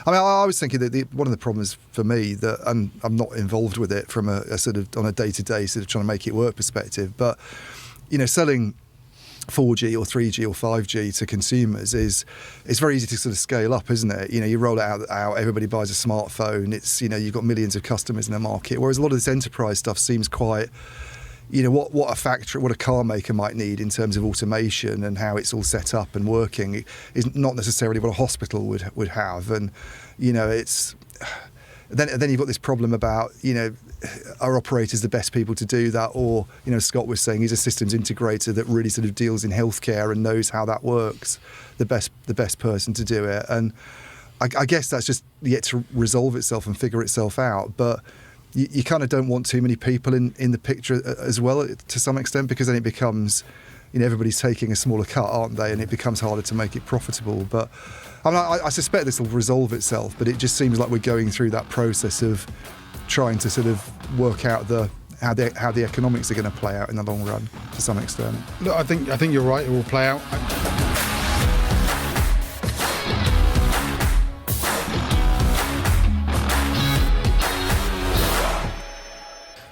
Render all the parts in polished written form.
I mean, I was thinking that one of the problems for me that I'm not involved with it from a sort of on a day-to-day sort of trying to make it work perspective, but selling 4G or 3G or 5G to consumers is very easy to sort of scale up, isn't it? You roll it out, everybody buys a smartphone. It's you've got millions of customers in the market, whereas a lot of this enterprise stuff seems quite. What a factory, what a car maker might need in terms of automation and how it's all set up and working is not necessarily what a hospital would have. And it's then you've got this problem about are operators the best people to do that, or Scott was saying he's a systems integrator that really sort of deals in healthcare and knows how that works, the best person to do it. And I guess that's just yet to resolve itself and figure itself out, but you kind of don't want too many people in the picture as well to some extent, because then it becomes, everybody's taking a smaller cut, aren't they? And it becomes harder to make it profitable. But I suspect this will resolve itself, but it just seems like we're going through that process of trying to sort of work out how the economics are going to play out in the long run to some extent. Look, I think you're right. It will play out.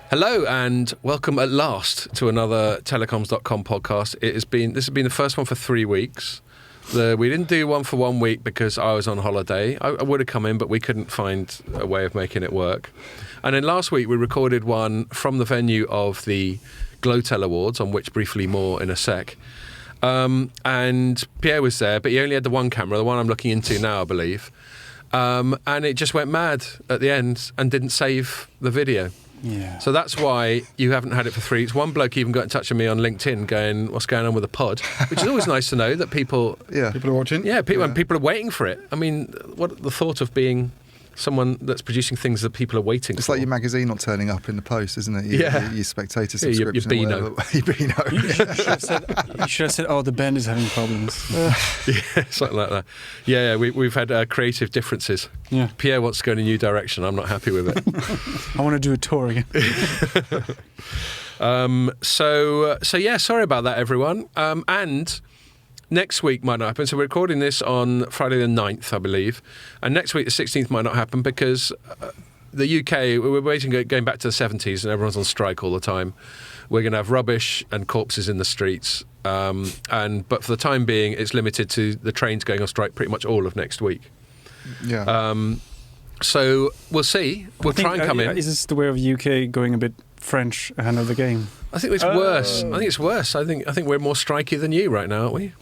Hello and welcome at last to another Telecoms.com podcast. This has been the first one for 3 weeks. We didn't do one for 1 week because I was on holiday. I would have come in, but we couldn't find a way of making it work. And then last week we recorded one from the venue of the Glotel Awards, on which briefly more in a sec. And Pierre was there, but he only had the one camera, the one I'm looking into now, I believe. And it just went mad at the end and didn't save the video. Yeah. So that's why you haven't had it for 3 weeks. One bloke even got in touch with me on LinkedIn going, what's going on with the pod? Which is always nice to know that people... People are watching? Yeah, and people are waiting for it. I mean, what the thought of being someone that's producing things that people are waiting for. It's like your magazine not turning up in the post, isn't it? Your Spectator subscription. Your Beano. Your Beano. You should have said, oh, the band is having problems. Yeah, something like that. Yeah, we've had creative differences. Yeah. Pierre wants to go in a new direction. I'm not happy with it. I want to do a tour again. So yeah, sorry about that, everyone. And next week might not happen. So we're recording this on Friday the 9th, I believe. And next week, the 16th, might not happen because the UK, we're waiting, going back to the 70s and everyone's on strike all the time. We're going to have rubbish and corpses in the streets. But for the time being, it's limited to the trains going on strike pretty much all of next week. Yeah. So we'll see. We'll try and come in. Is this the way of UK going a bit French ahead of the game? I think it's worse. I think it's worse. I think we're more striky than you right now, aren't we?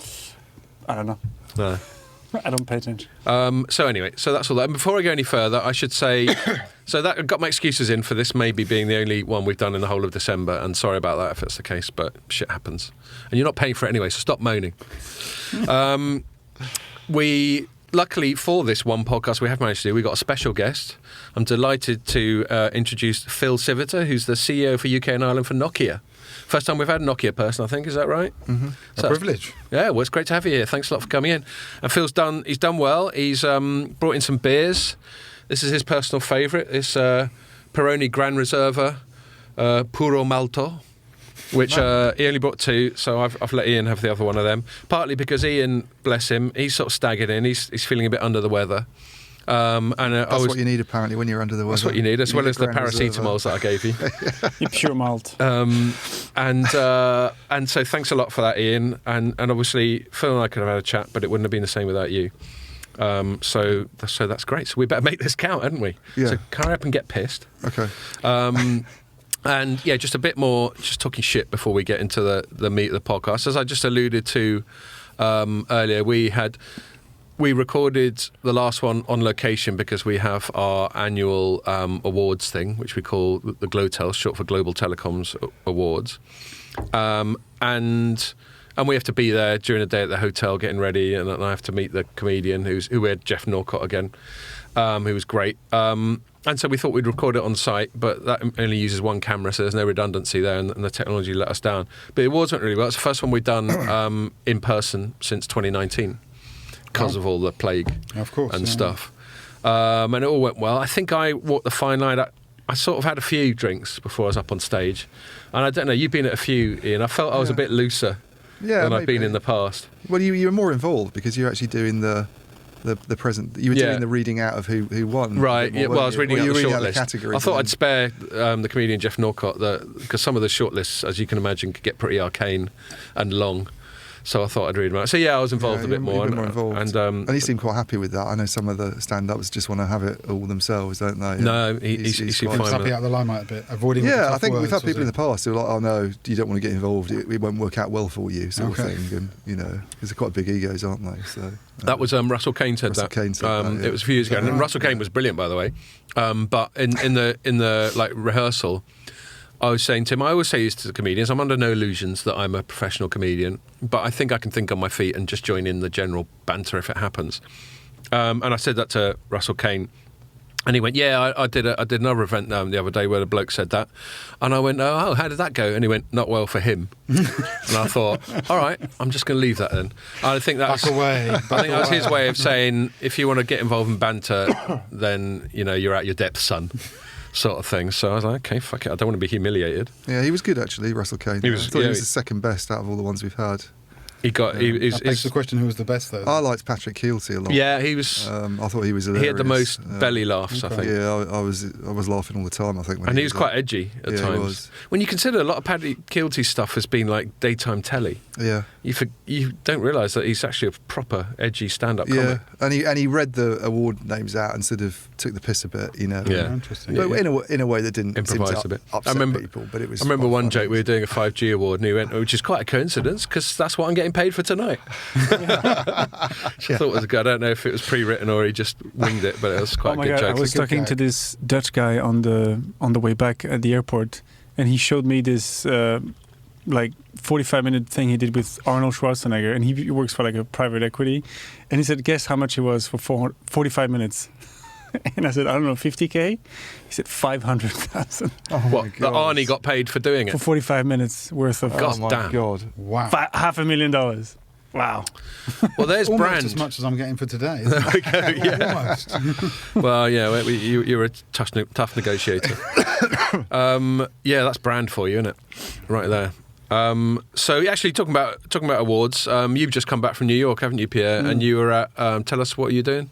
I don't know. No. I don't pay attention. So anyway, so that's all that. And before I go any further, I should say, so that I've got my excuses in for this maybe being the only one we've done in the whole of December, and sorry about that if that's the case, but shit happens. And you're not paying for it anyway, so stop moaning. Luckily for this one podcast we have managed to do, we got a special guest. I'm delighted to introduce Phil Civita, who's the CEO for UK and Ireland for Nokia. First time we've had a Nokia person, I think, is that right? Mm-hmm. So a privilege. Yeah, well, it's great to have you here. Thanks a lot for coming in. And Phil's done well. He's brought in some beers. This is his personal favourite, this Peroni Gran Reserva Puro Malto, which he only brought 2, so I've let Ian have the other one of them. Partly because Ian, bless him, he's sort of staggered in. He's feeling a bit under the weather. That's what you need apparently when you're under the weather. That's what you need, as well as the paracetamols that I gave you. Pure malt. And so thanks a lot for that, Ian. And obviously Phil and I could have had a chat, but it wouldn't have been the same without you. So that's great. So we better make this count, hadn't we? Yeah. So hurry up and get pissed. Okay. And yeah, just a bit more, just talking shit before we get into the meat of the podcast. As I just alluded to earlier, we recorded the last one on location because we have our annual awards thing, which we call the Glotel, short for Global Telecoms Awards. And we have to be there during the day at the hotel getting ready, and I have to meet the comedian who we had Jeff Norcott again, who was great. And so we thought we'd record it on site, but that only uses one camera, so there's no redundancy there, and the technology let us down. But the awards went really well. It's the first one we've done in person since 2019 because of all the plague and stuff. And it all went well. I think I walked the fine line. I sort of had a few drinks before I was up on stage. And I don't know, you've been at a few, Ian. I felt I was a bit looser than I've been in the past. Well, you were more involved because you're actually doing the the present. You were doing the reading out of who won. Right. Yeah, well, I was reading out the shortlist. Categories. I thought I'd spare the comedian Jeff Norcott because some of the shortlists, as you can imagine, could get pretty arcane and long. So I thought I'd read them out. So yeah, I was involved a bit more. More involved. And he seemed quite happy with that. I know some of the stand-ups just want to have it all themselves, don't they? No, he seemed He's fine. happy out of the limelight a bit, avoiding. Yeah, the I think tough we've had words, people in was the past who are like, "Oh no, you don't want to get involved. It won't work out well for you," sort of thing. And because they're quite big egos, aren't they? So that was Russell Kane said Russell that. Kane said that, yeah. It was a few years ago, and Russell Kane was brilliant, by the way. But in the like rehearsal, I was saying to him, I always say this to the comedians, I'm under no illusions that I'm a professional comedian, but I think I can think on my feet and just join in the general banter if it happens. And I said that to Russell Kane, and he went, yeah, I did another event the other day where the bloke said that. And I went, oh, how did that go? And he went, not well for him. And I thought, all right, I'm just going to leave that then. I think that's back away. I think that's his way of saying, if you want to get involved in banter, then, you're at your depth, son. Sort of thing. So I was like, okay, fuck it. I don't want to be humiliated. Yeah, he was good actually, Russell Kane. I thought he was the second best out of all the ones we've had. That begs the question: who was the best though? I liked Patrick Keelty a lot. Yeah, he was. I thought he was hilarious. He had the most belly laughs, I think. Yeah, I was laughing all the time. I think. And he was quite edgy at times. He was. When you consider a lot of Patrick Keelty's stuff has been like daytime telly. Yeah. You don't realise that he's actually a proper edgy stand-up comic. Yeah, and he read the award names out and sort of took the piss a bit, Yeah, interesting. But in a way that didn't improvise a bit. Upset people. But it was. I remember one joke we were doing a 5G award, and he went, which is quite a coincidence because that's what I'm getting paid for tonight. I thought it was good. I don't know if it was pre-written or he just winged it, but it was quite a good joke. I was talking to this Dutch guy on the way back at the airport, and he showed me this 45-minute thing he did with Arnold Schwarzenegger, and he works for like a private equity, and he said, guess how much it was for 45 minutes? And I said, I don't know, 50K? He said 500,000. Oh what? That Arnie got paid for doing it? For 45 minutes worth of... God my damn. God. Wow. $500,000. Wow. Well, there's almost brand. as much as I'm getting for today. There we go, yeah. Almost. Well, yeah, you're a tough negotiator. Yeah, that's brand for you, isn't it? Right there. So actually talking about awards, you've just come back from New York, haven't you, Pierre? And you were at, tell us what you're doing.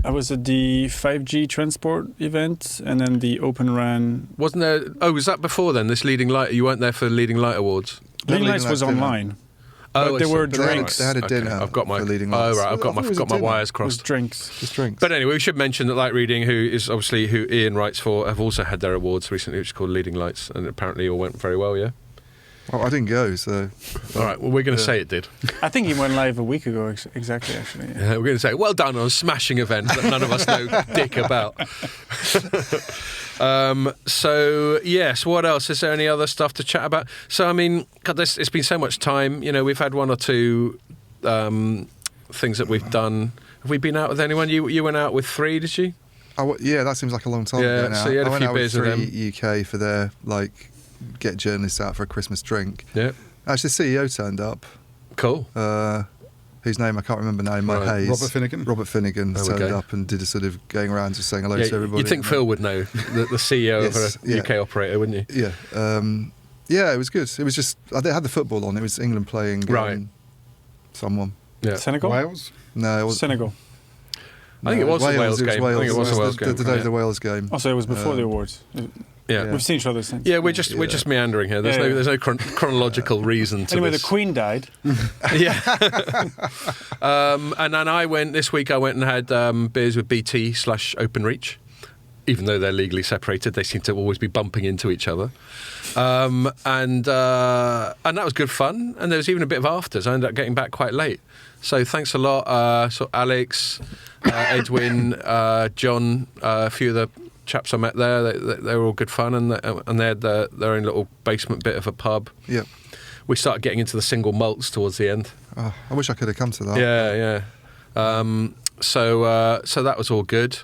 I was at the 5G transport event and then the Open RAN. Wasn't there? Oh, was that before then? This Leading Light? You weren't there for the Leading Light Awards? Leading Lights was online. Oh, there were But drinks. They had a dinner. I've got my. for Leading Oh Lights. right, I've got my wires crossed. Drinks. Just drinks. But anyway, we should mention that Light Reading, who Ian writes for, have also had their awards recently, which is called Leading Lights, and apparently all went very well. Yeah. Well, I didn't go, so. All right. Well, we're going to say it did. I think he went live a week ago, exactly, actually. Yeah. We're going to say, well done on a smashing event that none of us know dick about. So, yes, what else? Is there any other stuff to chat about? So, I mean, God, it's been so much time. We've had one or two things that we've done. Have we been out with anyone? You went out with 3, did you? Yeah, that seems like a long time Yeah, ago now. so you had a I went few out beers with with 3 UK for their, get journalists out for a Christmas drink. Yeah. Actually, the CEO turned up. Cool. Whose name I can't remember now. Mike Right. Hayes. Robert Finnegan turned go. up and did a sort of going around just saying hello to everybody. You'd think Phil would know, the CEO Yes, of a UK operator, wouldn't you? Yeah. Yeah, it was good. It was just, they had the football on. It was England playing someone. Yeah. Senegal? Wales. No, it wasn't. Senegal. I think it was the Wales game. I think Wales. it was the Wales game. The day of the Wales game. Oh, so it was before the awards. Yeah. We've seen each other since. Yeah, we're just meandering here. There's no chronological reason to Anyway, this. the Queen died. Yeah. And then this week I went and had beers with BT / OpenReach. Even though they're legally separated, they seem to always be bumping into each other. And that was good fun. And there was even a bit of afters. I ended up getting back quite late. So thanks a lot. So Alex, Edwin, John, a few of the chaps I met there, they were all good fun, and they had their own little basement bit of a pub. Yeah. We started getting into the single malts towards the end. Oh, I wish I could have come to that. Yeah. So that was all good.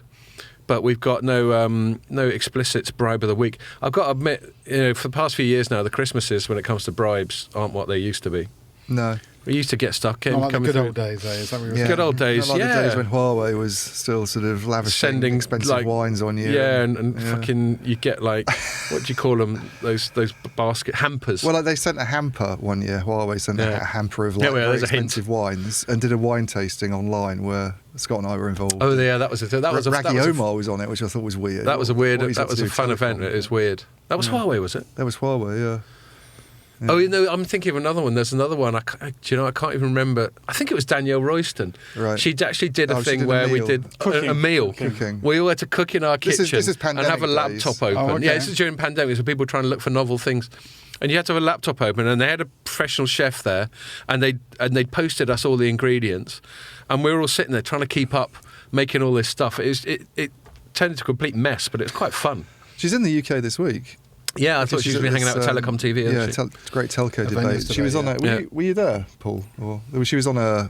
But we've got no explicit bribe of the week. I've got to admit, for the past few years now, the Christmases, when it comes to bribes, aren't what they used to be. No. We used to get stuck in. Not like the good through. old days, eh? Is that what you were Yeah. saying? Good old days, Not like yeah. the days when Huawei was still sort of lavishing Sending, expensive wines on you. Yeah, and fucking, you get what do you call them? Those basket hampers. Well, they sent a hamper one year. Huawei sent a hamper of Yeah, well, very there's a hint. expensive wines and did a wine tasting online where Scott and I were involved. Oh yeah, that was Raggy Omar was on it, which I thought was weird. That was a weird. What he's had That was to a do fun with event. Telecom. It was weird. That was Huawei, was it? That was Huawei, yeah. Oh, I'm thinking of another one. There's another one. I can't even remember. I think it was Danielle Royston. Right. She actually did a Oh, she thing did a where we meal. did a meal. Cooking. We all had to cook in our This kitchen is and pandemic have a laptop days. open. Oh, okay. Yeah, this is during pandemic, so people were trying to look for novel things. And you had to have a laptop open, and they had a professional chef there, and they posted us all the ingredients, and we were all sitting there trying to keep up, making all this stuff. It turned into a complete mess, but it was quite fun. She's in the UK this week. Yeah, I thought she's been hanging out with Telecom TV. Yeah, hasn't she? great telco Event debate. yesterday, She was on yeah. a. Were you there, Paul? Or she was on a.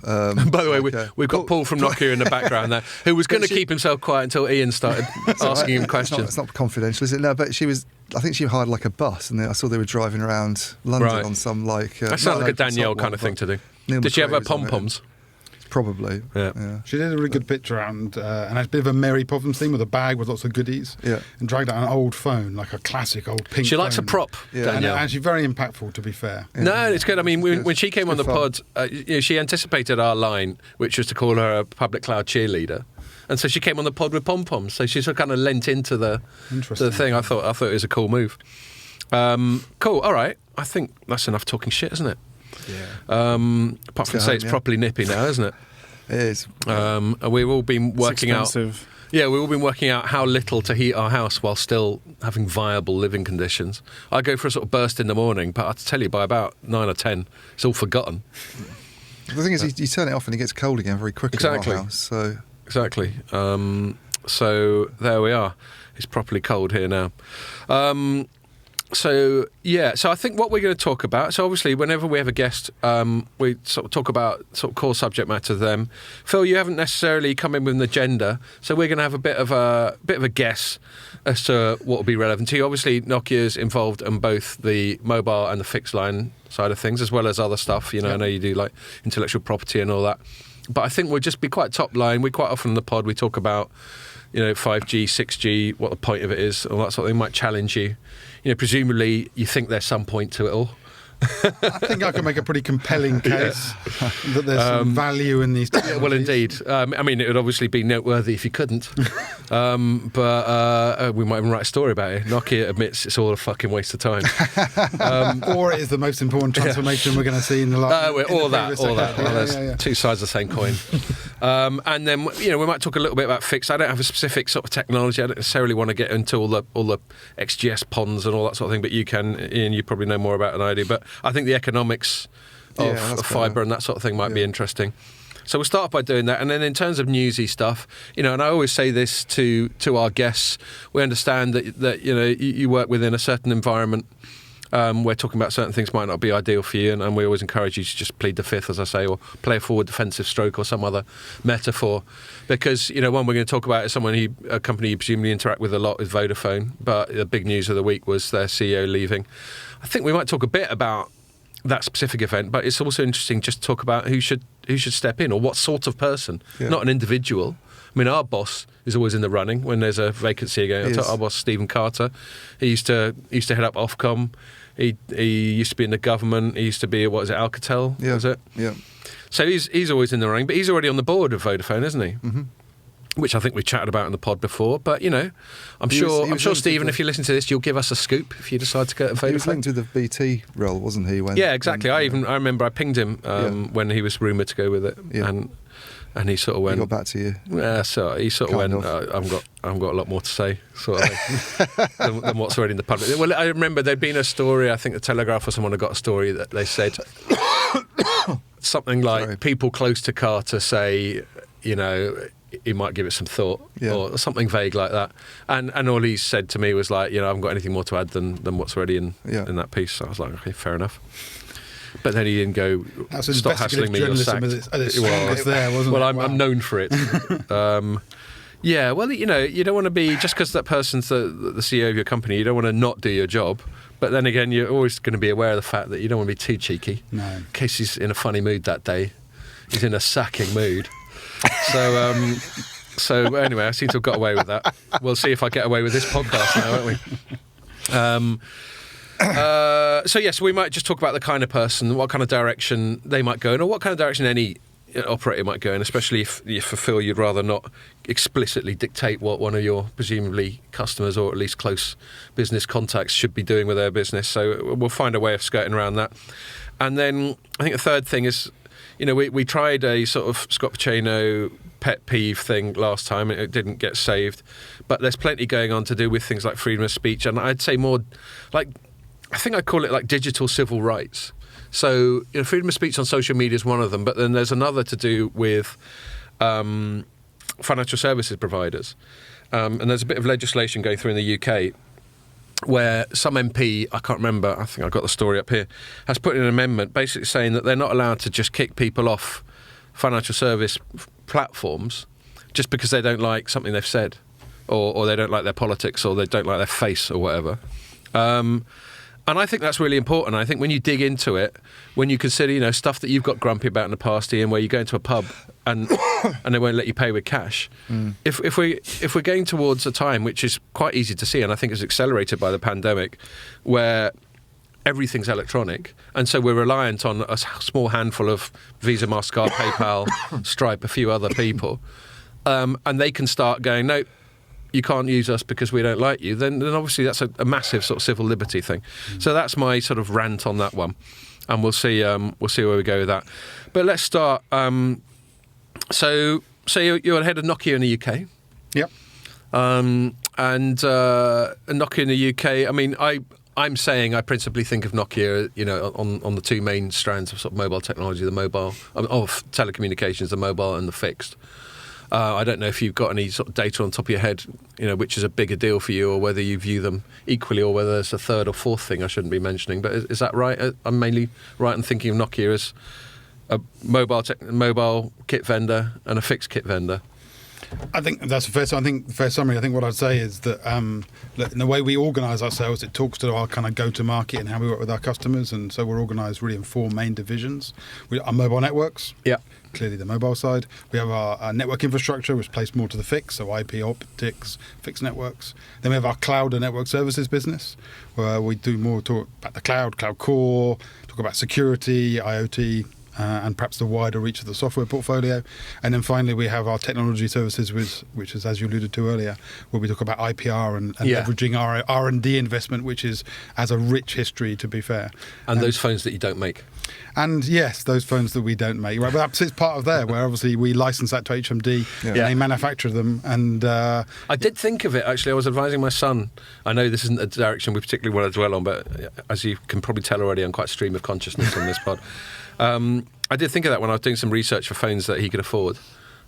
By the way, like we've got Paul from Nokia in the background there, who was going to keep himself quiet until Ian started asking him questions. It's not confidential, is it? No, but she was. I think she hired like a bus, and I saw they were driving around London Right. on some like. That sounds not like a an Danielle open kind of top thing to do. Neil Did she have her McRae was on it. pom-poms? Probably. Yeah. She did a really good picture and had a bit of a Mary Poppins thing with a bag with lots of goodies. Yeah. And dragged out an old phone, like a classic old pink She likes a phone. prop, Yeah. And Danielle. actually very impactful, to be fair. No, it's good. I mean, It's good. when she came It's on the good pod, she anticipated our line, which was to call her a public cloud cheerleader. And so she came on the pod with pom-poms. So she sort of kind of lent into the Interesting. thing. I thought it was a cool move. Cool. All right. I think that's enough talking shit, isn't it? Yeah. Apart from go say home, it's yeah. properly nippy now, isn't it? It is. We've all been working out. expensive. Yeah, we've all been working out how little to heat our house while still having viable living conditions. I go for a sort of burst in the morning, but I tell you, by about 9 or 10, it's all forgotten. The thing is, you turn it off and it gets cold again very quickly Exactly. in our house. So Exactly. So there we are. It's properly cold here now. So I think what we're going to talk about. So obviously, whenever we have a guest, we sort of talk about sort of core subject matter to them. Phil, you haven't necessarily come in with an agenda, so we're going to have a bit of a guess as to what will be relevant to you. Obviously, Nokia's involved in both the mobile and the fixed line side of things, as well as other stuff. You know, I know you do like intellectual property and all that. But I think we'll just be quite top line. We quite often in the pod we talk about, 5G, 6G, what the point of it is, all that sort of thing. Might challenge you. Presumably you think there's some point to it all. I think I can make a pretty compelling case that there's some value in these technologies. Well, indeed. I mean, it would obviously be noteworthy if you couldn't. But we might even write a story about it. Nokia admits it's all a fucking waste of time. Or it is the most important transformation we're going to see in the last. All that. There's Yeah. two sides of the same coin. And then we might talk a little bit about fixed. I don't have a specific sort of technology. I don't necessarily want to get into all the XGS ponds and all that sort of thing. But you can, Ian. You probably know more about it than I do. But I think the economics of that's fibre better. and that sort of thing might be interesting. So we'll start off by doing that, and then in terms of newsy stuff, and I always say this to our guests, we understand that you work within a certain environment. We're talking about certain things might not be ideal for you, and we always encourage you to just plead the fifth, as I say, or play a forward defensive stroke or some other metaphor, because one we're going to talk about is a company you presumably interact with a lot, with Vodafone. But the big news of the week was their CEO leaving. I think we might talk a bit about that specific event, but it's also interesting just to talk about who should step in, or what sort of person, not an individual. I mean, our boss is always in the running when there's a vacancy again. Our boss, Stephen Carter, he used to head up Ofcom. He used to be in the government. He used to be Alcatel? yeah, Was it? Yeah. So he's always in the running, but he's already on the board of Vodafone, isn't he? Mm-hmm. Which I think we chatted about in the pod before. But I'm He sure was linked Stephen, with if you listen to this, you'll give us a scoop if you decide to go to Vodafone. He was linked to the BT role, wasn't he? Yeah, exactly. I remember I pinged him when he was rumoured to go with it, and he sort of He went. got back to you. Yeah, so he sort of Kind went. I've got a lot more to say, sort of thing, than what's already in the public. Well, I remember there'd been a story. I think the Telegraph or someone had got a story that they said something like people close to Carter say, he might give it some thought, or something vague like that. And all he said to me was like, I haven't got anything more to add than what's already in that piece. So I was like, okay, fair enough. But then he didn't go, That's stop hassling me, you're sacked. At its strongest there, wasn't it? I'm known for it. Yeah, well, you don't want to be, just because that person's the CEO of your company, you don't want to not do your job. But then again, you're always going to be aware of the fact that you don't want to be too cheeky. No. In case he's in a funny mood that day. He's in a sacking mood. So anyway, I seem to have got away with that. We'll see if I get away with this podcast now, won't we? So we might just talk about the kind of person, what kind of direction they might go in, or what kind of direction any operator might go in, especially if you feel you'd rather not explicitly dictate what one of your presumably customers or at least close business contacts should be doing with their business. So we'll find a way of skirting around that. And then I think the third thing is, we tried a sort of Scott Pacino pet peeve thing last time. It didn't get saved. But there's plenty going on to do with things like freedom of speech. And I'd say more like, I think I'd call it like digital civil rights. So, freedom of speech on social media is one of them, but then there's another to do with financial services providers. And there's a bit of legislation going through in the UK where some MP, I can't remember, I think I've got the story up here, has put in an amendment basically saying that they're not allowed to just kick people off financial service platforms just because they don't like something they've said or they don't like their politics or they don't like their face or whatever. And I think that's really important. I think when you dig into it, when you consider, stuff that you've got grumpy about in the past, Ian, where you go into a pub and they won't let you pay with cash. If we're going towards a time which is quite easy to see, and I think is accelerated by the pandemic, where everything's electronic, and so we're reliant on a small handful of Visa, MasterCard, PayPal, Stripe, a few other people, and they can start going, no, you can't use us because we don't like you, then obviously that's a massive sort of civil liberty thing. So that's my sort of rant on that one, and we'll see where we go with that. But let's start. So you're head of Nokia in the UK. Yep. And Nokia in the UK. I mean, I'm saying I principally think of Nokia, on the two main strands of sort of mobile technology, the mobile of telecommunications, the mobile and the fixed. I don't know if you've got any sort of data on top of your head, which is a bigger deal for you, or whether you view them equally, or whether there's a third or fourth thing I shouldn't be mentioning. But is that right? I'm mainly right in thinking of Nokia as a mobile kit vendor and a fixed kit vendor. I think that's a fair summary. I think what I'd say is that look, in the way we organise ourselves, it talks to our kind of go-to-market and how we work with our customers. And so we're organised really in four main divisions. Our mobile networks, clearly the mobile side. We have our network infrastructure, which plays more to the fixed, so IP optics, fixed networks. Then we have our cloud and network services business, where we do more talk about the cloud core, talk about security, IoT, and perhaps the wider reach of the software portfolio. And then finally, we have our technology services, which is, as you alluded to earlier, where we talk about IPR and leveraging our R&D investment, which has a rich history, to be fair. And those phones that you don't make. And yes, those phones that we don't make. Well, perhaps it's part of there, where obviously we license that to HMD and they manufacture them. And I did think of it, actually. I was advising my son. I know this isn't a direction we particularly want to dwell on, but as you can probably tell already, I'm quite stream of consciousness on this pod. I did think of that when I was doing some research for phones that he could afford.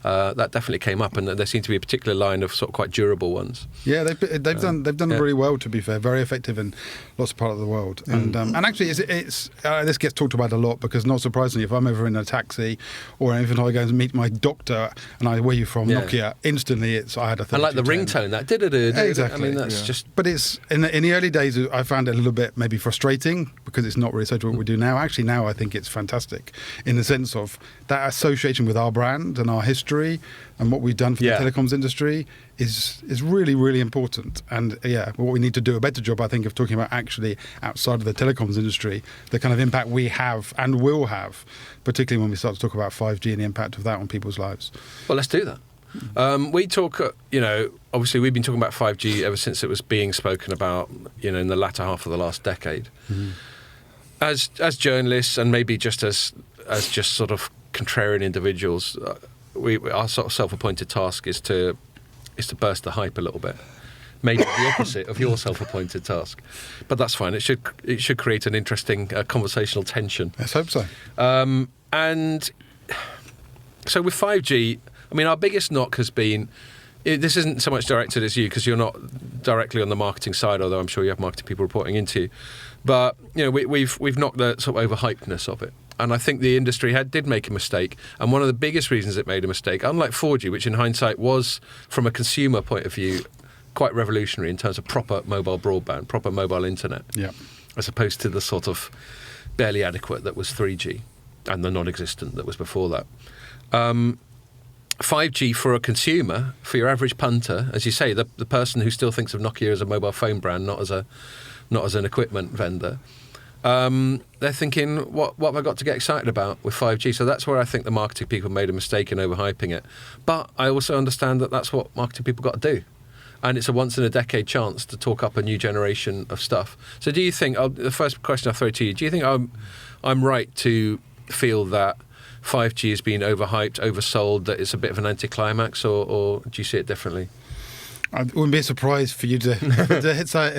That definitely came up, and there seemed to be a particular line of sort of quite durable ones. Yeah, they've done really well, to be fair. Very effective in lots of parts of the world. And actually, it's this gets talked about a lot because, not surprisingly, if I'm ever in a taxi or even if I go and meet my doctor and where are you from, Nokia, instantly I had a 3210. And like the ringtone, that did it. Exactly. I mean, that's just. But it's in the early days, I found it a little bit maybe frustrating because it's not really so to what we do now. Actually, now I think it's fantastic in the sense of that association with our brand and our history and what we've done for the telecoms industry is really, really important. And what we need to do a better job, I think, of talking about actually outside of the telecoms industry, the kind of impact we have and will have, particularly when we start to talk about 5G and the impact of that on people's lives. Well, let's do that. We talk, obviously we've been talking about 5G ever since it was being spoken about, in the latter half of the last decade. Mm-hmm. As journalists and maybe just as just sort of contrarian individuals, our sort of self-appointed task is to burst the hype a little bit. Maybe the opposite of your self-appointed task, but that's fine. It should create an interesting conversational tension. Let's hope so. And so with 5G, I mean, our biggest knock has been. This isn't so much directed at you because you're not directly on the marketing side, although I'm sure you have marketing people reporting into you. But we've knocked the sort of overhypedness of it. And I think the industry did make a mistake. And one of the biggest reasons it made a mistake, unlike 4G, which in hindsight was, from a consumer point of view, quite revolutionary in terms of proper mobile broadband, proper mobile internet, as opposed to the sort of barely adequate that was 3G and the non-existent that was before that. 5G for a consumer, for your average punter, as you say, the person who still thinks of Nokia as a mobile phone brand, not as an equipment vendor, they're thinking, what have I got to get excited about with 5G? So that's where I think the marketing people made a mistake in overhyping it. But I also understand that that's what marketing people got to do. And it's a once-in-a-decade chance to talk up a new generation of stuff. So do you think, the first question I'll throw to you, do you think I'm right to feel that 5G has been overhyped, oversold, that it's a bit of an anticlimax, or do you see it differently? I wouldn't be surprised for you to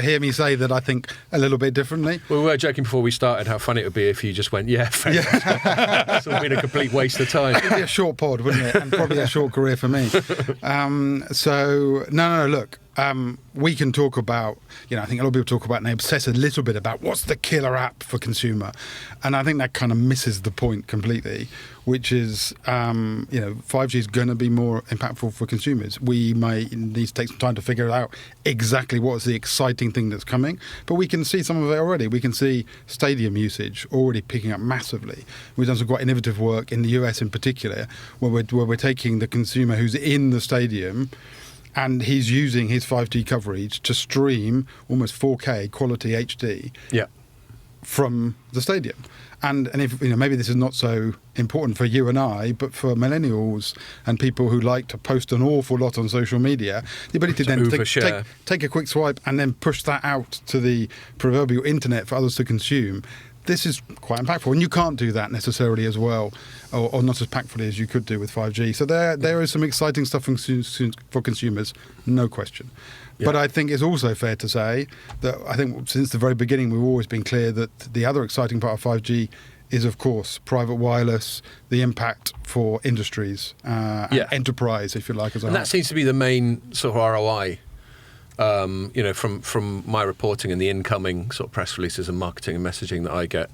hear me say that I think a little bit differently. Well, we were joking before we started how funny it would be if you just went, fair enough. It's all been a complete waste of time. It'd be a short pod, wouldn't it? And probably a short career for me. Look. We can talk about, I think a lot of people talk about and they obsess a little bit about what's the killer app for consumer. And I think that kind of misses the point completely, which is, 5G is going to be more impactful for consumers. We may need to take some time to figure out exactly what's the exciting thing that's coming, but we can see some of it already. We can see stadium usage already picking up massively. We've done some quite innovative work in the US in particular, where we're taking the consumer who's in the stadium and he's using his 5G coverage to stream almost 4K quality HD from the stadium. And if maybe this is not so important for you and I, but for millennials and people who like to post an awful lot on social media, the ability to then take a quick swipe and then push that out to the proverbial internet for others to consume. This is quite impactful, and you can't do that necessarily as well, or not as impactfully as you could do with 5G. So there is some exciting stuff for consumers, no question. Yeah. But I think it's also fair to say that I think since the very beginning we've always been clear that the other exciting part of 5G is, of course, private wireless, the impact for industries, and enterprise, if you like, as a whole. And that seems to be the main sort of ROI. From my reporting and the incoming sort of press releases and marketing and messaging that I get,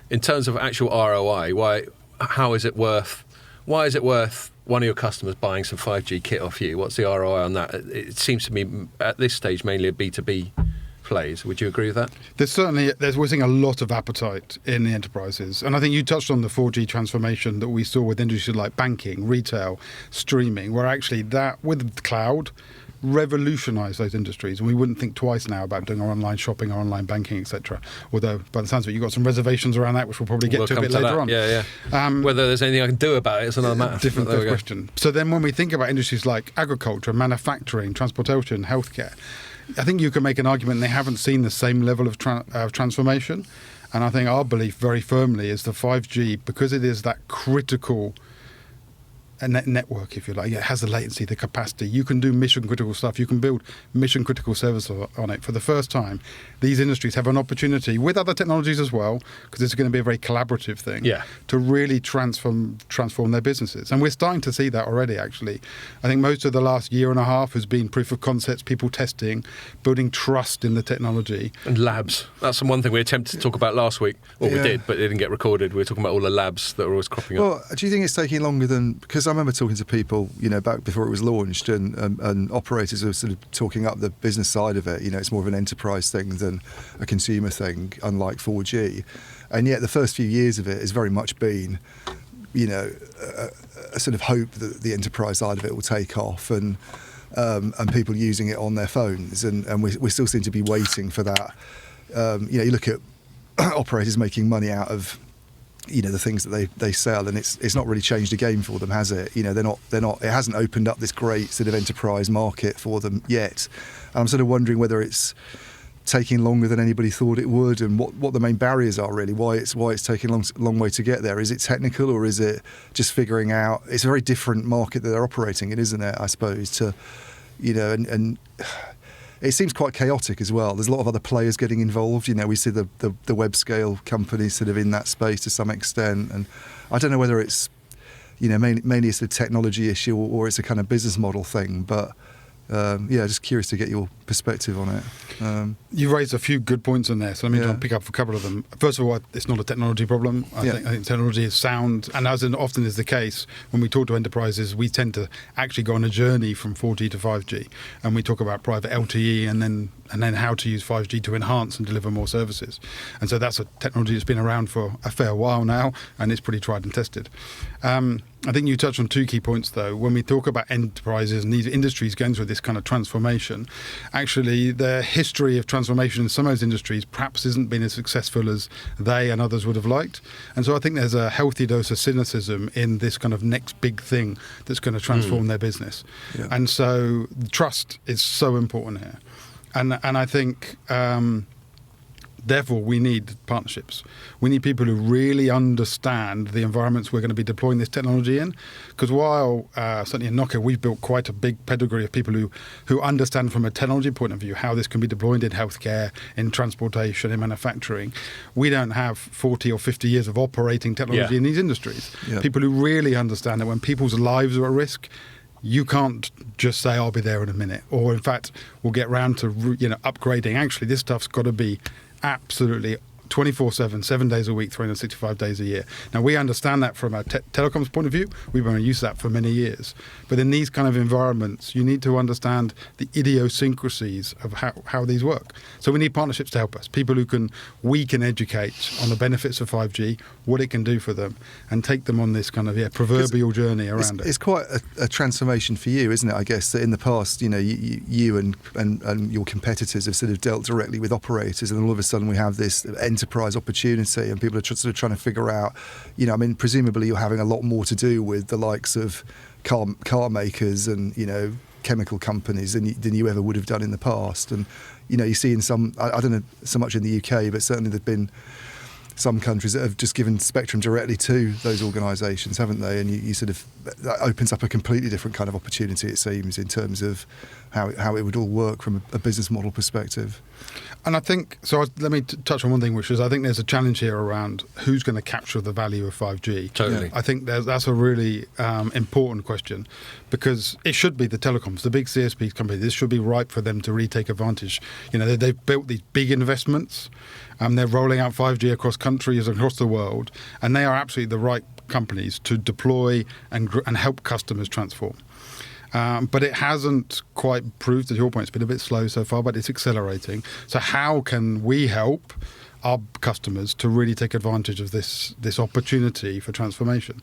in terms of actual ROI, why is it worth one of your customers buying some 5G kit off you? What's the ROI on that? It seems to me at this stage mainly a B2B plays. Would you agree with that? We're seeing a lot of appetite in the enterprises, and I think you touched on the 4G transformation that we saw with industries like banking, retail, streaming, where actually that with the cloud revolutionise those industries, and we wouldn't think twice now about doing our online shopping, our online banking, etc. Although, by the sounds of it, you've got some reservations around that, which we'll probably get to a bit later on. Yeah. Whether there's anything I can do about it is another matter. Different question. So then when we think about industries like agriculture, manufacturing, transportation, healthcare, I think you can make an argument they haven't seen the same level of transformation. And I think our belief very firmly is the 5G, because it is that critical network, if you like. It has the latency, the capacity. You can do mission critical stuff. You can build mission critical service on it. For the first time, these industries have an opportunity with other technologies as well, because it's going to be a very collaborative thing, to really transform their businesses. And we're starting to see that already, actually. I think most of the last year and a half has been proof of concepts, people testing, building trust in the technology. And labs. That's the one thing we attempted to talk about last week. Well, we did, but it didn't get recorded. We were talking about all the labs that are always cropping up. Well, do you think it's taking longer than... Because I remember talking to people, back before it was launched, and operators were sort of talking up the business side of it. It's more of an enterprise thing than a consumer thing, unlike 4G. And yet the first few years of it has very much been, a sort of hope that the enterprise side of it will take off, and people using it on their phones. And we still seem to be waiting for that. You look at operators making money out of the things that they sell, and it's not really changed the game for them, has it? They're not. It hasn't opened up this great sort of enterprise market for them yet. And I'm sort of wondering whether it's taking longer than anybody thought it would, and what the main barriers are really. Why it's taking a long way to get there. Is it technical, or is it just figuring out? It's a very different market that they're operating in, isn't it? I suppose to, and it seems quite chaotic as well. There's a lot of other players getting involved. We see the web scale companies sort of in that space to some extent. And I don't know whether it's, mainly it's a technology issue or it's a kind of business model thing. But just curious to get your perspective on it. You raised a few good points in there, so let me pick up a couple of them. First of all, it's not a technology problem. I think technology is sound, and as often is the case, when we talk to enterprises, we tend to actually go on a journey from 4G to 5G, and we talk about private LTE and then how to use 5G to enhance and deliver more services. And so that's a technology that's been around for a fair while now, and it's pretty tried and tested. I think you touched on two key points, though. When we talk about enterprises and these industries going through this kind of transformation, actually the history of transformation in some of those industries perhaps isn't been as successful as they and others would have liked. And so I think there's a healthy dose of cynicism in this kind of next big thing that's going to transform their business. Yeah. And so trust is so important here. And I think... therefore, we need partnerships. We need people who really understand the environments we're going to be deploying this technology in. Because while, certainly in Nokia, we've built quite a big pedigree of people who understand from a technology point of view how this can be deployed in healthcare, in transportation, in manufacturing, we don't have 40 or 50 years of operating technology in these industries. Yeah. People who really understand that when people's lives are at risk, you can't just say, I'll be there in a minute. Or, in fact, we'll get round to upgrading. Actually, this stuff's got to be absolutely 24/7, 7 days a week, 365 days a year. Now, we understand that from a telecoms point of view. We've been used to that for many years. But in these kind of environments, you need to understand the idiosyncrasies of how these work. So we need partnerships to help us, people we can educate on the benefits of 5G, what it can do for them, and take them on this kind of proverbial journey around it. It's quite a transformation for you, isn't it? I guess that in the past, you and your competitors have sort of dealt directly with operators, and all of a sudden we have this enterprise opportunity, and people are sort of trying to figure out, presumably you're having a lot more to do with the likes of car makers and chemical companies than you ever would have done in the past. And you see in some, I don't know so much in the UK, but certainly there've been some countries that have just given spectrum directly to those organisations, haven't they? And you sort of, that opens up a completely different kind of opportunity, it seems, in terms of how it would all work from a business model perspective. And I think, let me touch on one thing, which is I think there's a challenge here around who's going to capture the value of 5G. Totally. I think that's a really important question, because it should be the telecoms, the big CSP companies, this should be ripe for them to really take advantage. They've built these big investments, they're rolling out 5G across countries, across the world, and they are absolutely the right companies to deploy and help customers transform. But it hasn't quite proved, to your point, it's been a bit slow so far, but it's accelerating. So how can we help our customers to really take advantage of this opportunity for transformation?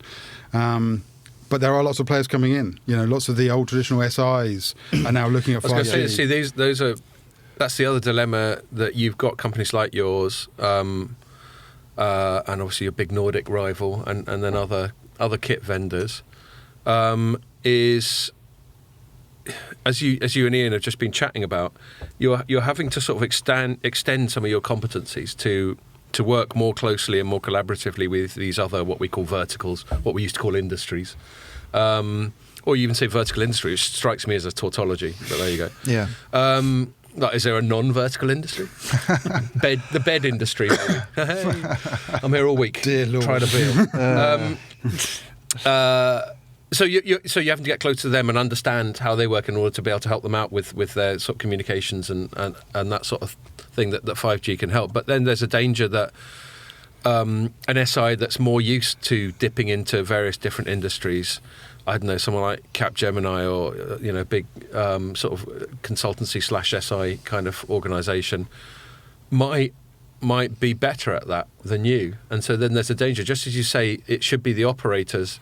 But there are lots of players coming in. Lots of the old traditional SIs are now looking at 5G. I was going to say, that's the other dilemma, that you've got companies like yours, and obviously your big Nordic rival, and then other kit vendors, is... As you and Ian have just been chatting about, you're having to sort of extend some of your competencies to work more closely and more collaboratively with these other, what we call verticals, what we used to call industries, or you even say vertical industry, which strikes me as a tautology. But there you go. Yeah. Is there a non-vertical industry? The bed industry. Hey, I'm here all week. Dear Lord. Trying to build. So you're having to get close to them and understand how they work in order to be able to help them out with their sort of communications and that sort of thing that 5G can help. But then there's a danger that an SI that's more used to dipping into various different industries, I don't know, someone like Capgemini or big sort of consultancy / SI kind of organisation might be better at that than you. And so then there's a danger, just as you say, it should be the operators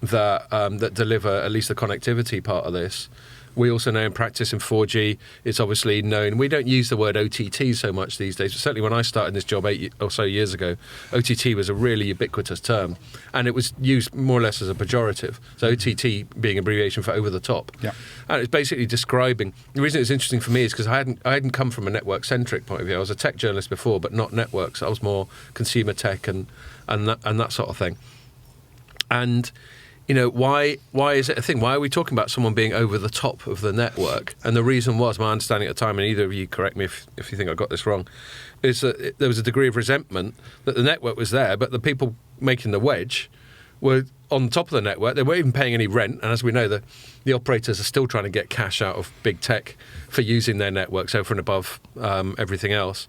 that deliver at least the connectivity part of this. We also know in practice in 4G, it's obviously known. We don't use the word OTT so much these days, but certainly when I started this job 8 or so years ago, OTT was a really ubiquitous term, and it was used more or less as a pejorative. So OTT being abbreviation for over the top. Yeah. And it's basically describing, the reason it was interesting for me is because I hadn't come from a network-centric point of view. I was a tech journalist before, but not networks. I was more consumer tech and that sort of thing. And why is it a thing? Why are we talking about someone being over the top of the network? And the reason was, my understanding at the time, and either of you correct me if you think I got this wrong, is that there was a degree of resentment that the network was there, but the people making the wedge were on top of the network. They weren't even paying any rent. And as we know, the operators are still trying to get cash out of big tech for using their networks over and above everything else.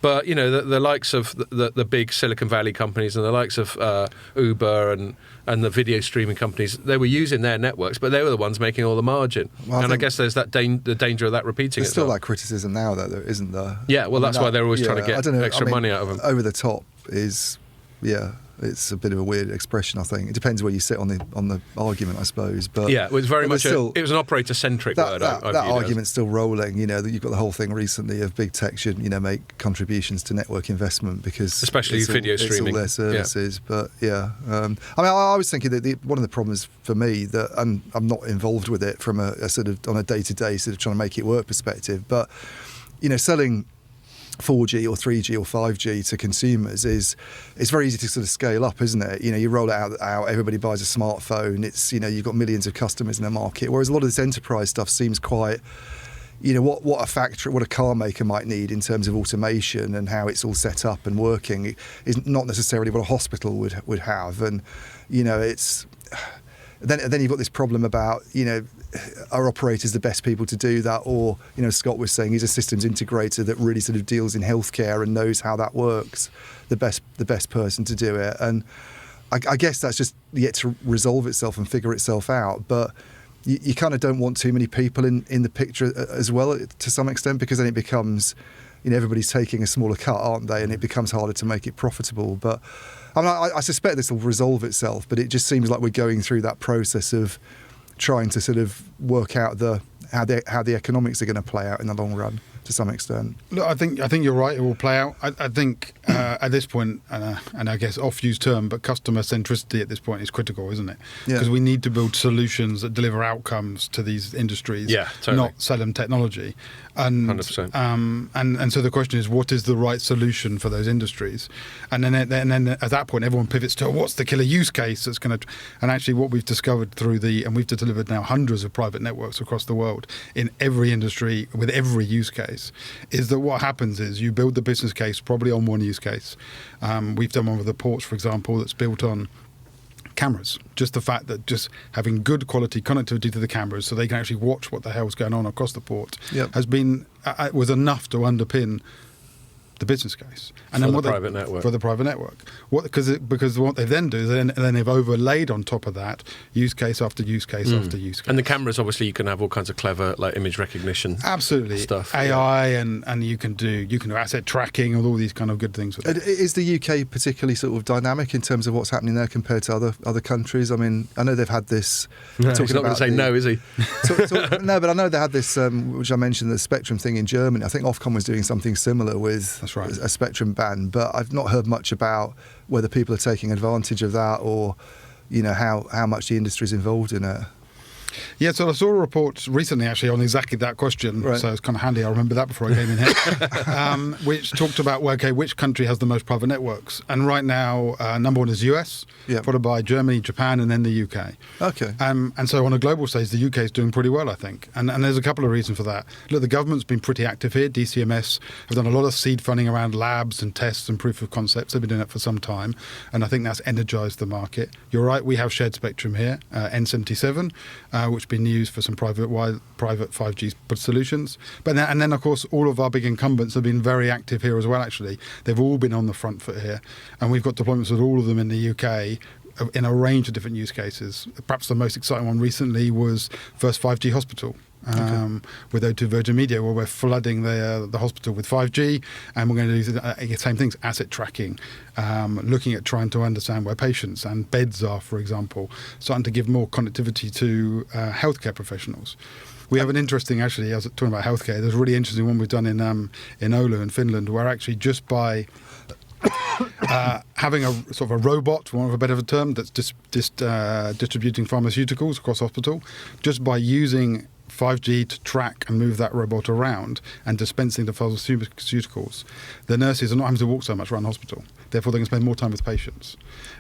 But, the likes of the big Silicon Valley companies and the likes of Uber and the video streaming companies, they were using their networks, but they were the ones making all the margin. Well, I guess there's that the danger of that repeating itself. There's still that criticism now, though, isn't there? Yeah, well, that's why they're always trying to get extra money out of them. Over the top is, It's a bit of a weird expression, I think. It depends where you sit on the argument, I suppose. But yeah, it was very much still, it was an operator-centric word. That argument's still rolling. You know, that you've got the whole thing recently of big tech should, you know, make contributions to network investment because especially video streaming, it's all their services. Yeah. But yeah, I mean, I was thinking that one of the problems for me that I'm not involved with it from a sort of on a day-to-day sort of trying to make it work perspective, but you know, selling 4G or 3G or 5G to consumers is very easy to sort of scale up, isn't it? You know, you roll it out, everybody buys a smartphone. It's, you know, you've got millions of customers in the market. Whereas a lot of this enterprise stuff seems quite, you know, what a factory, what a car maker might need in terms of automation and how it's all set up and working is not necessarily what a hospital would have. And you know, it's then you've got this problem about, you know, are operators the best people to do that? Or, you know, Scott was saying he's a systems integrator that really sort of deals in healthcare and knows how that works, the best person to do it. And I guess that's just yet to resolve itself and figure itself out. But you kind of don't want too many people in the picture as well to some extent, because then it becomes, you know, everybody's taking a smaller cut, aren't they? And it becomes harder to make it profitable. But I mean, I suspect this will resolve itself, but it just seems like we're going through that process of trying to sort of work out how the economics are going to play out in the long run to some extent. Look, I think you're right. It will play out. I think at this point, and I guess off-used term, but customer centricity at this point is critical, isn't it? Because we need to build solutions that deliver outcomes to these industries, not sell them technology. And 100%. And so the question is, what is the right solution for those industries? And then at that point, everyone pivots to what's the killer use case that's going to. And actually, what we've discovered and we've delivered now hundreds of private networks across the world in every industry with every use case, is that what happens is you build the business case probably on one use case. We've done one with the ports, for example, that's built on cameras. Just the fact that just having good quality connectivity to the cameras so they can actually watch what the hell's going on across the port was enough to underpin the business case. And for then the private network. For the private network. Because what they then do is then they've overlaid on top of that use case after use case after use case. And the cameras, obviously, you can have all kinds of clever like image recognition stuff. AI and you can do asset tracking and all these kind of good things with it. Is the UK particularly sort of dynamic in terms of what's happening there compared to other countries? I mean, I know they've had this... No, he's not going to say no, is he? No, but I know they had this, which I mentioned, the Spectrum thing in Germany. I think Ofcom was doing something similar with a Spectrum ban, but I've not heard much about whether people are taking advantage of that or, you know, how much the industry is involved in it. Yeah, so I saw a report recently actually on exactly that question, so it's kind of handy. I remember that before I came in here, which talked about, which country has the most private networks? And right now, number one is US, followed by Germany, Japan, and then the UK. Okay. And so on a global stage, the UK is doing pretty well, I think. And there's a couple of reasons for that. Look, the government's been pretty active here. DCMS have done a lot of seed funding around labs and tests and proof of concepts. They've been doing it for some time, and I think that's energised the market. You're right, we have shared spectrum here, N77, which has been used for some private 5G solutions. And then, of course, all of our big incumbents have been very active here as well, actually. They've all been on the front foot here. And we've got deployments with all of them in the UK in a range of different use cases. Perhaps the most exciting one recently was First 5G Hospital. With O2 Virgin Media, where we're flooding the hospital with 5G, and we're going to do the same things, asset tracking, looking at trying to understand where patients and beds are, for example, starting to give more connectivity to healthcare professionals. We have an interesting, actually, I was talking about healthcare, there's a really interesting one we've done in Oulu in Finland, where actually just by having a sort of a robot, for want of a better term, that's distributing pharmaceuticals across hospital, just by using 5G to track and move that robot around and dispensing the pharmaceuticals, the nurses are not having to walk so much around the hospital. Therefore, they can spend more time with patients.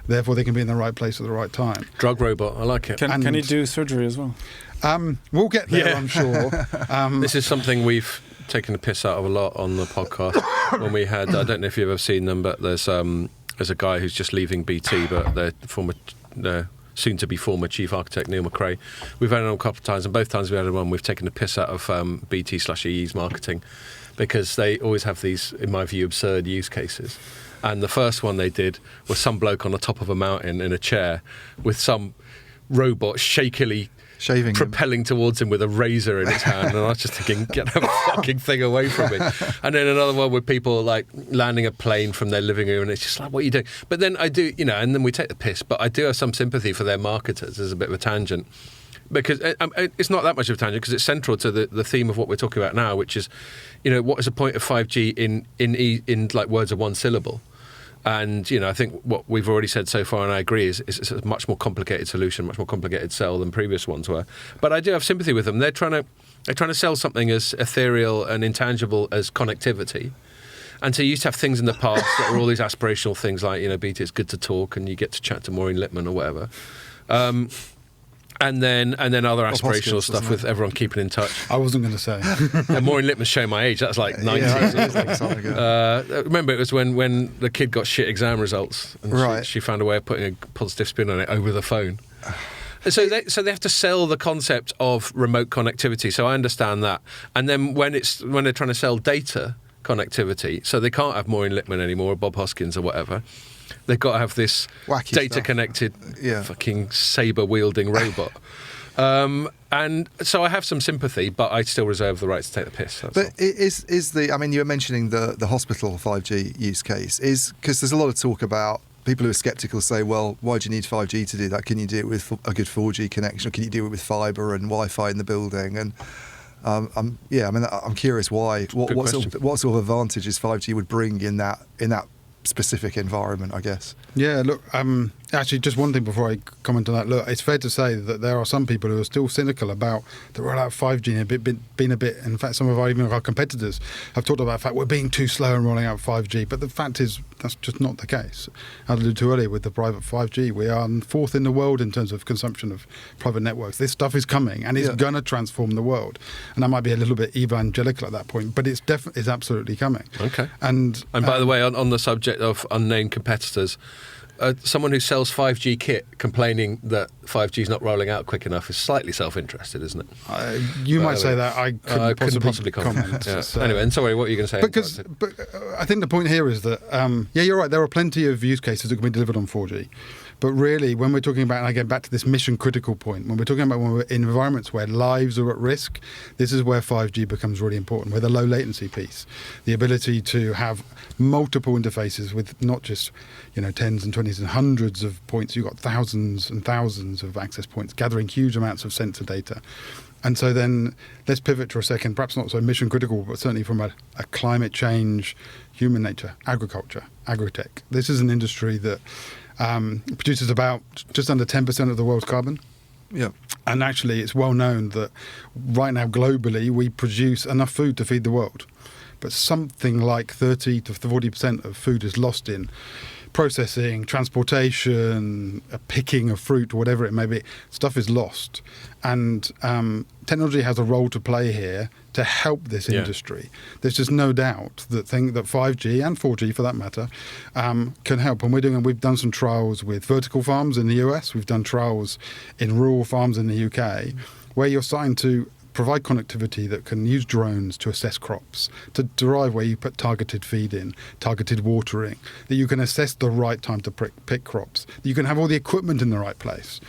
Therefore, they can be in the right place at the right time. Drug robot, I like it. Can it do surgery as well? We'll get there, I'm sure. This is something we've taken the piss out of a lot on the podcast. When we had, I don't know if you've ever seen them, but there's a guy who's just leaving BT, but they're soon-to-be former chief architect Neil McRae. We've had him on a couple of times, and both times we had him on, we've taken the piss out of BT/EE's marketing, because they always have these, in my view, absurd use cases. And the first one they did was some bloke on the top of a mountain in a chair with some robot shakily Shaving him. propelling towards him with a razor in its hand, and I was just thinking, get that fucking thing away from me. And then another one with people like landing a plane from their living room, and it's just like, what are you doing? But then I do, and then we take the piss, but I do have some sympathy for their marketers as a bit of a tangent. Because it's not that much of a tangent, because it's central to the theme of what we're talking about now, which is, what is the point of 5G in like words of one syllable? And, I think what we've already said so far, and I agree, is it's a much more complicated solution, much more complicated sell than previous ones were. But I do have sympathy with them. They're trying to sell something as ethereal and intangible as connectivity. And so you used to have things in the past that were all these aspirational things like, BT, it's good to talk and you get to chat to Maureen Lipman or whatever. And then other aspirational stuff with everyone keeping in touch. I wasn't going to say. And Maureen Lipman's showing my age. That's like 90s. Remember, it was when the kid got shit exam results, and she found a way of putting a positive spin on it over the phone. So they have to sell the concept of remote connectivity. So I understand that. And then when they're trying to sell data connectivity, so they can't have Maureen Lipman anymore, or Bob Hoskins or whatever. They've got to have this wacky data-connected, fucking saber-wielding robot. And so I have some sympathy, but I still reserve the right to take the piss. But you were mentioning the hospital 5G use case, because there's a lot of talk about people who are sceptical say, well, why do you need 5G to do that? Can you do it with a good 4G connection, or can you do it with fibre and Wi-Fi in the building? And I'm curious why. What sort of advantages 5G would bring in that specific environment, I guess. Yeah, look, actually, just one thing before I comment on that. Look, it's fair to say that there are some people who are still cynical about the rollout of 5G and been a bit, in fact, some of our competitors have talked about the fact we're being too slow in rolling out 5G, but the fact is that's just not the case. As I alluded to earlier with the private 5G, we are fourth in the world in terms of consumption of private networks. This stuff is coming, and it's going to transform the world. And I might be a little bit evangelical at that point, but it's absolutely coming. Okay. And by the way, on the subject of unnamed competitors, someone who sells 5G kit complaining that 5G is not rolling out quick enough is slightly self-interested, isn't it? You might say that. I couldn't possibly comment. Yeah. Anyway, and sorry, what are you going to say? But I think the point here is that, you're right, there are plenty of use cases that can be delivered on 4G. But really, when we're talking about, and I get back to this mission critical point, when we're in environments where lives are at risk, this is where 5G becomes really important, with the low latency piece, the ability to have multiple interfaces with not just tens and twenties and hundreds of points. You've got thousands and thousands of access points, gathering huge amounts of sensor data. And so then let's pivot for a second, perhaps not so mission critical, but certainly from a climate change, human nature, agriculture, agritech. This is an industry that produces about just under 10% of the world's carbon. Yeah. And actually, it's well known that right now, globally, we produce enough food to feed the world. But something like 30 to 40% of food is lost in processing, transportation, picking of fruit, whatever it may be. Stuff is lost. And technology has a role to play here to help this industry. There's just no doubt that 5G and 4G, for that matter, can help. And we've done some trials with vertical farms in the US. We've done trials in rural farms in the UK, where you're starting to provide connectivity that can use drones to assess crops, to derive where you put targeted feed in, targeted watering, that you can assess the right time to pick crops, that you can have all the equipment in the right place.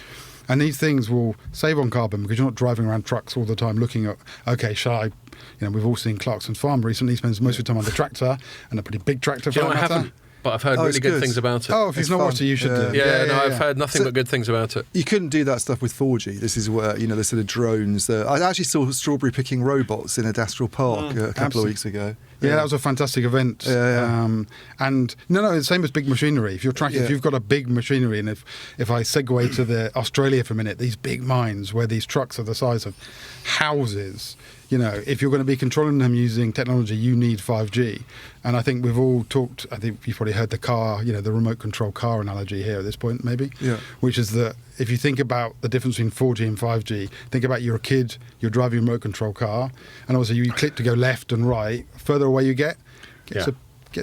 And these things will save on carbon because you're not driving around trucks all the time looking at, we've all seen Clarkson's farm recently. He spends most of the time on the tractor, and a pretty big tractor for that matter. I haven't, but I've heard really good things about it. Oh, if you've not watched it, you should do. I've heard nothing but good things about it. You couldn't do that stuff with 4G. This is where, the sort of drones. I actually saw strawberry picking robots in Adastral Park a couple of weeks ago. Yeah, that was a fantastic event. And no, the same as big machinery. If you're tracking, if you've got a big machinery, and if I segue to the Australia for a minute, these big mines where these trucks are the size of houses, if you're going to be controlling them using technology, you need 5G. And I think we've all talked, I think you've probably heard the car, the remote control car analogy here at this point, maybe, which is that if you think about the difference between 4G and 5G, think about you're a kid, you're driving a remote control car, and obviously you click to go left and right, further away you gets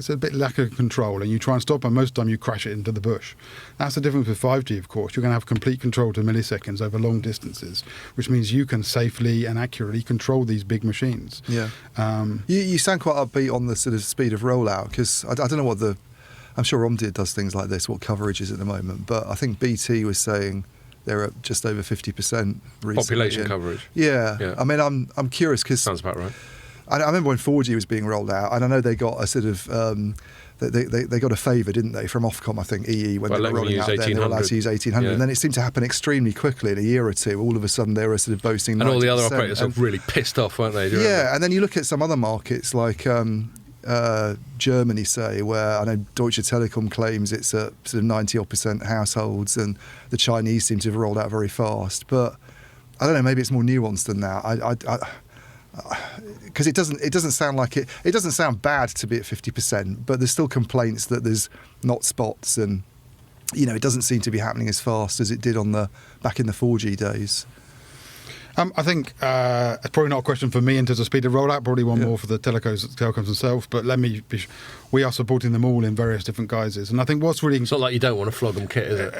a bit lack of control, and you try and stop, and most of the time you crash it into the bush. That's the difference with 5G, of course. You're going to have complete control to milliseconds over long distances, which means you can safely and accurately control these big machines. Yeah. You sound quite upbeat on the sort of speed of rollout, because I don't know what I'm sure Omdia does things like this, what coverage is at the moment, but I think BT was saying they're at just over 50% recently. Population coverage. Yeah. I mean, I'm curious because Sounds about right. I remember when 4G was being rolled out, and I know they got a sort of they got a favour, didn't they, from Ofcom, I think, EE, when they were rolling out there, they were allowed to use 1800, and then it seemed to happen extremly quickly in a year or two. All of a sudden, they were sort of boasting 90%. And all the other operators are really pissed off, weren't they? And then you look at some other markets like Germany, say, where I know Deutsche Telekom claims it's at sort of 90% households, and the Chinese seem to have rolled out very fast. But I don't know, maybe it's more nuanced than that. Because it doesn't sound like it doesn't sound bad to be at 50%, but there's still complaints that there's not spots, and it doesn't seem to be happening as fast as it did back in the 4G days. I think it's probably not a question for me in terms of speed of rollout, probably one more for the telecoms themselves, but we are supporting them all in various different guises. And I think what's really... It's not like you don't want to flog them kit, is it?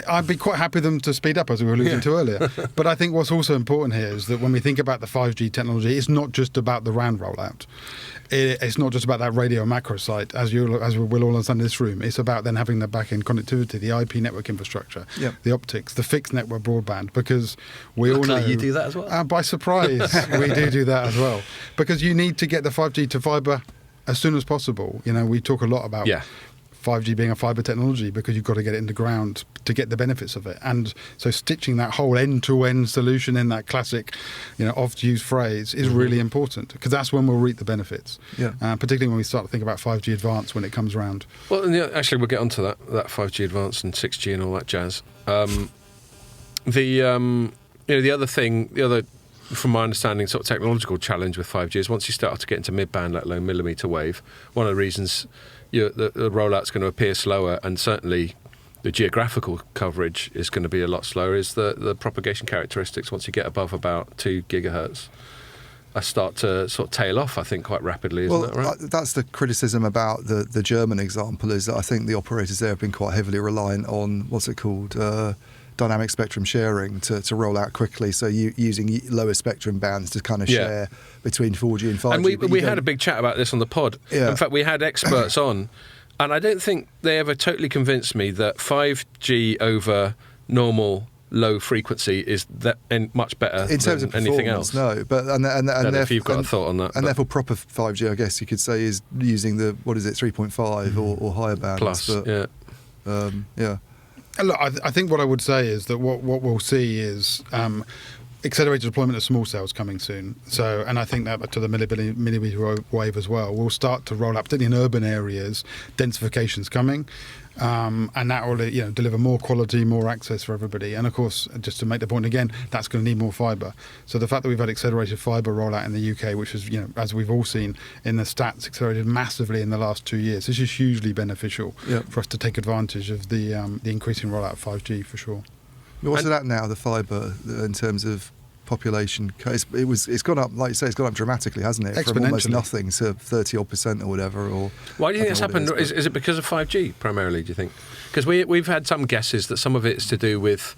I'd be quite happy them to speed up, as we were alluding to earlier. But I think what's also important here is that when we think about the 5G technology, it's not just about the RAN rollout. It's not just about that radio macro site, as we will all understand in this room. It's about then having the back-end connectivity, the IP network infrastructure, the optics, the fixed network broadband, because we all know... you do that as well. By surprise, we do that as well. Because you need to get the 5G to fibre as soon as possible. We talk a lot about 5G being a fibre technology because you've got to get it in the ground to get the benefits of it. And so stitching that whole end-to-end solution in that classic, oft-used phrase is really important, because that's when we'll reap the benefits. Particularly when we start to think about 5G Advanced when it comes around. Well, and actually, we'll get onto that 5G Advanced and 6G and all that jazz. The other thing, from my understanding, sort of technological challenge with 5G is once you start to get into mid-band, let alone millimetre wave, one of the reasons the rollout's going to appear slower, and certainly the geographical coverage is going to be a lot slower, is the propagation characteristics once you get above about 2 gigahertz start to sort of tail off, I think, quite rapidly, isn't that right? That's the criticism about the German example, is that I think the operators there have been quite heavily reliant on, what's it called, dynamic spectrum sharing to roll out quickly, so using lower spectrum bands to kind of share between 4G and 5G. And we had a big chat about this on the pod. In fact, we had experts on, and I don't think they ever totally convinced me that 5G over normal low frequency is much better in terms of anything else. No, but and if you've got a thought on that, and therefore proper 5G, I guess you could say, is using the 3.5 or higher bands. Plus, Look, I think what I would say is that what we'll see is accelerated deployment of small cells coming soon. So, and I think that to the millimeter wave as well, we'll start to roll out, particularly in urban areas, densification's coming. And that will deliver more quality, more access for everybody. And of course, just to make the point again, that's going to need more fibre. So the fact that we've had accelerated fibre rollout in the UK, which is, as we've all seen in the stats, accelerated massively in the last 2 years, this is hugely beneficial for us to take advantage of the increasing rollout of 5G for sure. What's it at now, the fibre, in terms of population? It's gone up, like you say, it's gone up dramatically, hasn't it? From almost nothing to 30% or whatever. Or why do you think it's happened? Is it because of 5G primarily, do you think? Because we've had some guesses that some of it's to do with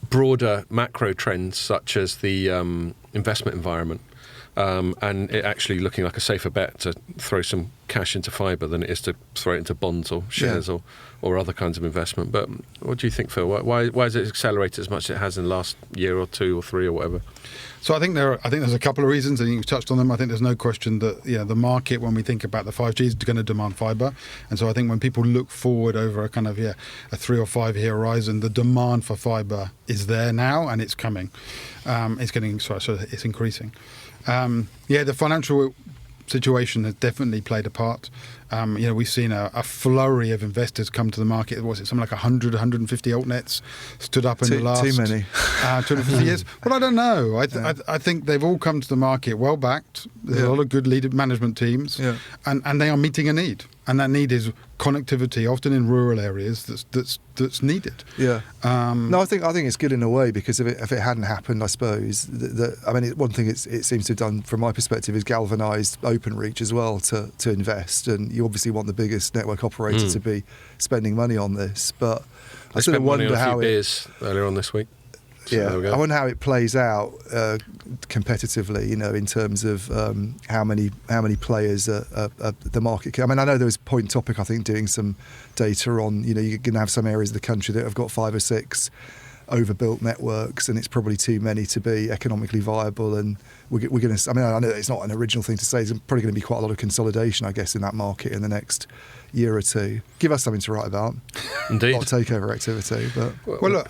broader macro trends, such as the investment environment, and it actually looking like a safer bet to throw some cash into fibre than it is to throw it into bonds or shares or other kinds of investment. But what do you think, Phil? Why has it accelerated as much as it has in the last year or 2 or 3 or whatever? So I think there's a couple of reasons. I think you've touched on them. I think there's no question that the market, when we think about the 5G, is going to demand fibre. And so I think when people look forward over a kind of a 3 or 5 year horizon, the demand for fibre is there now and it's coming. It's increasing. The financial situation has definitely played a part. We've seen a flurry of investors come to the market. Was it something like 100, 150 altnets stood up in the last... Too many. 250 years? Well, I don't know. I think they've all come to the market well-backed. There's a lot of good leader management teams, and they are meeting a need. And that need is connectivity, often in rural areas, that's needed. No, I think it's good in a way, because if it hadn't happened, I suppose one thing it seems to have done from my perspective is galvanised Openreach as well to invest, and you obviously want the biggest network operator to be spending money on this. But I sort of wonder how it is earlier on this week. So I wonder how it plays out competitively, in terms of how many players the market can. I mean, I know there was Point Topic, I think, doing some data on, you're going to have some areas of the country that have got 5 or 6 overbuilt networks, and it's probably too many to be economically viable. And we're going to. I mean, I know it's not an original thing to say. There's probably going to be quite a lot of consolidation, I guess, in that market in the next year or two. Give us something to write about. Indeed. A lot of takeover activity, but Well, look,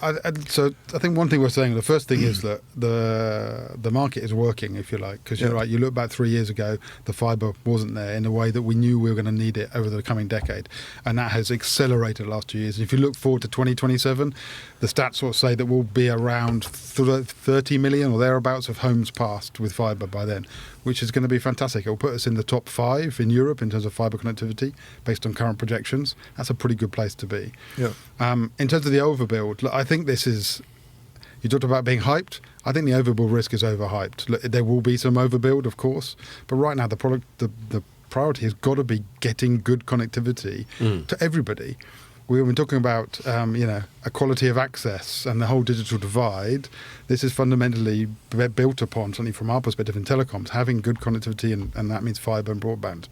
so I think one thing we're saying, the first thing is that the market is working, if you like, because you're right. You look back 3 years ago, the fibre wasn't there in a way that we knew we were going to need it over the coming decade, and that has accelerated the last 2 years. And if you look forward to 2027, the stats sort of say that we'll be around 30 million or thereabouts of homes passed with fibre by then, which is going to be fantastic. It will put us in the top 5 in Europe in terms of fibre connectivity based on current projections. That's a pretty good place to be. yeah. In terms of the overbuild, look, I think this is. You talked about being hyped. I think the overbuild risk is overhyped. Look, there will be some overbuild, of course, but right now the priority has got to be getting good connectivity to everybody. We've been talking about equality of access and the whole digital divide. This is fundamentally built upon, certainly from our perspective in telecoms, having good connectivity, and that means fibre and broadband.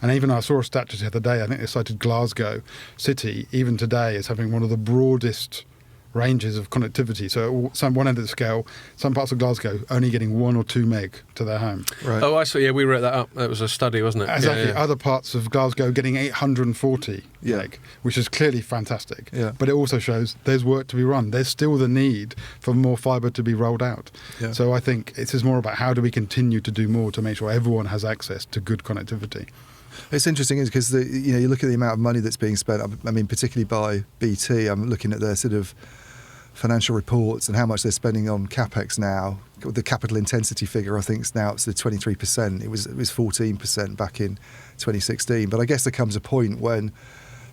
And even I saw a stat just the other day, I think they cited Glasgow City, even today, as having one of the broadest ranges of connectivity. So at one end of the scale, some parts of Glasgow only getting 1 or 2 meg to their home. Right. Oh, I saw. Yeah, we wrote that up. That was a study, wasn't it? Exactly. Yeah. Other parts of Glasgow getting 840 Yeah. meg, which is clearly fantastic. Yeah. But it also shows there's work to be run. There's still the need for more fibre to be rolled out. Yeah. So I think this is more about how do we continue to do more to make sure everyone has access to good connectivity. It's interesting, is because you look at the amount of money that's being spent. I mean, particularly by BT. I'm looking at their sort of financial reports and how much they're spending on capex now. The capital intensity figure, I think, is now it's 23%. It was 14% back in 2016. But I guess there comes a point when,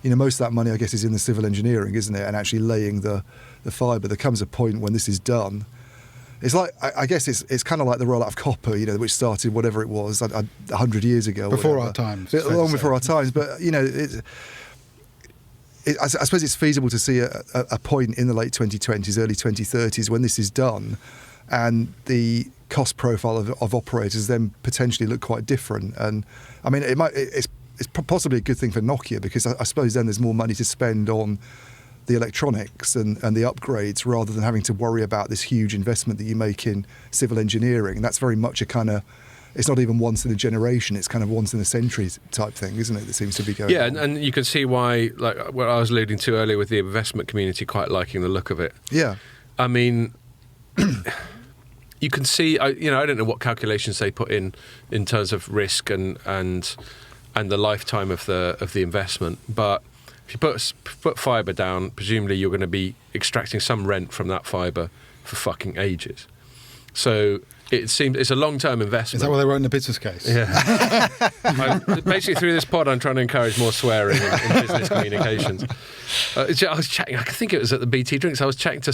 most of that money, I guess, is in the civil engineering, isn't it? And actually laying the fibre. There comes a point when this is done. It's like, I guess it's kind of like the rollout of copper, which started whatever it was 100 years ago. Before our times. Long before our times. But, I suppose it's feasible to see a point in the late 2020s, early 2030s when this is done, and the cost profile of operators then potentially look quite different. And I mean, it's possibly a good thing for Nokia, because I suppose then there's more money to spend on the electronics and the upgrades, rather than having to worry about this huge investment that you make in civil engineering. And that's very much a kind of, it's not even once in a generation, it's kind of once in a century type thing, isn't it, that seems to be going on. Yeah, and you can see why, like what I was alluding to earlier with the investment community quite liking the look of it. Yeah. I mean, you can see, I don't know what calculations they put in terms of risk and the lifetime of the investment, but if you put fibre down, presumably you're going to be extracting some rent from that fibre for fucking ages. So it seems it's a long-term investment. Is that what they wrote in the business case? Yeah. Basically, through this pod, I'm trying to encourage more swearing in business communications. I was chatting, I think it was at the BT Drinks, I was chatting to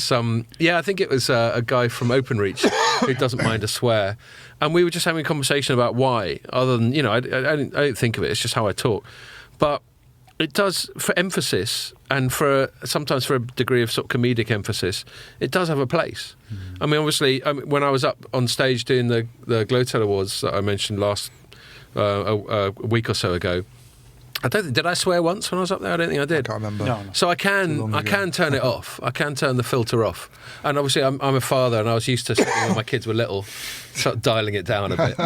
I think it was a guy from OpenReach who doesn't mind a swear. And we were just having a conversation about why, other than, I don't think of it, it's just how I talk. But it does, for emphasis, and sometimes for a degree of sort of comedic emphasis, it does have a place. I mean, obviously, when I was up on stage doing the Glotel Awards that I mentioned last a week or so ago, did I swear once when I was up there? I don't think I did. I can't remember. No. So I can turn it off. I can turn the filter off. And obviously, I'm a father, and I was used to sitting when my kids were little, sort of dialing it down a bit.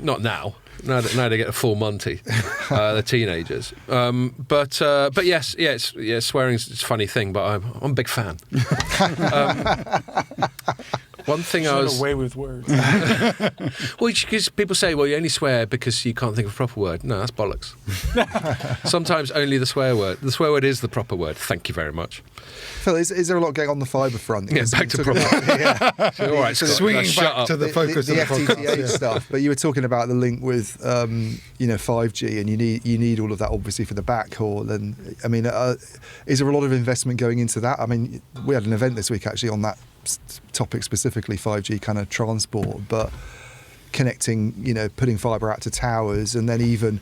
Not now. Now they get a full Monty, the teenagers. But yes, swearing's a funny thing, but I'm a big fan. One thing I was away with words. Well, because people say, well, you only swear because you can't think of a proper word. No, that's bollocks. Sometimes only the swear word. The swear word is the proper word. Thank you very much. Phil, is there a lot going on the fibre front? Yeah, back to proper. All right, Scott, swinging back to the focus the of the podcast. FTTH stuff. But you were talking about the link with 5G, and you need all of that obviously for the backhaul. And I mean, is there a lot of investment going into that? I mean, we had an event this week actually on that topic specifically, 5G kind of transport, but connecting, putting fibre out to towers, and then even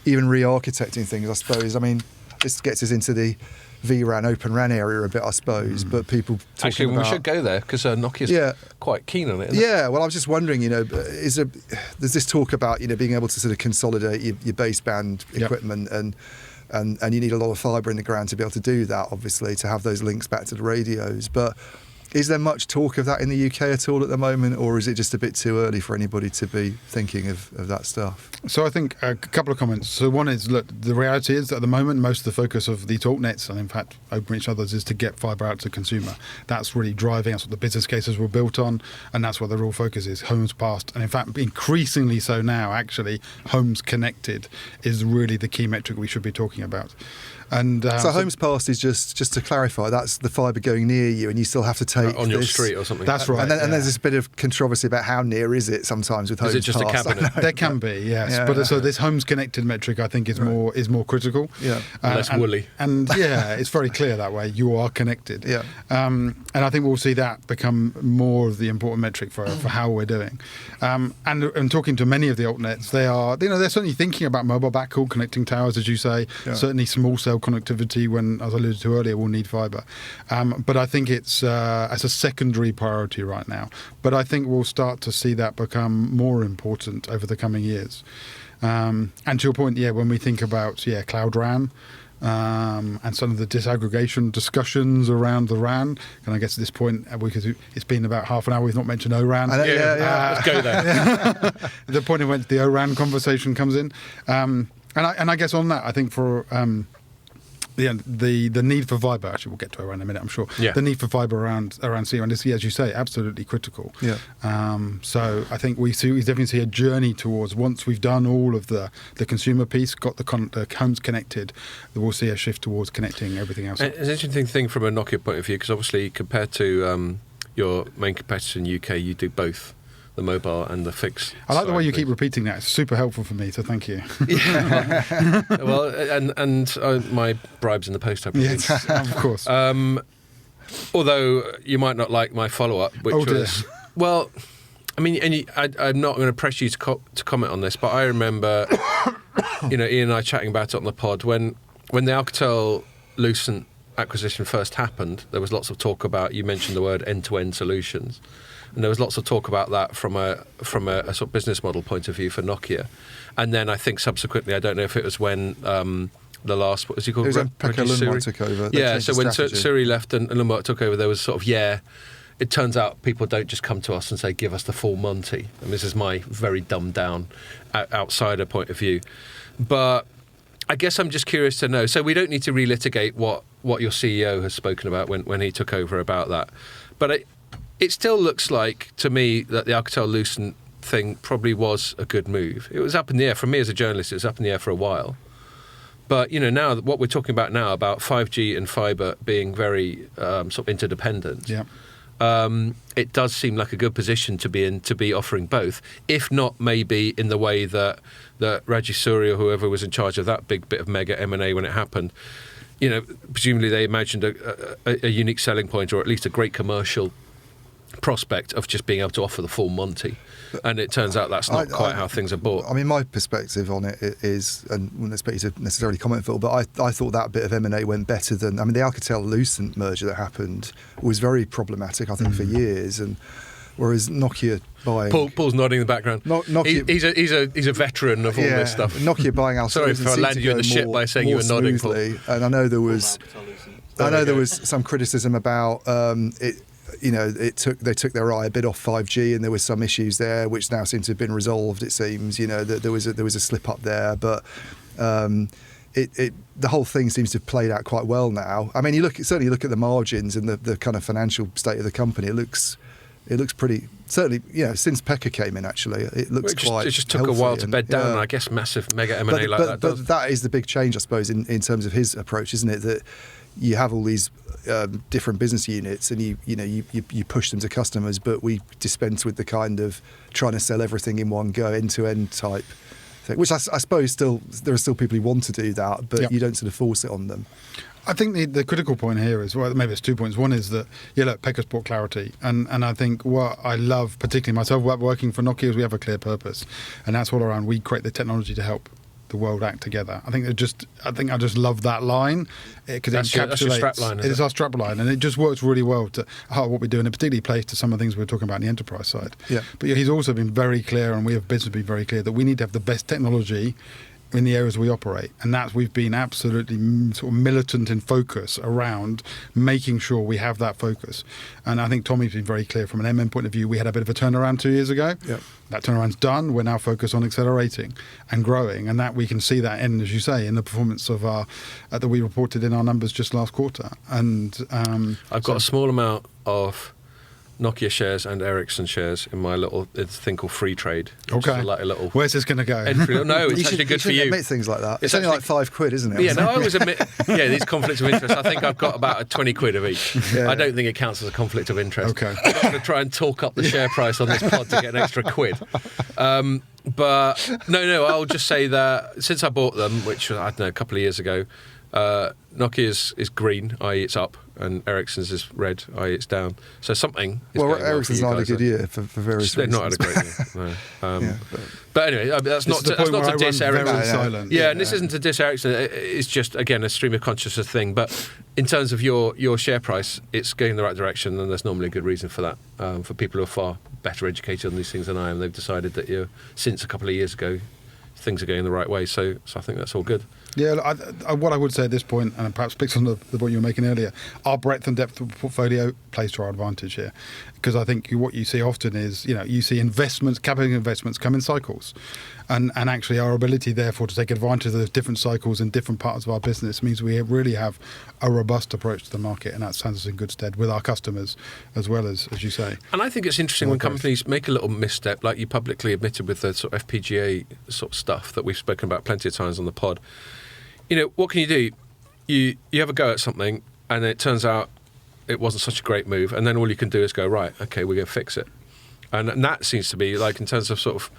re-architecting things, I suppose. I mean, this gets us into the vRAN, Open RAN area a bit, I suppose, but people talking actually, about, we should go there because Nokia's quite keen on it. Isn't it? Well, I was just wondering, there's this talk about, being able to sort of consolidate your baseband equipment, and and you need a lot of fibre in the ground to be able to do that, obviously, to have those links back to the radios. But is there much talk of that in the UK at all at the moment, or is it just a bit too early for anybody to be thinking of that stuff? So I think a couple of comments. So one is, look, the reality is that at the moment, most of the focus of these altnets, and in fact Openreach others, is to get fibre out to consumer. That's really driving, that's what the business cases were built on, and that's what the real focus is, homes passed. And in fact, increasingly so now, actually, homes connected is really the key metric we should be talking about. And so homes passed is just to clarify, that's the fibre going near you, and you still have to take on your street or something. That's right. And there's this bit of controversy about how near is it sometimes with homes passed. Is it just passed. a cabinet? There can be, yes. Yeah, but yeah. so this homes connected metric, I think, is more critical. Yeah. Less woolly. And yeah, it's very clear that way. You are connected. Yeah. And I think we'll see that become more of the important metric for how we're doing. And talking to many of the altnets, they're certainly thinking about mobile backhaul, connecting towers, as you say. Yeah. Certainly small cell connectivity, when, as I alluded to earlier, we'll need fibre. But I think it's as a secondary priority right now. But I think we'll start to see that become more important over the coming years. And to your point, when we think about Cloud RAN, and some of the disaggregation discussions around the RAN, and I guess at this point, because it's been about half an hour, we've not mentioned O-RAN. Let's go there. The point at which the O-RAN conversation comes in, and I guess on that, I think for the need for fibre, actually we'll get to O-RAN in a minute, I'm sure. Yeah. The need for fibre around C-RAN is, as you say, absolutely critical. Yeah. So I think we definitely see a journey towards, once we've done all of the consumer piece, got the homes connected, that we'll see a shift towards connecting everything else. It's an interesting thing from a Nokia point of view, because obviously compared to your main competitor in the UK, you do both the mobile and the fixed. I like the way you keep repeating that. It's super helpful for me, so thank you. Yeah. Well, and my bribes in the post, I presume. Yes, of course. Although you might not like my follow-up, which was... Well, I mean, I'm not going to press you to comment on this, but I remember, Ian and I chatting about it on the pod, when the Alcatel-Lucent acquisition first happened, there was lots of talk about, you mentioned the word end-to-end solutions. And there was lots of talk about that from a sort of business model point of view for Nokia. And then I think subsequently, I don't know if it was when the last, what was he called? It was when Pekka Lundmark took over. Yeah, so when Suri left and Lundmark took over, there was sort of, it turns out people don't just come to us and say, give us the full Monty. And this is my very dumbed down outsider point of view. But I guess I'm just curious to know. So we don't need to relitigate what your CEO has spoken about when he took over about that. But it still looks like, to me, that the Alcatel-Lucent thing probably was a good move. It was up in the air. For me as a journalist, it was up in the air for a while. But, now what we're talking about now, about 5G and fibre being very sort of interdependent, it does seem like a good position to be in, to be offering both, if not maybe in the way that Rajesh Suri or whoever was in charge of that big bit of mega M&A when it happened, presumably they imagined a unique selling point, or at least a great commercial prospect of just being able to offer the full Monty, and it turns out that's not quite how things are bought. I mean, my perspective on it is, and wouldn't expect you to necessarily comment, Phil, but I thought that bit of M&A went better than, the Alcatel-Lucent merger that happened was very problematic, I think, for years, and whereas Nokia buying... Paul's nodding in the background. Nokia, he's a veteran of all this stuff. Nokia buying Alcatel-Lucent. Sorry if I landed you in the shit by saying you were nodding, Paul. And I know there was some criticism about it. They took their eye a bit off 5G, and there was some issues there which now seem to have been resolved. It seems, that there was a slip up there, but the whole thing seems to have played out quite well now. I mean, certainly look at the margins and the kind of financial state of the company. It looks pretty, certainly, since Pekka came in, actually, it looks quite. It just took a while to bed down, and I guess massive mega M&A that does. But that is the big change, I suppose, in terms of his approach, isn't it? That you have all these different business units, and you push them to customers, but we dispense with the kind of trying to sell everything in one go, end-to-end type thing, which I suppose there are still people who want to do that, but you don't sort of force it on them. I think the critical point here is, well, maybe it's 2 points. One is that, Pekka's brought clarity. And I think what I love, particularly myself, working for Nokia, is we have a clear purpose. And that's all around, we create the technology to help the world act together. I think I just love that line, because it encapsulates. That's your strap line, it is our strap line, and it just works really well to what we do, and it particularly plays to some of the things we were talking about in the enterprise side. Yeah. But he's also been very clear, and we have business been very clear, that we need to have the best technology in the areas we operate, and we've been absolutely sort of militant in focus around making sure we have that focus. And I think Tommy's been very clear from an MM point of view. We had a bit of a turnaround 2 years ago. Yep. That turnaround's done. We're now focused on accelerating and growing, and that we can see that in, as you say, in the performance of our that we reported in our numbers just last quarter. And I've got a small amount of Nokia shares and Ericsson shares in my little thing called free trade. Okay. Like a little where's this going to go? entry. No, it's actually good for you. Admit things like that. It's It's only actually- like £5, isn't it? Yeah, no, I always admit. Yeah, these conflicts of interest. I think I've got about a 20 quid of each. Yeah. I don't think it counts as a conflict of interest. Okay. I'm not going to try and talk up the share price on this pod to get an extra quid. But no, I'll just say that since I bought them, which I don't know, a couple of years ago, Nokia's is green, i.e. it's up, and Ericsson's is red, i.e. it's down. So something is Well, going well Ericsson's for you not had a guys, good year for various They've reasons. not had a great year. No. Yeah, but anyway, that's This not is the to, point that's not where to I diss run Ericsson. very silent. Yeah, and this isn't to diss Ericsson. It's just, again, a stream of consciousness thing. But in terms of your share price, it's going in the right direction, and there's normally a good reason for that. For people who are far better educated on these things than I am, they've decided that since a couple of years ago, things are going the right way. So I think that's all good. Yeah, what I would say at this point, and perhaps picks on the point you were making earlier, our breadth and depth of portfolio plays to our advantage here. Because I think what you see often is, you see investments, capital investments come in cycles. And actually our ability, therefore, to take advantage of those different cycles in different parts of our business means we really have a robust approach to the market, and that stands us in good stead with our customers as well as you say. And I think it's interesting when companies make a little misstep, like you publicly admitted with the sort of FPGA sort of stuff that we've spoken about plenty of times on the pod. What can you do? You have a go at something, and it turns out it wasn't such a great move, and then all you can do is go, right, okay, we're going to fix it. And that seems to be, like, in terms of sort of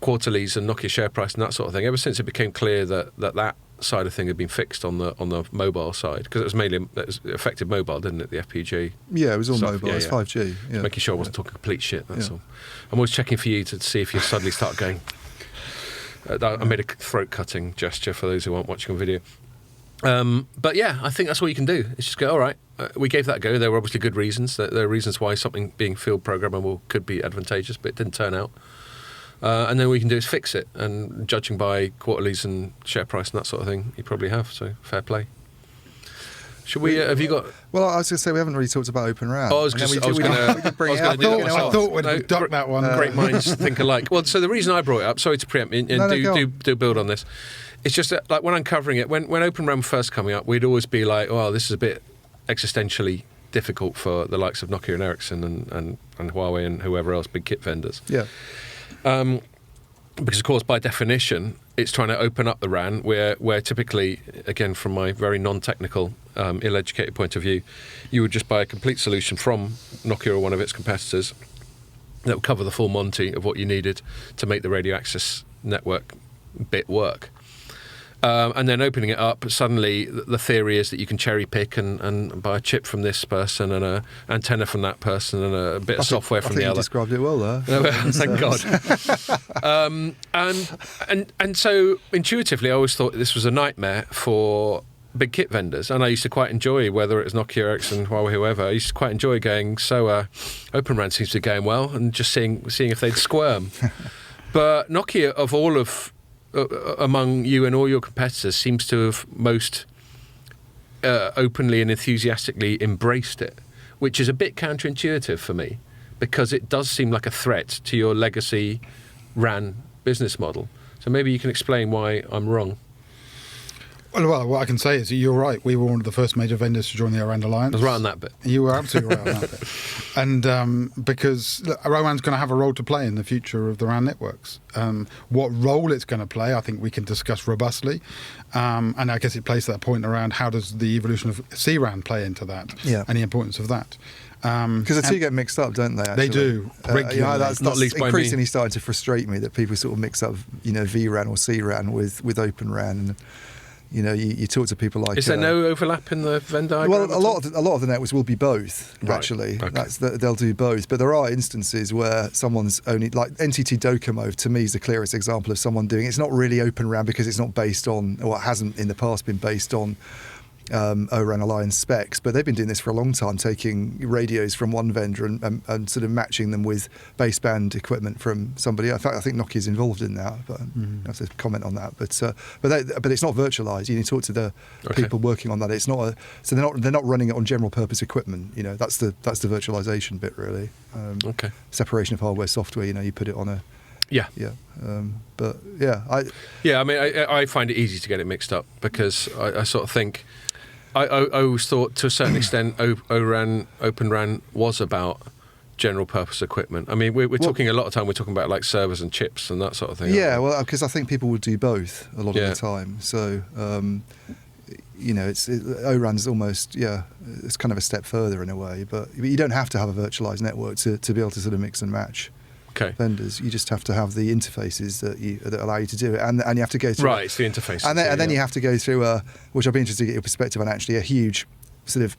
quarterlies and Nokia share price and that sort of thing, ever since it became clear that side of thing had been fixed on the mobile side, because it affected mobile, didn't it, the FPGA? Yeah, it was all stuff. mobile. Yeah, It's yeah. 5G. Yeah. Just making sure I wasn't talking complete shit, that's Yeah. all. I'm always checking for you to see if you suddenly start going... I made a throat-cutting gesture for those who aren't watching on video. But yeah, I think that's all you can do. It's just go, all right, we gave that a go. There were obviously good reasons. There are reasons why something being field programmable could be advantageous, but it didn't turn out. And then all you can do is fix it. And judging by quarterlies and share price and that sort of thing, you probably have. So fair play. Should we? Have you got? Well, I was going to say we haven't really talked about Open RAN. Oh, I was And then going to bring it I up. do that You know, myself. I thought we'd duck that one. Great minds think alike. Well, so the reason I brought it up, sorry to preempt, and No, go do build on this. It's just that, like, when I'm covering it, when Open RAN first coming up, we'd always be like, "Oh, this is a bit existentially difficult for the likes of Nokia and Ericsson and Huawei and whoever else, big kit vendors." Yeah. Because, of course, by definition, it's trying to open up the RAN, where typically, again, from my very non-technical, ill-educated point of view, you would just buy a complete solution from Nokia or one of its competitors that would cover the full Monty of what you needed to make the radio access network bit work. And then opening it up, suddenly the theory is that you can cherry pick and buy a chip from this person and an antenna from that person and a bit of software from the I think you other. described it well there. Thank God. And so intuitively, I always thought this was a nightmare for big kit vendors, and I used to quite enjoy, whether it's Nokia, Ericsson, Huawei, whoever. I used to quite enjoy going. So Open RAN seems to be going well, and just seeing if they'd squirm. But Nokia, of all of among you and all your competitors, seems to have most openly and enthusiastically embraced it, which is a bit counterintuitive for me, because it does seem like a threat to your legacy RAN business model. So maybe you can explain why I'm wrong. Well, what I can say is that you're right. We were one of the first major vendors to join the O-RAN Alliance. I was right on that bit. You were absolutely right on that bit. And because O-RAN's going to have a role to play in the future of the RAN networks. What role it's going to play, I think we can discuss robustly. And I guess it plays to that point around how does the evolution of C-RAN play into that, Yeah. and the importance of that. Because the two get mixed up, don't they? Actually? They do, regularly. That's Not least by me. increasingly starting to frustrate me that people sort of mix up, VRAN or CRAN with Open RAN. And, you talk to people like. Is there no overlap in the Venn diagram? Well, a lot of the networks will be both. Right. Actually, Okay. They'll do both. But there are instances where someone's only, like NTT Docomo, to me is the clearest example of someone doing. It's not really Open RAN because it's not based on, or it hasn't in the past been based on O-RAN Alliance specs, but they've been doing this for a long time, taking radios from one vendor and sort of matching them with baseband equipment from somebody. In fact, I think Nokia's involved in that, but I have to comment on that. But it's not virtualized. You need to talk to the people working on that. It's not so they're not running it on general purpose equipment. That's the virtualization bit really. Separation of hardware, software. You put it on a I find it easy to get it mixed up because I sort of think I always thought to a certain extent O-RAN, Open RAN was about general purpose equipment. I mean, we're talking a lot of time. We're talking about like servers and chips and that sort of thing. Yeah, well, because I think people would do both a lot of the time. So O-RAN is almost it's kind of a step further in a way, but you don't have to have a virtualized network to be able to sort of mix and match. Vendors, you just have to have the interfaces that allow you to do it, and you have to go through. Right, it's the interface, and then you have to go through which I'd be interested to get your perspective on. Actually, a huge sort of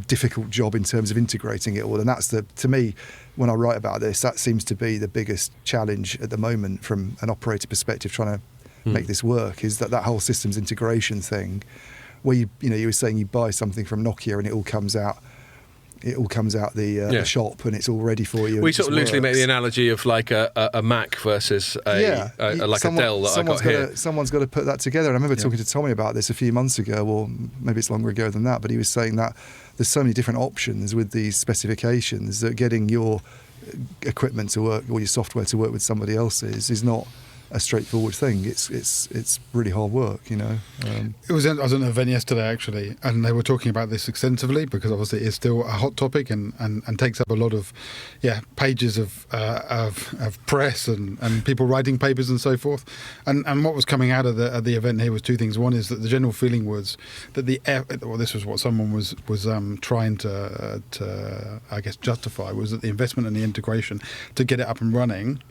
difficult job in terms of integrating it all, and that's to me, when I write about this, that seems to be the biggest challenge at the moment from an operator perspective, trying to make this work. Is that whole systems integration thing, where you were saying you buy something from Nokia and it all comes out. The shop and it's all ready for you. We sort of loosely make the analogy of like a Mac versus a Dell that I got here. Someone's got to put that together. And I remember talking to Tommy about this a few months ago, or maybe it's longer ago than that, but he was saying that there's so many different options with these specifications that getting your equipment to work or your software to work with somebody else's is not a straightforward thing. It's really hard work, I was at an event yesterday actually, and they were talking about this extensively because obviously it's still a hot topic and takes up a lot of pages of press and people writing papers and so forth. And what was coming out of the event here was two things. One is that the general feeling was that this was what someone was trying to I guess justify, was that the investment and the integration to get it up and running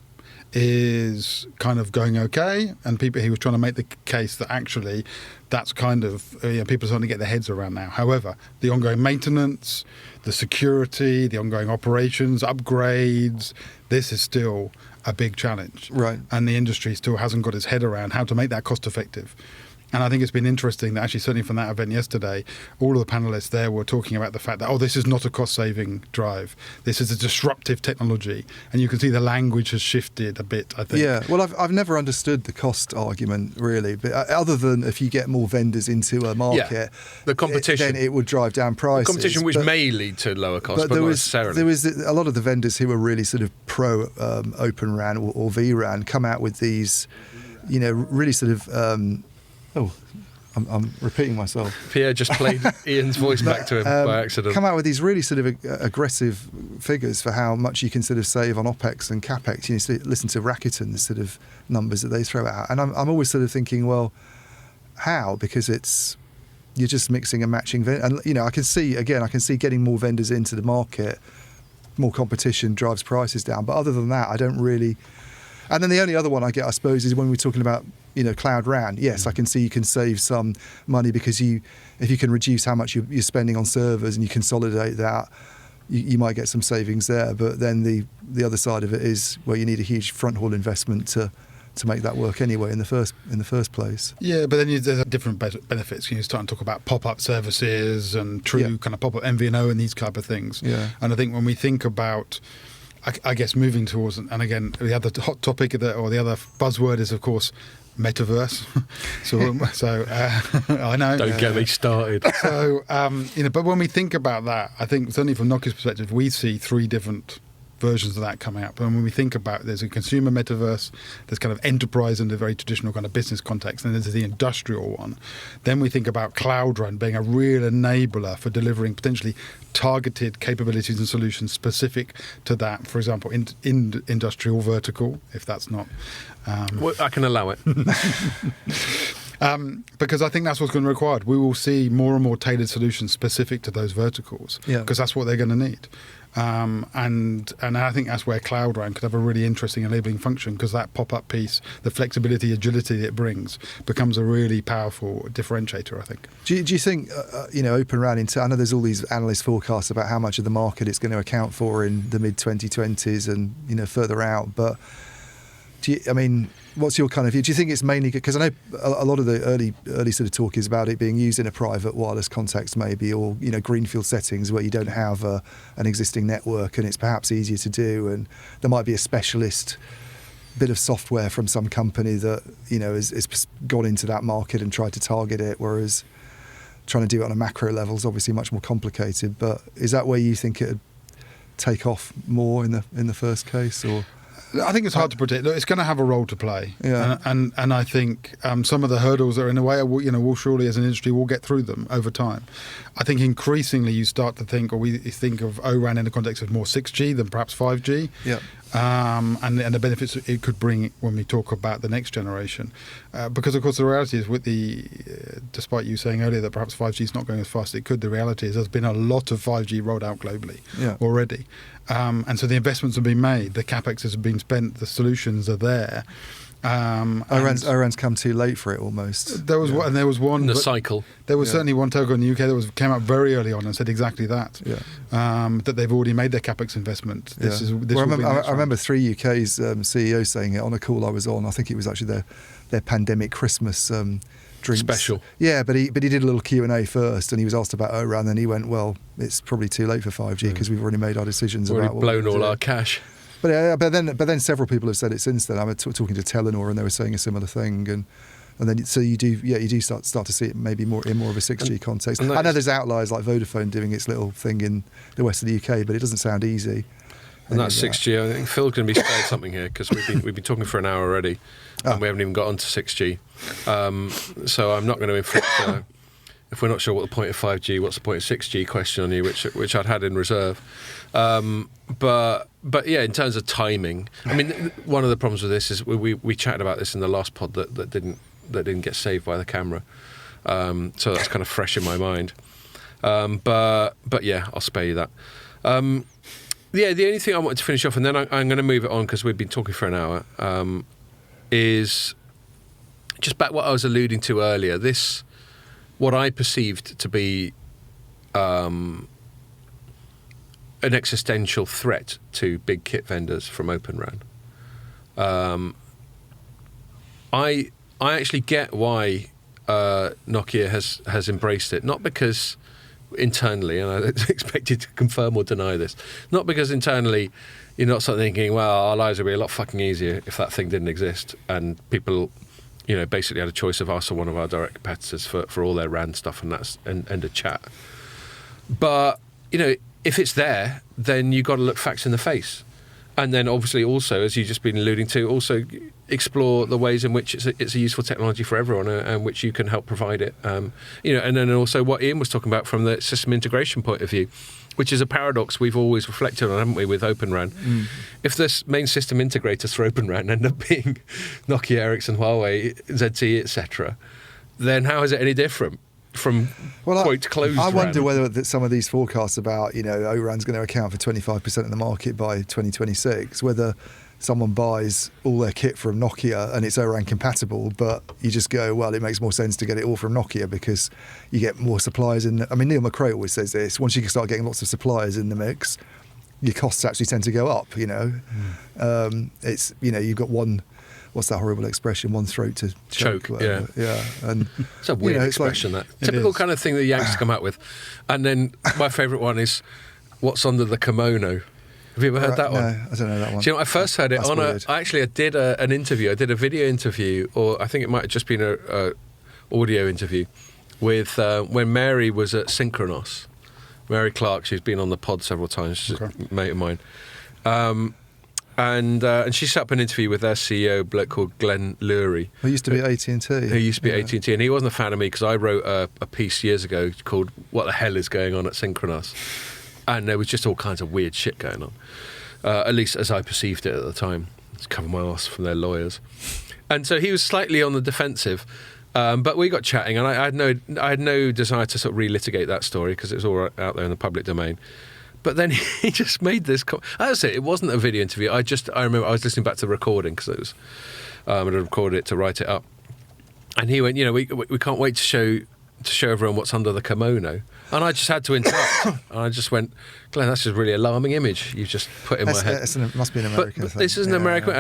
is kind of going okay, and he was trying to make the case that actually that's kind of people are starting to get their heads around now. However, the ongoing maintenance, the security, the ongoing operations, upgrades, this is still a big challenge, right? And the industry still hasn't got its head around how to make that cost effective. And I think it's been interesting that actually, certainly from that event yesterday, all of the panelists there were talking about the fact that, this is not a cost-saving drive. This is a disruptive technology. And you can see the language has shifted a bit, I think. Yeah, well, I've never understood the cost argument, really. But other than if you get more vendors into a market, the competition, then it would drive down prices. The competition which may lead to lower costs, but not necessarily. There was a lot of the vendors who were really sort of pro Open RAN or vRAN come out with these, really sort of... I'm repeating myself. Pierre just played Ian's voice back to him by accident. Come out with these really sort of aggressive figures for how much you can sort of save on OPEX and CAPEX. You listen to Rakuten's sort of numbers that they throw out. And I'm always sort of thinking, well, how? Because you're just mixing and matching. And, I can see getting more vendors into the market, more competition drives prices down. But other than that, I don't really... And then the only other one I get, I suppose, is when we're talking about, Cloud RAN. Yes, I can see you can save some money because if you can reduce how much you're spending on servers and you consolidate that, you might get some savings there. But then the other side of it is where you need a huge front haul investment to make that work anyway in the first place. Yeah, but then there's different benefits. You're starting to talk about pop-up services and true kind of pop-up MVNO and these type of things. Yeah. And I think when we think about... I guess moving towards, and again, the other hot topic or the other buzzword is, of course, metaverse. so I know. Don't get me started. So but when we think about that, I think certainly from Nokia's perspective, we see three different versions of that coming up. And when we think about, there's a consumer metaverse, there's kind of enterprise in the very traditional kind of business context, and there's the industrial one. Then we think about Cloud RAN being a real enabler for delivering potentially targeted capabilities and solutions specific to that. For example, in industrial vertical, if that's not... well, I can allow it. Because I think that's what's going to be required. We will see more and more tailored solutions specific to those verticals, because that's what they're going to need. And I think that's where Cloud RAN could have a really interesting enabling function, because that pop-up piece, the flexibility, agility it brings, becomes a really powerful differentiator, I think. Do you think, Open RAN, I know there's all these analyst forecasts about how much of the market it's going to account for in the mid-2020s and, further out, but what's your kind of view? Do you think it's mainly because I know a lot of the early sort of talk is about it being used in a private wireless context, maybe, or greenfield settings where you don't have an existing network and it's perhaps easier to do, and there might be a specialist bit of software from some company that has gone into that market and tried to target it, whereas trying to do it on a macro level is obviously much more complicated. But is that where you think it'd take off more in the first case, or? I think it's hard to predict. Look, it's going to have a role to play, yeah. and I think some of the hurdles that are in the way, we'll surely as an industry we'll get through them over time. I think increasingly you start to think, or we think of O-RAN in the context of more 6G than perhaps 5G, yeah. And the benefits it could bring when we talk about the next generation, because of course the reality is despite you saying earlier that perhaps 5G is not going as fast as it could, the reality is there's been a lot of 5G rolled out globally already. And so the investments have been made, the capex has been spent, the solutions are there. O-RAN's come too late for it almost. There was one, and there was one in the cycle. There was certainly one telco in the UK that came out very early on and said exactly that. Yeah. That they've already made their capex investment. I remember 3UK's CEO saying it on a call I was on. I think it was actually their pandemic Christmas drinks special. Yeah, but he did a little Q&A first, and he was asked about O-RAN, and he went, "Well, it's probably too late for 5G because we've already made our decisions about what blown all our cash." But then several people have said it since then. I'm talking to Telenor, and they were saying a similar thing, and then so you do start to see it maybe more in more of a 6G context. I know there's outliers like Vodafone doing its little thing in the west of the UK, but it doesn't sound easy. And that's 6G. I think Phil's going to be spared something here because we've been talking for an hour already, and we haven't even got onto 6G. So I'm not going to inflict. If we're not sure what the point of 5G, what's the point of 6G question on you, which I'd had in reserve. But yeah, in terms of timing, I mean, one of the problems with this is we chatted about this in the last pod that didn't get saved by the camera. So that's kind of fresh in my mind. But yeah, I'll spare you that. Yeah, the only thing I wanted to finish off, and then I'm going to move it on because we've been talking for an hour, is just back what I was alluding to earlier. What I perceived to be an existential threat to big kit vendors from Open RAN. I actually get why Nokia has embraced it, not because internally, and I expect you to confirm or deny this, not because internally you're not sort of thinking, well, our lives would be a lot fucking easier if that thing didn't exist, and people basically had a choice of us or one of our direct competitors for all their RAN stuff, and that's end of chat. But if it's there, then you've got to look facts in the face, and then obviously also, as you've just been alluding to, also explore the ways in which it's a useful technology for everyone, and which you can help provide it. And then also what Ian was talking about from the system integration point of view, which is a paradox we've always reflected on, haven't we, with Open RAN? If the main system integrators for Open RAN end up being Nokia, Ericsson, Huawei, ZTE, etc., then how is it any different from quote closed I wonder RAN? whether some of these forecasts about O-RAN's going to account for 25% of the market by 2026, whether someone buys all their kit from Nokia and it's O-RAN compatible, but you just go, well, it makes more sense to get it all from Nokia because you get more suppliers in. I mean, Neil McRae always says this: once you start getting lots of suppliers in the mix, your costs actually tend to go up. It's you've got one. What's that horrible expression? One throat to choke. Yeah. And it's a weird expression. That typical kind of thing the Yanks come out with. And then my favourite one is what's under the kimono. Have you ever heard that one? No, I don't know that one. Do you know, I first heard it That's I did an interview. I did a video interview, or I think it might have just been a audio interview with when Mary was at Synchronos. Mary Clark, she's been on the pod several times. She's a mate of mine. And she set up an interview with their CEO, a bloke called Glenn Lurie. Who used to be at AT&T. Who used to be at AT&T, and he wasn't a fan of me because I wrote a piece years ago called "What the Hell is Going On at Synchronos?" And there was just all kinds of weird shit going on, at least as I perceived it at the time. It's cover my ass from their lawyers. And so he was slightly on the defensive, but we got chatting, and I had no desire to sort of relitigate that story because it was all out there in the public domain. But then he just made this. That's it. It wasn't a video interview. I remember I was listening back to the recording because it was I had recorded it to write it up, and he went, we can't wait to show to show everyone what's under the kimono. And I just had to interrupt. And I just went, Glenn, that's just a really alarming image you've just put in my head. It must be an American thing. This is an American,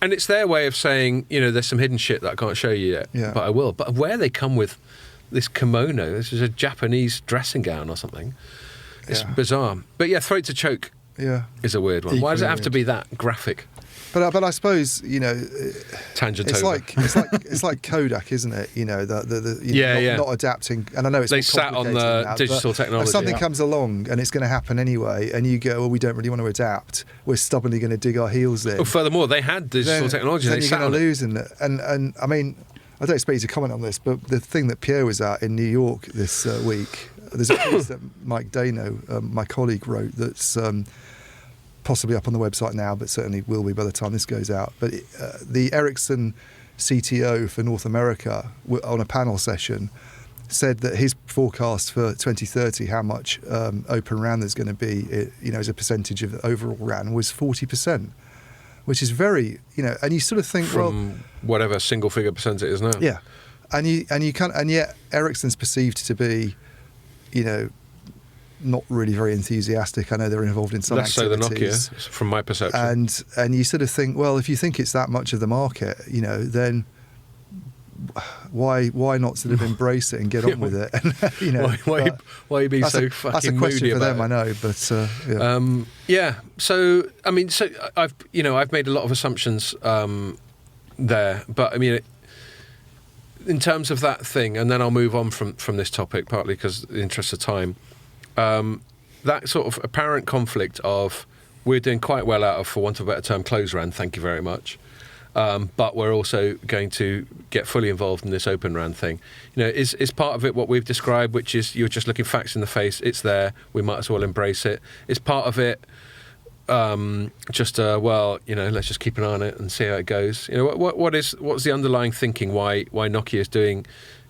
and it's their way of saying, there's some hidden shit that I can't show you yet, but I will. But where they come with this kimono, this is a Japanese dressing gown or something. It's bizarre. But yeah, throat to choke is a weird one. Why does it have to be that graphic? But I suppose Tangent it's over. it's like Kodak, isn't it? Not adapting. And I know it's they sat on the now, digital technology. If something comes along and it's going to happen anyway, and you go, well, we don't really want to adapt. We're stubbornly going to dig our heels in. Well, furthermore, they had digital technology. Then they you're going to lose, and I mean, I don't expect you to comment on this, but the thing that Pierre was at in New York this week, there's a piece that Mike Dano, my colleague, wrote that's possibly up on the website now, but certainly will be by the time this goes out. But the Ericsson CTO for North America on a panel session said that his forecast for 2030, how much Open RAN there's going to be, as a percentage of the overall RAN, was 40%, which is very, and you sort of think, from whatever single figure percent it is now. Yeah, and you can't, and yet Ericsson's perceived to be, not really very enthusiastic. I know they're involved in some Less activities. so than Nokia, from my perception. And you sort of think, well, if you think it's that much of the market, then why not sort of embrace it and get on with it? And, why are you being so fucking that's a question moody for them, about I know, but So I mean, I've made a lot of assumptions there, but I mean. In terms of that thing, and then I'll move on from this topic, partly because in the interest of time, that sort of apparent conflict of we're doing quite well out of, for want of a better term, closed RAN, thank you very much, but we're also going to get fully involved in this Open RAN thing. Is part of it what we've described, which is you're just looking facts in the face, it's there, we might as well embrace it. Is part of it let's just keep an eye on it and see how it goes. What's the underlying thinking why Nokia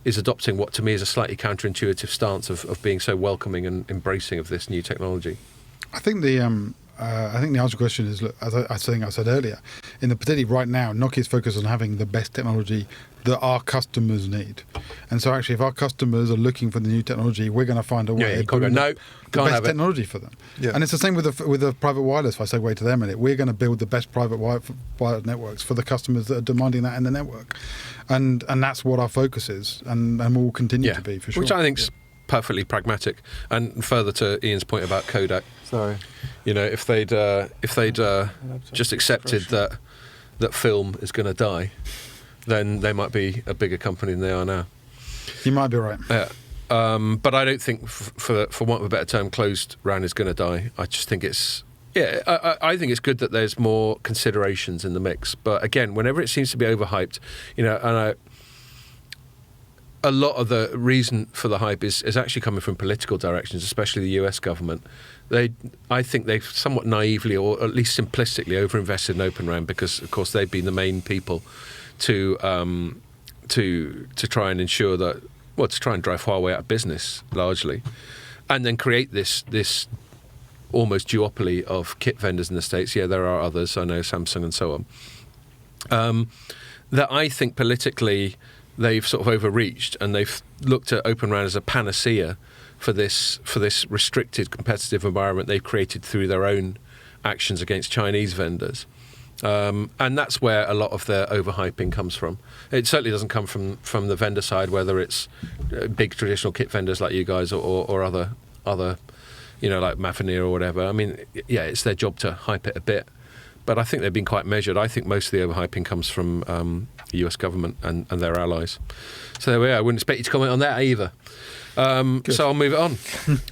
is adopting what to me is a slightly counterintuitive stance of being so welcoming and embracing of this new technology? I think the answer to the question is, look, as I said earlier, particularly right now, Nokia's focused on having the best technology that our customers need. And so actually, if our customers are looking for the new technology, we're going to find a way to build the best technology for them. Yeah. And it's the same with the private wireless, if I segue to them in it. We're going to build the best private wireless networks for the customers that are demanding that in the network. And that's what our focus is, and will continue to be, for sure. Which I think's perfectly pragmatic. And further to Ian's point about Kodak, sorry, if they'd just accepted that film is going to die, then they might be a bigger company than they are now. You might be right. Yeah. But I don't think, for want of a better term, closed RAN is going to die. I just think it's... I think it's good that there's more considerations in the mix. But again, whenever it seems to be overhyped, a lot of the reason for the hype is actually coming from political directions, especially the US government. I think they've somewhat naively, or at least simplistically, overinvested in Open RAN because, of course, they've been the main people to try and ensure that, to try and drive Huawei out of business largely, and then create this almost duopoly of kit vendors in the States. Yeah, there are others. I know Samsung and so on. That I think politically they've sort of overreached, and they've looked at Open RAN as a panacea for this restricted competitive environment they've created through their own actions against Chinese vendors. And that's where a lot of their overhyping comes from. It certainly doesn't come from the vendor side, whether it's big traditional kit vendors like you guys or other like Mavenir or whatever. I mean, it's their job to hype it a bit, but I think they've been quite measured. I think most of the overhyping comes from the US government and their allies. So there we are. I wouldn't expect you to comment on that either. So I'll move it on.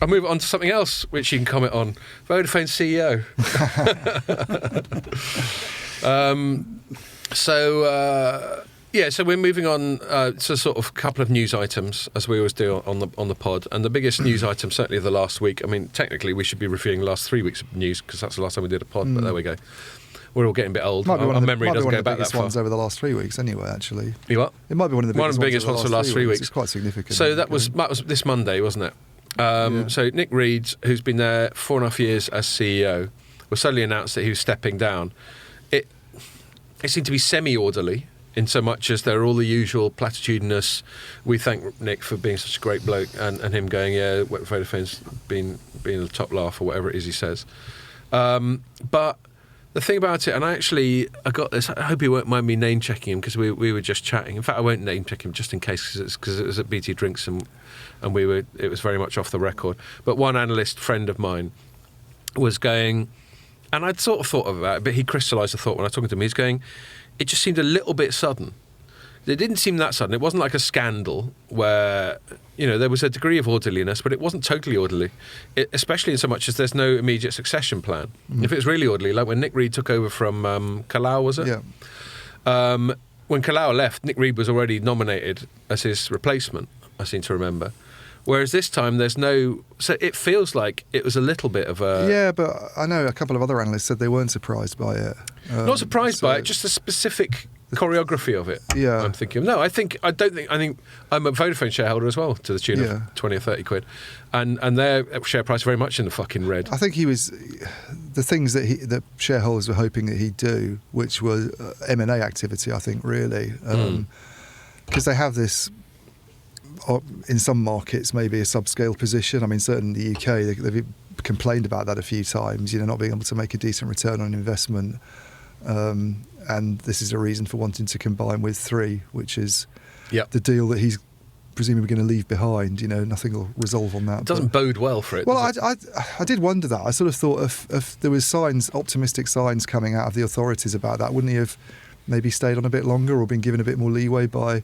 I'll move it on to something else which you can comment on. Vodafone CEO. So we're moving on to sort of a couple of news items, as we always do on the pod. And the biggest news item, certainly of the last week, I mean, technically we should be reviewing the last 3 weeks of news because that's the last time we did a pod, but there we go. We're all getting a bit old. Our memory doesn't go back that far. Ones over the last 3 weeks, anyway. Actually, you what? It might be one of the biggest ones for the last 3 weeks. It's quite significant. So that was this Monday, wasn't it? So Nick Reed, who's been there 4.5 years as CEO, was suddenly announced that he was stepping down. It seemed to be semi-orderly in so much as there are all the usual platitudinous, we thank Nick for being such a great bloke, and him going, yeah, Vodafone's been the top laugh, or whatever it is he says. But the thing about it, and I got this, I hope he won't mind me name checking him, because we were just chatting. In fact, I won't name check him just in case, because it was at BT Drinks, and it was very much off the record. But one analyst friend of mine was going, and I'd sort of thought of that, but he crystallised the thought when I was talking to him. He's going, it just seemed a little bit sudden. It didn't seem that sudden. It wasn't like a scandal where, there was a degree of orderliness, but it wasn't totally orderly, especially in so much as there's no immediate succession plan. If it was really orderly, like when Nick Reed took over from Kalau, was it? Yeah. When Kalau left, Nick Reed was already nominated as his replacement, I seem to remember. Whereas this time there's no... So it feels like it was a little bit of a... Yeah, but I know a couple of other analysts said they weren't surprised by it. Not surprised by it, just the specific choreography of it. Yeah. I'm thinking, no, I think I'm a Vodafone shareholder as well, to the tune of 20 or 30 quid. And their share price very much in the fucking red. I think he was... The things that shareholders were hoping that he'd do, which was M&A activity, I think, really. Because they have this... in some markets, maybe a subscale position. I mean, certainly in the UK, they've complained about that a few times, not being able to make a decent return on investment. And this is a reason for wanting to combine with Three, which is the deal that he's presumably going to leave behind. Nothing will resolve on that. It doesn't bode well for it. Well, I did wonder that. I sort of thought if there was optimistic signs coming out of the authorities about that, wouldn't he have maybe stayed on a bit longer or been given a bit more leeway by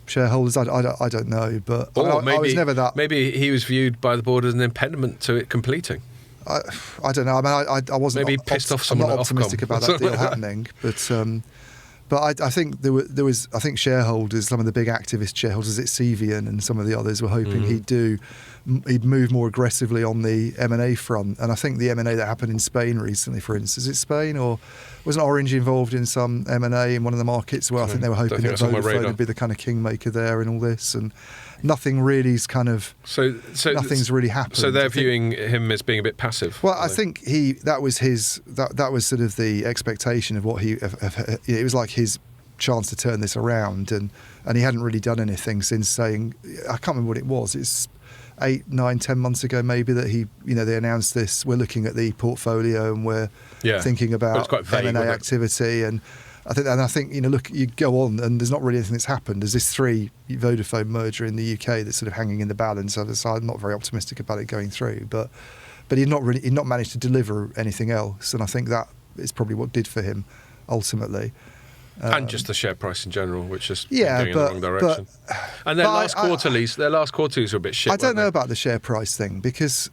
shareholders? I don't know, but I was never that. Maybe he was viewed by the board as an impediment to it completing. I don't know. I mean, I wasn't. Maybe pissed off I'm someone. not optimistic about that deal happening, but I think there was. I think shareholders, some of the big activist shareholders at Cevian and some of the others, were hoping he'd move more aggressively on the M&A front. And I think the M&A that happened in Spain recently, for instance, is it Spain or wasn't Orange involved in some M&A in one of the markets where I think they were hoping that Vodafone would be the kind of kingmaker there and all this, and nothing really is kind of nothing's really happened. So they're viewing him as being a bit passive. Well, I think that was sort of the expectation of what it was like his chance to turn this around, and he hadn't really done anything since saying, I can't remember what it was. It's 8, 9, 10 months ago maybe that they announced this. We're looking at the portfolio and we're thinking about M&A activity, and I think look, you go on and there's not really anything that's happened. There's this Three Vodafone merger in the UK that's sort of hanging in the balance. So I'm not very optimistic about it going through, but he'd not managed to deliver anything else, and I think that is probably what did for him ultimately. And just the share price in general, which is going in the wrong direction. And their last quarterlies were a bit shit. I don't know about the share price thing, because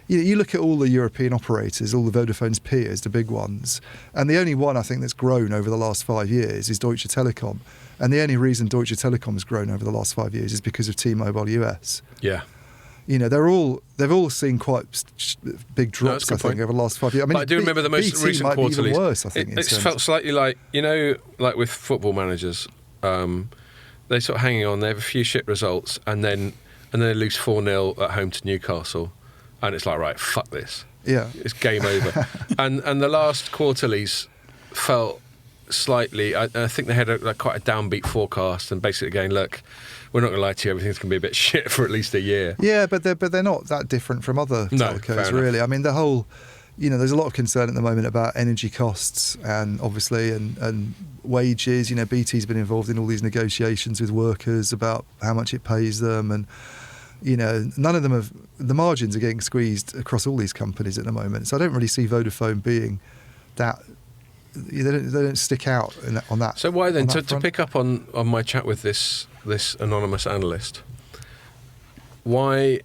you look at all the European operators, all the Vodafone's peers, the big ones, and the only one I think that's grown over the last 5 years is Deutsche Telekom. And the only reason Deutsche Telekom has grown over the last 5 years is because of T-Mobile US. Yeah. They've all seen quite big drops, I think, over the last 5 years. I mean, but I do remember the most recent quarterly. Worse, I think. It's felt slightly like, like with football managers, they sort of hanging on. They have a few shit results, and then they lose 4-0 at home to Newcastle, and it's like, right, fuck this. Yeah, it's game over. and the last quarterlies felt slightly. I think they had quite a downbeat forecast, and basically going, look, we're not going to lie to you, everything's going to be a bit shit for at least a year. Yeah, but they're not that different from other telcos, really. I mean, the whole, there's a lot of concern at the moment about energy costs and obviously and wages. BT's been involved in all these negotiations with workers about how much it pays them, and none of them the margins are getting squeezed across all these companies at the moment. So I don't really see Vodafone being that. They don't stick out on that. So why then, to pick up on my chat with this anonymous analyst, why,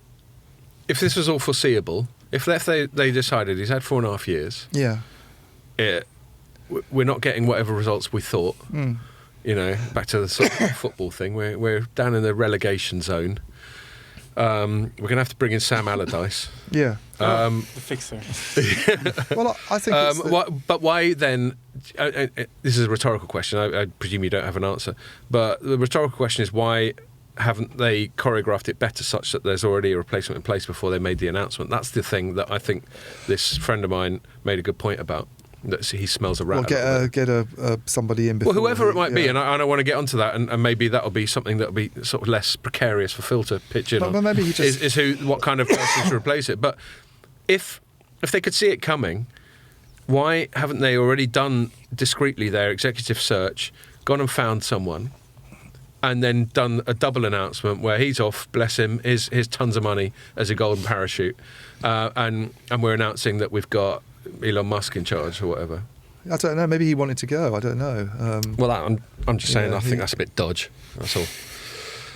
if this was all foreseeable, if they decided he's had 4.5 years, we're not getting whatever results we thought, back to the sort of football thing, we're down in the relegation zone. We're going to have to bring in Sam Allardyce. Yeah. The fixer. Well, I think but why then... this is a rhetorical question. I presume you don't have an answer. But the rhetorical question is, why haven't they choreographed it better such that there's already a replacement in place before they made the announcement? That's the thing that I think this friend of mine made a good point about. that he smells a rat. Well, get somebody in before. Well, whoever it might be, and I want to get onto that, and maybe that'll be something that'll be sort of less precarious for Phil to pitch in on. But maybe he just is what kind of person should replace it. But if they could see it coming, why haven't they already done discreetly their executive search, gone and found someone, and then done a double announcement where he's off, bless him, here's tons of money as a golden parachute, and we're announcing that we've got Elon Musk in charge or whatever. I don't know. Maybe he wanted to go. I don't know. Well, I'm just saying. I think that's a bit dodge. That's all.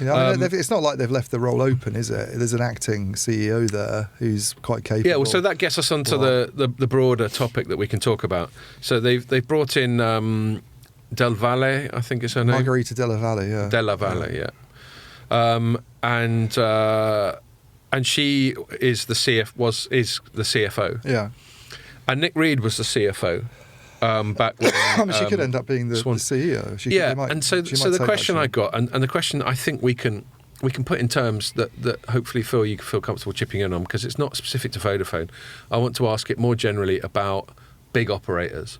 I mean, it's not like they've left the role open, is it? There's an acting CEO there who's quite capable. Yeah. Well, so that gets us onto the broader topic that we can talk about. So they've brought in Del Valle, I think is her name. Margarita Della Valle. Yeah. Della Valle. Yeah. And she is the CFO. Yeah. And Nick Reed was the CFO back when... I mean, she could end up being the CEO. So the question I got, and the question I think we can put in terms that hopefully, Phil, you can feel comfortable chipping in on, because it's not specific to Vodafone. I want to ask it more generally about big operators.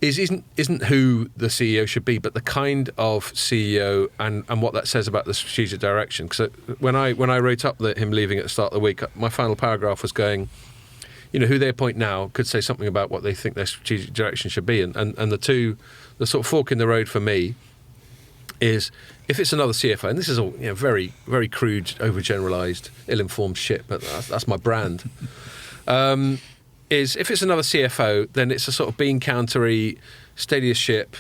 Isn't who the CEO should be, but the kind of CEO and what that says about the strategic direction. Because when I wrote up him leaving at the start of the week, my final paragraph was going, who they appoint now could say something about what they think their strategic direction should be. And the sort of fork in the road for me is, if it's another CFO, and this is all very, very crude, overgeneralised, ill-informed shit, but that's my brand. Is if it's another CFO, then it's a sort of bean countery, steady as ship,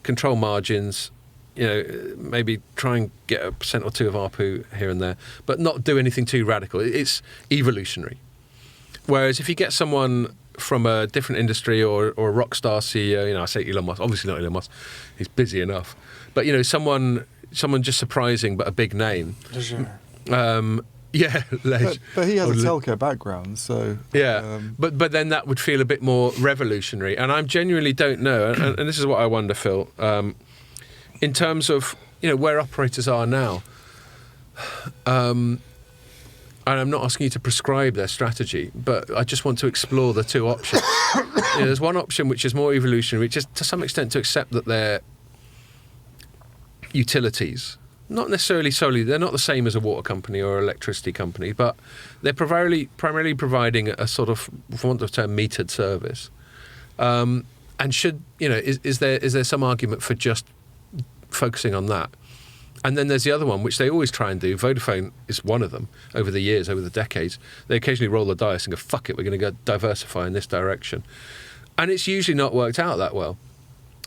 control margins, maybe try and get 1% or 2% of ARPU here and there, but not do anything too radical. It's evolutionary. Whereas if you get someone from a different industry or a rock star CEO, I say Elon Musk, obviously not Elon Musk, he's busy enough, but someone just surprising but a big name. Yeah, but he has a telco background, so yeah. But then that would feel a bit more revolutionary, and I genuinely don't know. And this is what I wonder, Phil, in terms of where operators are now. And I'm not asking you to prescribe their strategy, but I just want to explore the two options. There's one option which is more evolutionary, which is to some extent to accept that they're utilities. Not necessarily solely, they're not the same as a water company or electricity company, but they're primarily providing a sort of, for want of a term, metered service. And should, is there some argument for just focusing on that? And then there's the other one, which they always try and do. Vodafone is one of them over the years, over the decades. They occasionally roll the dice and go, fuck it, we're going to go diversify in this direction. And it's usually not worked out that well.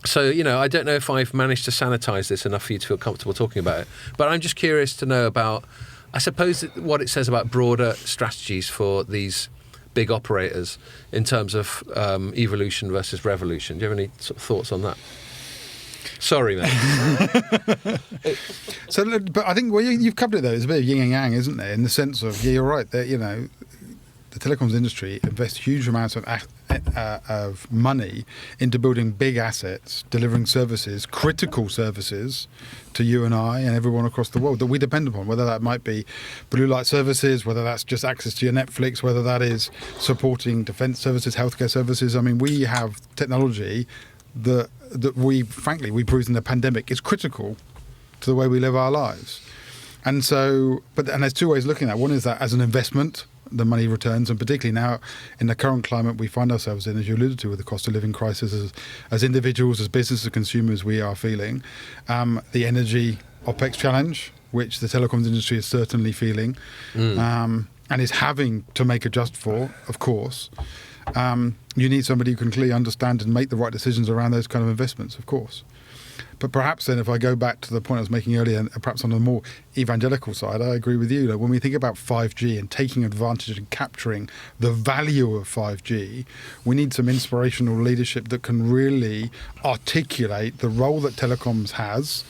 So, I don't know if I've managed to sanitize this enough for you to feel comfortable talking about it. But I'm just curious to know about, I suppose, what it says about broader strategies for these big operators in terms of evolution versus revolution. Do you have any sort of thoughts on that? Sorry, mate. But I think you've covered it, though. It's a bit of yin and yang, isn't there? In the sense of, you're right, that, the telecoms industry invests huge amounts of money into building big assets, delivering services, critical services to you and I and everyone across the world that we depend upon, whether that might be blue light services, whether that's just access to your Netflix, whether that is supporting defence services, healthcare services. I mean, we have technology that we proved in the pandemic is critical to the way we live our lives. And so, and there's two ways of looking at it. One is that as an investment, the money returns, and particularly now in the current climate we find ourselves in, as you alluded to, with the cost of living crisis, as individuals, as businesses, as consumers, we are feeling the energy OPEX challenge, which the telecoms industry is certainly feeling, and is having to make adjust for, of course. You need somebody who can clearly understand and make the right decisions around those kind of investments, of course. But perhaps then, if I go back to the point I was making earlier, and perhaps on the more evangelical side, I agree with you. When we think about 5G and taking advantage and capturing the value of 5G, we need some inspirational leadership that can really articulate the role that telecoms has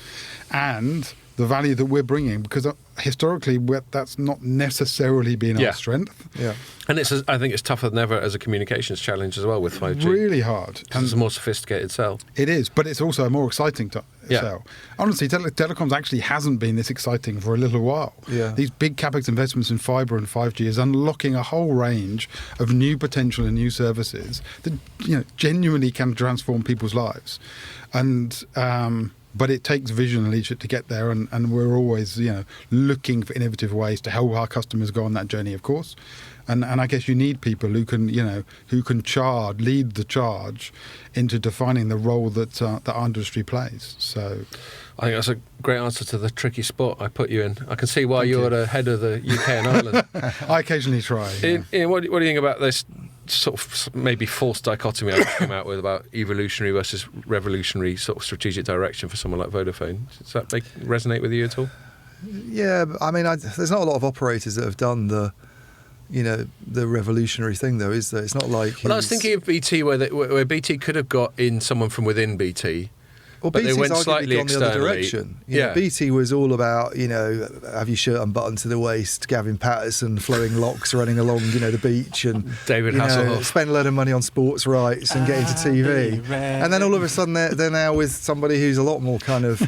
and the value that we're bringing, because historically that's not necessarily been our strength. Yeah, and I think it's tougher than ever as a communications challenge as well with 5G. Really hard. And it's a more sophisticated cell. It is, but it's also a more exciting sell. Honestly, telecoms actually hasn't been this exciting for a little while. Yeah. These big capex investments in fibre and 5G is unlocking a whole range of new potential and new services that genuinely can transform people's lives. And but it takes vision and leadership to get there, and we're always looking for innovative ways to help our customers go on that journey, of course. And I guess you need people who can lead the charge into defining the role that our industry plays. So I think that's a great answer to the tricky spot I put you in. I can see why you're the head of the UK and Ireland. I occasionally try. Ian, what do you think about this sort of maybe false dichotomy I came out with about evolutionary versus revolutionary sort of strategic direction for someone like Vodafone? Does that resonate with you at all? Yeah, I mean, there's not a lot of operators that have done the revolutionary thing, though, is there? It's not like. Well, I was thinking of BT, where BT could have got in someone from within BT. Well, but BT's they went slightly gone the other externally. direction. You know, BT was all about, have your shirt unbuttoned to the waist, Gavin Patterson, flowing locks, running along, the beach, and David Hasselhoff. Spend a lot of money on sports rights and get into TV. And then all of a sudden they're now with somebody who's a lot more kind of.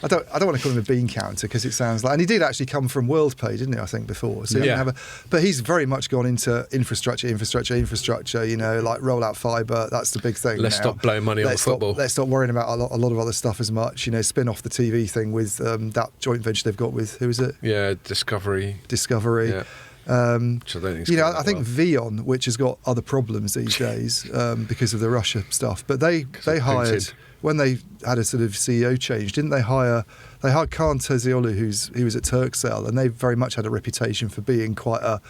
I don't want to call him a bean counter because it sounds like, and he did actually come from WorldPay, didn't he? I think before, so he didn't have but he's very much gone into infrastructure. Like roll out fibre. That's the big thing. Let's stop blowing money on football. Let's stop worrying about a lot of other stuff as much. Spin off the TV thing with that joint venture they've got with who is it? Yeah, Discovery. Yeah. Which I don't think. I think Vion, which has got other problems these days because of the Russia stuff, but they hired. When they had a sort of CEO change, didn't they hire? They hired Kaan Terzioğlu, who was at Turkcell, and they very much had a reputation for being quite a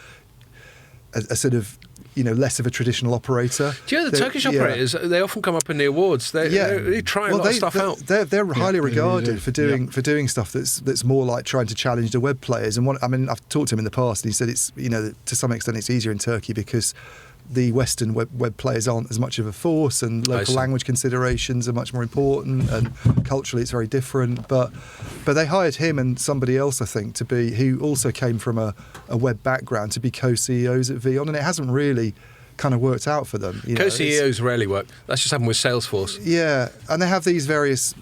sort of less of a traditional operator. Do you know the Turkish operators? They often come up in the awards. They try a lot of stuff out. They're highly regarded for doing stuff that's more like trying to challenge the web players. And I've talked to him in the past, and he said it's to some extent it's easier in Turkey because the Western web players aren't as much of a force, and local language considerations are much more important, and culturally it's very different. But they hired him and somebody else, I think, who also came from a web background to be co-CEOs at Vion, and it hasn't really kind of worked out for them. Co-CEOs rarely work. That's just happened with Salesforce. Yeah, and they have these various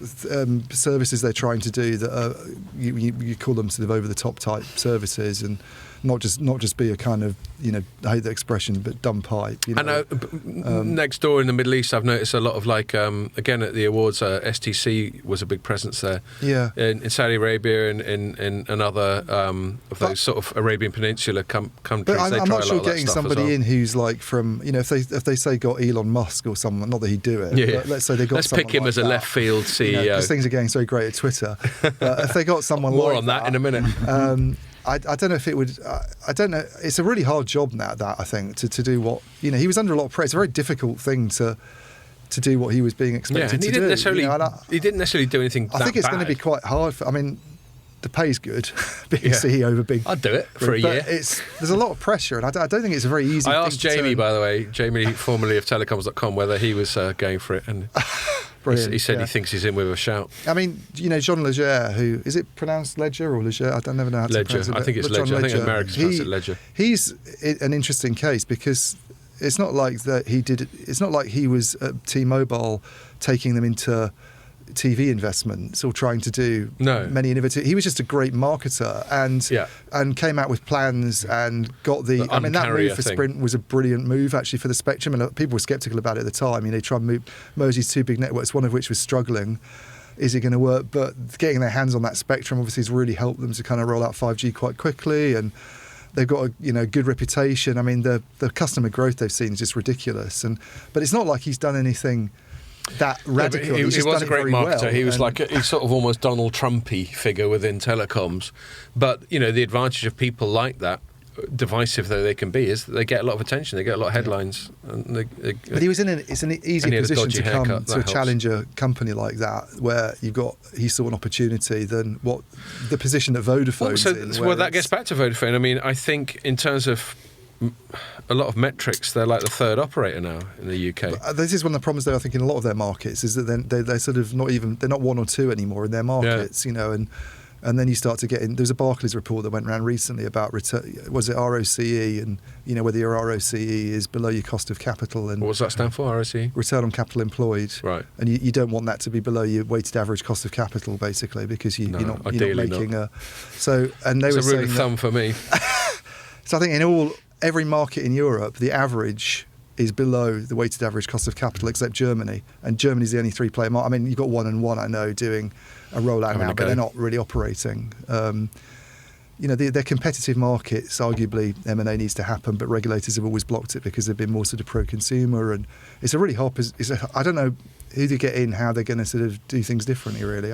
services they're trying to do that are, you call them sort of over-the-top type services, and not just be a kind of, I hate the expression, but dumb pipe. I know. Next door in the Middle East, I've noticed a lot of again at the awards, STC was a big presence there. Yeah. In Saudi Arabia and in other of those sort of Arabian Peninsula countries. But I'm not sure getting somebody in who's like from, if they say got Elon Musk or someone, not that he'd do it. Yeah. But let's say they got. Let's pick him as a left field CEO. Because things are getting so great at Twitter. But if they got someone more like on that in a minute. I don't know if it would. I don't know. It's a really hard job now. That I think to do what he was under a lot of pressure. It's a very difficult thing to do what he was being expected to do. He didn't necessarily do anything. I think it's going to be quite hard. The pay's good, being CEO of a big. I'd do it for a year. There's a lot of pressure, and I don't think it's a very easy. I asked Jamie, by the way, formerly of Telecoms.com, whether he was going for it, and he said he thinks he's in with a shout. John Leger, who is it pronounced Ledger or Leger? I don't never know how to pronounce it. I think it's Ledger. I think Americans pronounce it Ledger. He's an interesting case because it's not like that he did. It's not like he was at T-Mobile taking them into TV investments or trying to do many innovative. He was just a great marketer and came out with plans and got the that move for Sprint was a brilliant move actually for the spectrum, and people were sceptical about it at the time. They tried to move Mosey's two big networks, one of which was struggling. Is it going to work? But getting their hands on that spectrum obviously has really helped them to kind of roll out 5G quite quickly, and they've got a good reputation. The customer growth they've seen is just ridiculous, but it's not like he's done anything that radical. He was a great marketer. Well, he was he's sort of almost Donald Trumpy figure within telecoms. But the advantage of people like that, divisive though they can be, is that they get a lot of attention. They get a lot of headlines. And but he was it's an easy position to come to a challenger company like that, where he saw an opportunity than what the position that Vodafone's in. Well, that gets back to Vodafone. I think in terms of a lot of metrics, they're like the third operator now in the UK. But this is one of the problems, though, I think, in a lot of their markets, is that they're sort of they're not one or two anymore in their markets, and And then you start to get in. There's a Barclays report that went around recently about was it ROCE, and whether your ROCE is below your cost of capital. And what does that stand for, ROCE? Return on capital employed. Right. And you don't want that to be below your weighted average cost of capital, basically, because you're not making a. So and they it's were a rule saying of thumb for me. So I think in every market in Europe, the average is below the weighted average cost of capital, except Germany. And Germany's the only three-player market. I mean, you've got 1&1, I know, doing a rollout now, but they're not really operating. They're competitive markets. Arguably, M&A needs to happen, but regulators have always blocked it because they've been more sort of pro-consumer. And it's a really hard. I don't know who to get in, how they're going to sort of do things differently. Really,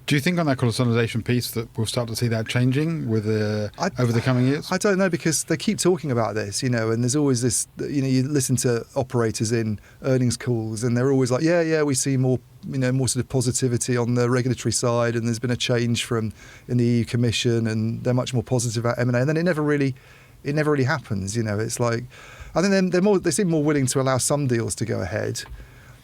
do you think on that consolidation piece that we'll start to see that changing with over the coming years? I don't know, because they keep talking about this, and there's always this. You listen to operators in earnings calls, and they're always like, yeah, we see more sort of positivity on the regulatory side, and there's been a change in the EU Commission, and they're much more positive about M&A, and then it never really happens. It's like, I think they seem more willing to allow some deals to go ahead.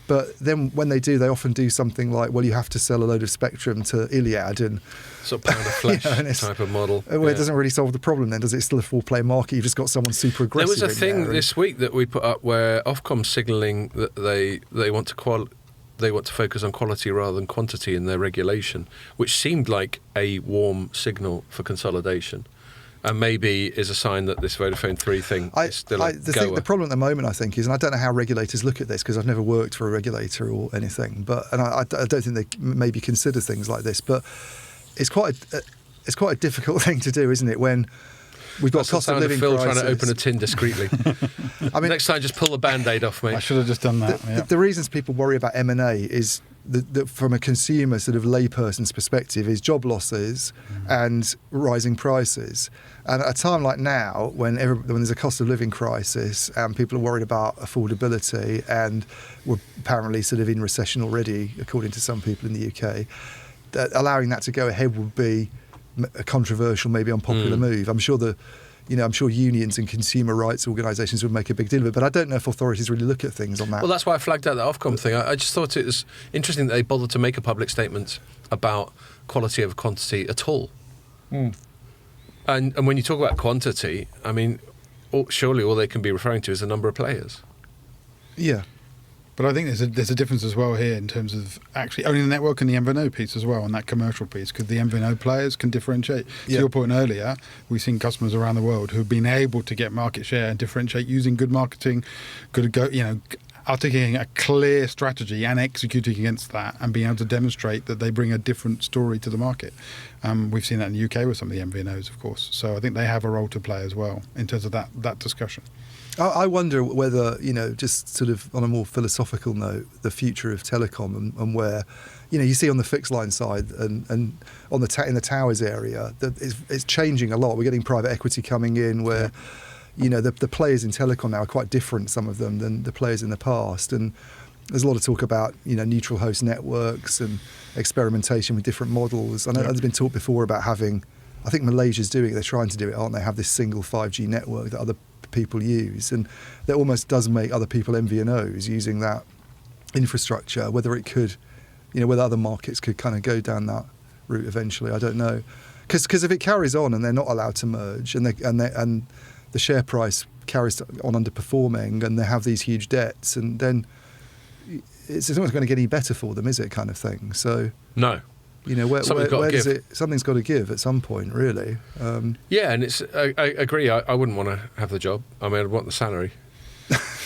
But then when they do, they often do something like, well, you have to sell a load of spectrum to Iliad and sort of pound of flesh type of model. Well, it doesn't really solve the problem then, does it? It's still a four-player market. You've just got someone super aggressive. There was a thing this week that we put up where Ofcom's signalling that they want to focus on quality rather than quantity in their regulation, which seemed like a warm signal for consolidation. And maybe is a sign that this Vodafone 3 thing is still the problem at the moment, I think, is, and I don't know how regulators look at this because I've never worked for a regulator or anything, and I don't think they maybe consider things like this, but it's quite a difficult thing to do, isn't it, when we've got cost of living crisis. Phil trying to open a tin discreetly. I mean, next time just pull the Band-Aid off, mate. I should have just done that. The reasons people worry about M&A is that from a consumer sort of layperson's perspective is job losses and rising prices. And at a time like now, when there's a cost of living crisis and people are worried about affordability, and we're apparently sort of in recession already, according to some people in the UK, that allowing that to go ahead would be a controversial, maybe unpopular move. I'm sure I'm sure unions and consumer rights organisations would make a big deal of it, but I don't know if authorities really look at things on that. Well, that's why I flagged out the Ofcom thing. I just thought it was interesting that they bothered to make a public statement about quality over quantity at all. And when you talk about quantity, I mean, surely all they can be referring to is the number of players. Yeah. But I think there's a difference as well here in terms of actually owning the network and the MVNO piece as well, and that commercial piece, because the MVNO players can differentiate. To your point earlier, we've seen customers around the world who've been able to get market share and differentiate using good marketing, articulating a clear strategy and executing against that, and being able to demonstrate that they bring a different story to the market. We've seen that in the UK with some of the MVNOs, of course. So I think they have a role to play as well in terms of that discussion. I wonder whether, just sort of on a more philosophical note, the future of telecom and where, you see on the fixed line side and on in the towers area, that it's changing a lot. We're getting private equity coming in where, the players in telecom now are quite different, some of them, than the players in the past. And there's a lot of talk about, neutral host networks and experimentation with different models. I know there's been talk before about having, I think Malaysia's doing it, they're trying to do it, aren't they? Have this single 5G network that other people use, and that almost does make other people MVNOs using that infrastructure. Whether it could, whether other markets could kind of go down that route eventually, I don't know. Because if it carries on and they're not allowed to merge, and the share price carries on underperforming, and they have these huge debts, and then it's not going to get any better for them, is it? Kind of thing. So no. Where does it? Something's got to give at some point, really. Yeah, and I agree. I wouldn't want to have the job. I mean, I'd want the salary.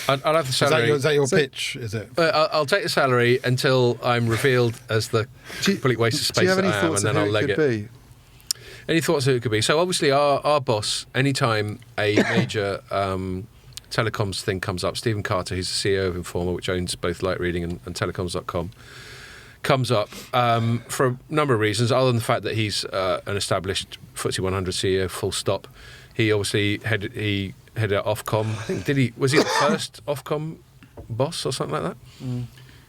I'd have the salary. Is that your pitch? Is it? I'll take the salary until I'm revealed as the complete waste of space that I am, and then I'll leg it. Any thoughts who it could be? So obviously, our boss. Anytime a major telecoms thing comes up, Stephen Carter, who's the CEO of Informa, which owns both Light Reading and Telecoms.com. Comes up for a number of reasons, other than the fact that he's an established FTSE 100 CEO, full stop. He obviously headed out Ofcom. I think, was he the first Ofcom boss or something like that?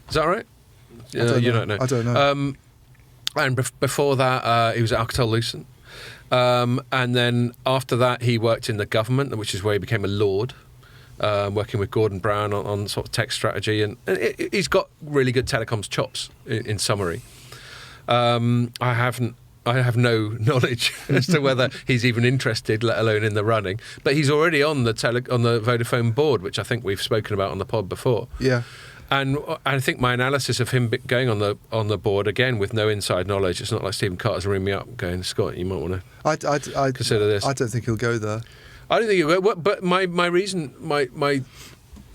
Is that right? You don't know. I don't know. And before that, he was at Alcatel-Lucent. And then after that, he worked in the government, which is where he became a lord. Working with Gordon Brown on sort of tech strategy, and he's got really good telecoms chops in summary. I haven't I have no knowledge as to whether he's even interested, let alone in the running. But he's already on the Vodafone board, which I think we've spoken about on the pod before. Yeah. And I think my analysis of him going on the board, again, with no inside knowledge, it's not like Stephen Carter's ringing me up going, Scott, you might want to consider this. I don't think he'll go there. I don't think he'll go. But my reason, my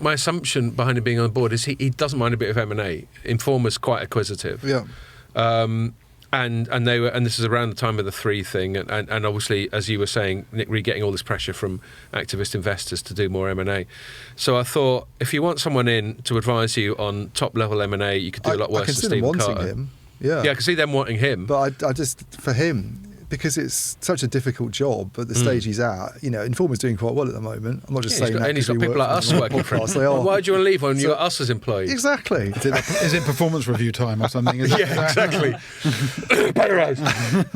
assumption behind him being on the board is he doesn't mind a bit of M&A. Informer's quite acquisitive. Yeah. And this is around the time of the 3 thing, and obviously, as you were saying, Nick, getting all this pressure from activist investors to do more M&A. So I thought, if you want someone in to advise you on top level M&A, you could do a lot worse than Stephen Carter. Him. Yeah, I can see them wanting him. But I just, for him, because it's such a difficult job at the stage he's at, Informer's doing quite well at the moment. I'm not just saying that. And he's got people like us working for him. Well, why do you want to leave when you've got us as employees? Exactly. Is it performance review time or something? Yeah, exactly.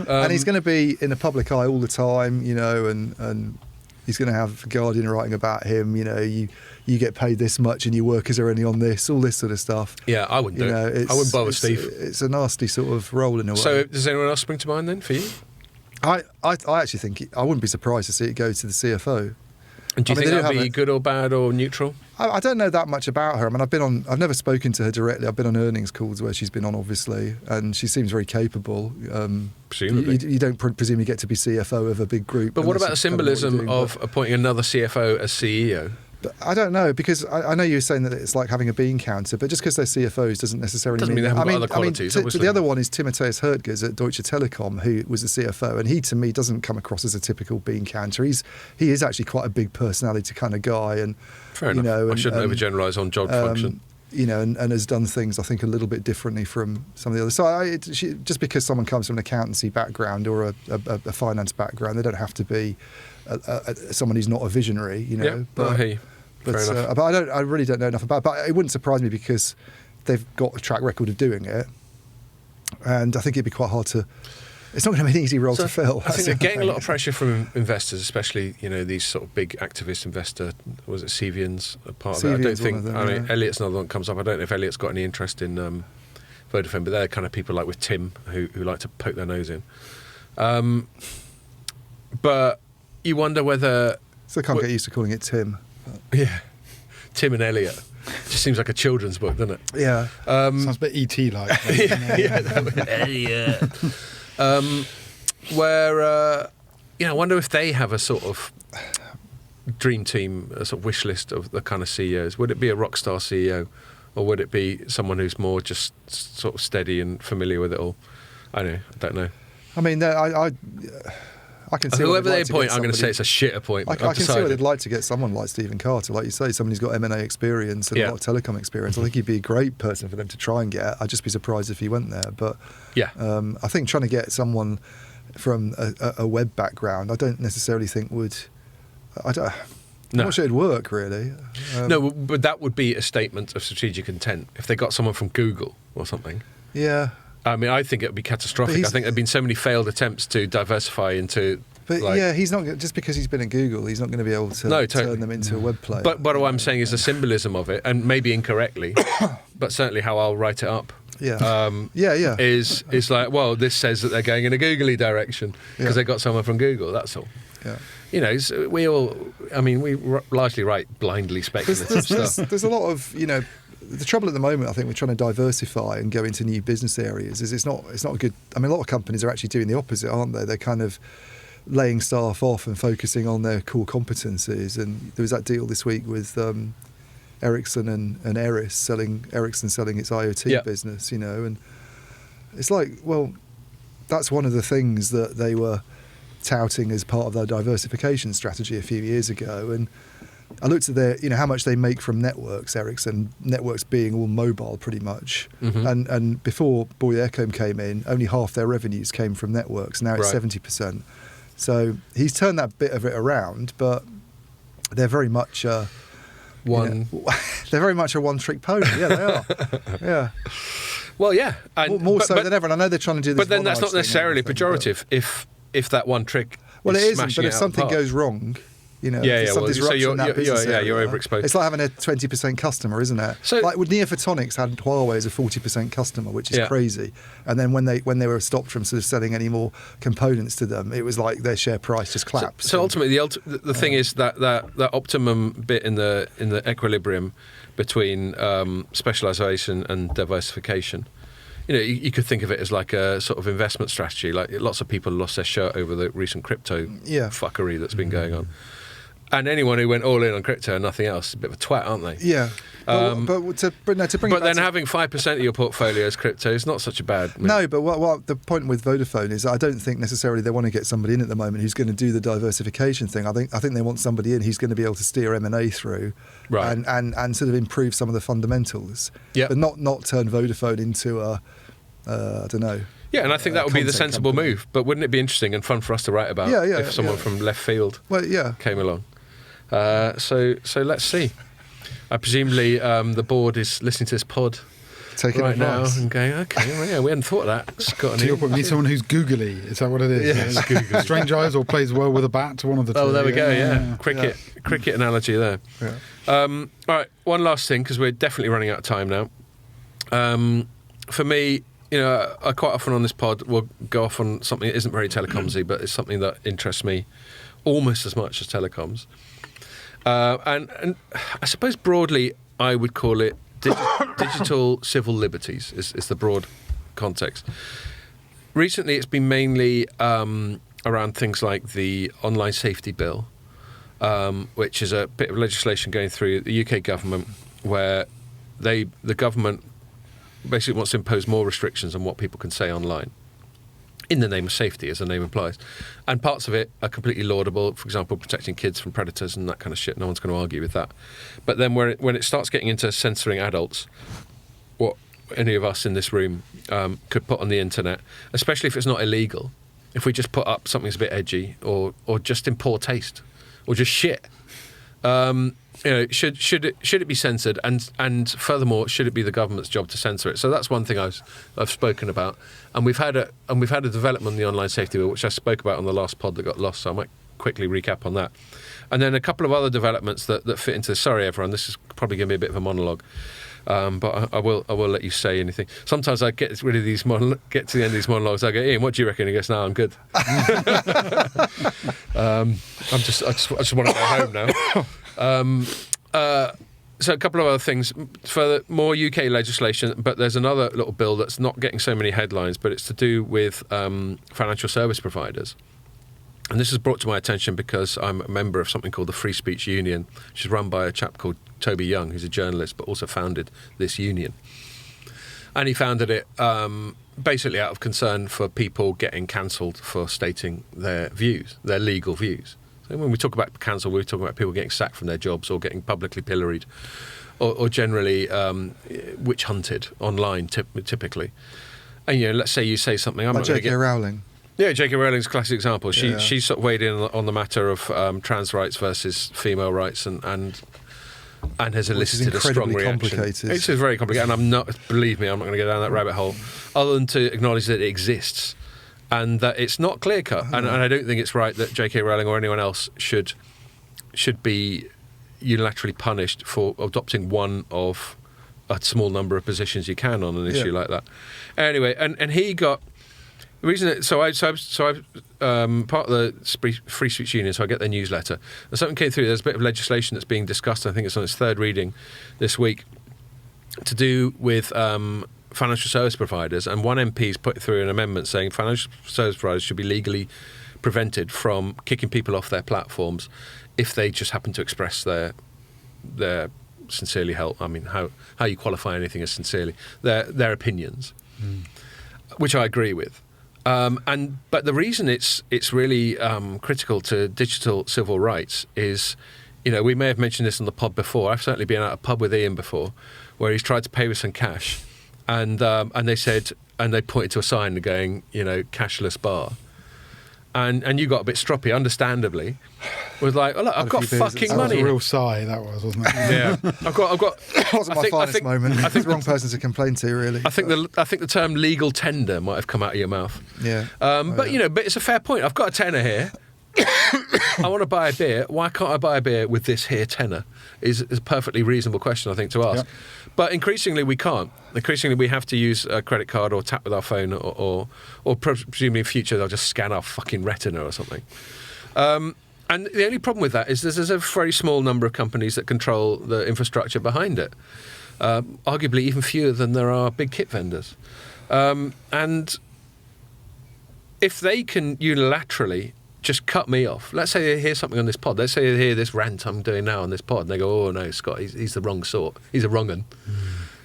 And he's going to be in the public eye all the time, and he's going to have Guardian writing about him. You get paid this much and your workers are only on this, all this sort of stuff. Yeah, I wouldn't do it. I wouldn't bother Steve. It's a nasty sort of role in a way. So does anyone else spring to mind then for you? I actually think I wouldn't be surprised to see it go to the CFO. And do you think that'd be good or bad or neutral? I don't know that much about her. I mean, I've never spoken to her directly. I've been on earnings calls where she's been on, obviously, and she seems very capable. Presumably. You don't presumably get to be CFO of a big group. But what about the symbolism of appointing another CFO as CEO? But I don't know, because I know you're saying that it's like having a bean counter, but just because they're CFOs doesn't necessarily mean they haven't got other qualities. The other one is Timotheus Hertgers at Deutsche Telekom, who was the CFO, and he, to me, doesn't come across as a typical bean counter. He is actually quite a big personality kind of guy, and fair enough. I shouldn't overgeneralise on job function. And has done things, I think, a little bit differently from some of the others. So just because someone comes from an accountancy background or a finance background, they don't have to be someone who's not a visionary, Yeah, But I really don't know enough about it. But it wouldn't surprise me because they've got a track record of doing it. And I think it'd be quite hard to... It's not going to be an easy role to fill. I think they're getting a lot of pressure from investors, especially, these sort of big activist investor... Was it Cevian's a part of it? I don't think... Elliot's another one that comes up. I don't know if Elliot's got any interest in Vodafone, but they're kind of people like with Tim who like to poke their nose in. But you wonder whether... So I can't get used to calling it Tim. Yeah, Tim and Elliot. Just seems like a children's book, doesn't it? Yeah. Sounds a bit E.T. like. Elliot. I wonder if they have a sort of dream team, a sort of wish list of the kind of CEOs. Would it be a rock star CEO, or would it be someone who's more just sort of steady and familiar with it all? I don't know. I mean, I can see whoever they appoint, I'm going to say it's a shit appointment. I can see why they'd like to get someone like Stephen Carter, like you say, someone who's got M&A experience and a lot of telecom experience. I think he'd be a great person for them to try and get. I'd just be surprised if he went there. But I think trying to get someone from a web background, I don't necessarily think would... I'm not sure it'd work, really. No, but that would be a statement of strategic intent. If they got someone from Google or something. Yeah. I mean, I think it would be catastrophic. I think there have been so many failed attempts to diversify into... But he's not... Just because he's been at Google, he's not going to be able to turn them into a web player. But what I'm saying is the symbolism of it, and maybe incorrectly, but certainly how I'll write it up. Is like, well, this says that they're going in a googly direction because they got someone from Google, that's all. Yeah. We largely write blindly speculative stuff. There's a lot of, the trouble at the moment, I think, we're trying to diversify and go into new business areas. Is it's not a good. I mean, a lot of companies are actually doing the opposite, aren't they? They're kind of laying staff off and focusing on their core competencies. And there was that deal this week with Ericsson and Ericsson selling its IoT business. And it's like, well, that's one of the things that they were touting as part of their diversification strategy a few years ago. And I looked at their, how much they make from networks, Ericsson, networks being all mobile pretty much. Mm-hmm. And before Boy Aircom came in, only half their revenues came from networks. Now it's 70%. So he's turned that bit of it around, but they're very much they're very much a one-trick pony. Yeah, they are. Yeah. Well, yeah. And more so than ever. And I know they're trying to do this. But then that's not necessarily pejorative if that one trick. Well, it isn't. But if something goes wrong, There's some disruption so in that business area. you're overexposed. It's like having a 20% customer, isn't it? So, like with Neophotonics had Huawei as a 40% customer, which is crazy. And then when they were stopped from sort of selling any more components to them, it was like their share price just collapsed. So ultimately, the thing is that optimum bit in the equilibrium between specialization and diversification. You could think of it as like a sort of investment strategy. Like lots of people lost their shirt over the recent crypto fuckery that's been going on. And anyone who went all in on crypto and nothing else is a bit of a twat, aren't they? Yeah. But to bring it back then having 5% of your portfolio as crypto is not such a bad move. No, but what the point with Vodafone is I don't think necessarily they want to get somebody in at the moment who's going to do the diversification thing. I think they want somebody in who's going to be able to steer M&A through and sort of improve some of the fundamentals. Yeah. But not turn Vodafone into a I don't know. Yeah, and I think that would be the sensible company. move. But wouldn't it be interesting and fun for us to write about if someone from left field came along? So let's see. Presumably the board is listening to this pod taking right advice. now and going, okay, well, yeah, we hadn't thought of that. Scott, to your point, we need someone who's googly. Is that what it is? Yeah, googly. Strange eyes or plays well with a bat. One of the two. Oh, there we go. Yeah, cricket analogy there. Yeah. All right, one last thing because we're definitely running out of time now. For me, I quite often on this pod will go off on something that isn't very telecoms-y, but it's something that interests me almost as much as telecoms. And I suppose broadly I would call it digital civil liberties is the broad context. Recently it's been mainly around things like the online safety bill, which is a bit of legislation going through the UK government where the government basically wants to impose more restrictions on what people can say online in the name of safety, as the name implies. And parts of it are completely laudable, for example, protecting kids from predators and that kind of shit. No one's going to argue with that. But then when it starts getting into censoring adults, what any of us in this room could put on the internet, especially if it's not illegal, if we just put up something that's a bit edgy or just in poor taste or just shit, should it be censored? And furthermore, should it be the government's job to censor it? So that's one thing I've spoken about, and we've had a development on the online safety bill, which I spoke about on the last pod that got lost. So I might quickly recap on that, and then a couple of other developments that fit into this. Sorry, everyone, this is probably going to be a bit of a monologue, but I will let you say anything. Sometimes I get rid of these get to the end of these monologues. I go, Ian, what do you reckon? He goes, no, I'm good. I just want to go home now. So a couple of other things. For more UK legislation, but there's another little bill that's not getting so many headlines, but it's to do with financial service providers. And this is brought to my attention because I'm a member of something called the Free Speech Union, which is run by a chap called Toby Young, who's a journalist, but also founded this union. And he founded it basically out of concern for people getting cancelled for stating their views, their legal views. So when we talk about cancel, we're talking about people getting sacked from their jobs or getting publicly pilloried or generally witch hunted online, typically. And, let's say you say something... I'm like not going to J.K. Rowling. Yeah, J.K. Rowling's a classic example. She sort of weighed in on the matter of trans rights versus female rights and has elicited a strong reaction. Complicated. It's very complicated, and believe me, I'm not going to go down that rabbit hole, other than to acknowledge that it exists and that it's not clear cut. And I don't think it's right that J.K. Rowling or anyone else should be unilaterally punished for adopting one of a small number of positions you can on an issue like that. Anyway, and he got. The reason I'm part of the Free Speech Union, so I get their newsletter. And something came through. There's a bit of legislation that's being discussed. I think it's on its third reading this week, to do with financial service providers. And one MP's put through an amendment saying financial service providers should be legally prevented from kicking people off their platforms if they just happen to express their sincerely held. I mean, how you qualify anything as sincerely their opinions, which I agree with. But the reason it's really critical to digital civil rights is, we may have mentioned this on the pod before. I've certainly been at a pub with Ian before, where he's tried to pay with some cash, and they said, and they pointed to a sign going, cashless bar, and you got a bit stroppy, understandably. Was like, oh look, I've got fucking money. That was a real sigh, that was, wasn't it? Yeah, I've got. It wasn't my finest moment. I think the wrong person to complain to, really. I think the term legal tender might have come out of your mouth. Yeah. But it's a fair point. I've got a tenner here. I want to buy a beer. Why can't I buy a beer with this here tenner? Is a perfectly reasonable question, I think, to ask. Yep. But increasingly we can't. Increasingly we have to use a credit card or tap with our phone, or presumably in future they'll just scan our fucking retina or something. And the only problem with that is there's a very small number of companies that control the infrastructure behind it. Arguably even fewer than there are big kit vendors. And if they can unilaterally just cut me off, let's say they hear something on this pod, let's say they hear this rant I'm doing now on this pod, and they go, oh no, Scott, he's the wrong sort, he's a wrong 'un.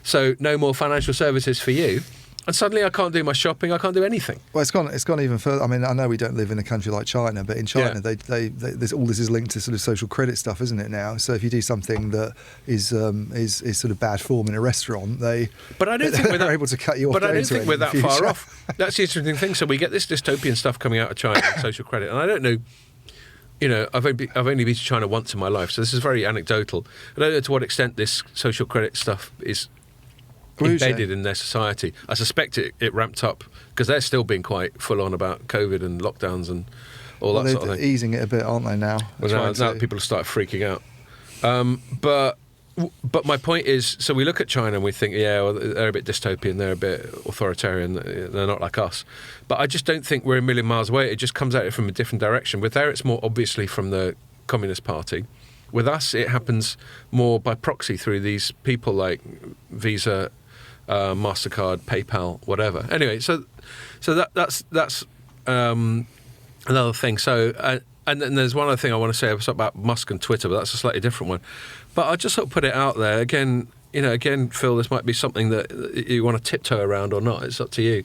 So no more financial services for you. And suddenly I can't do my shopping, I can't do anything. Well, it's gone even further. I mean, I know we don't live in a country like China, but in China, there's all this is linked to sort of social credit stuff, isn't it now? So if you do something that is sort of bad form in a restaurant, they're able to cut you off. But I don't think we're that far off. That's the interesting thing. So we get this dystopian stuff coming out of China, social credit, and I don't know. You know, I've only been to China once in my life, so this is very anecdotal. I don't know to what extent this social credit stuff is embedded in their society. I suspect it ramped up because they're still being quite full on about COVID and lockdowns and all that sort of thing. They're easing it a bit, aren't they now? Well, now people have started freaking out. But my point is, so we look at China and we think, yeah, well, they're a bit dystopian, they're a bit authoritarian, they're not like us. But I just don't think we're a million miles away. It just comes at it from a different direction. With there, it's more obviously from the Communist Party. With us, it happens more by proxy through these people like Visa, MasterCard, PayPal, whatever. Anyway, so that's another thing. So and then there's one other thing I want to say about Musk and Twitter, but that's a slightly different one. But I'll just sort of put it out there again. You know, again, Phil, this might be something that you want to tiptoe around or not. It's up to you.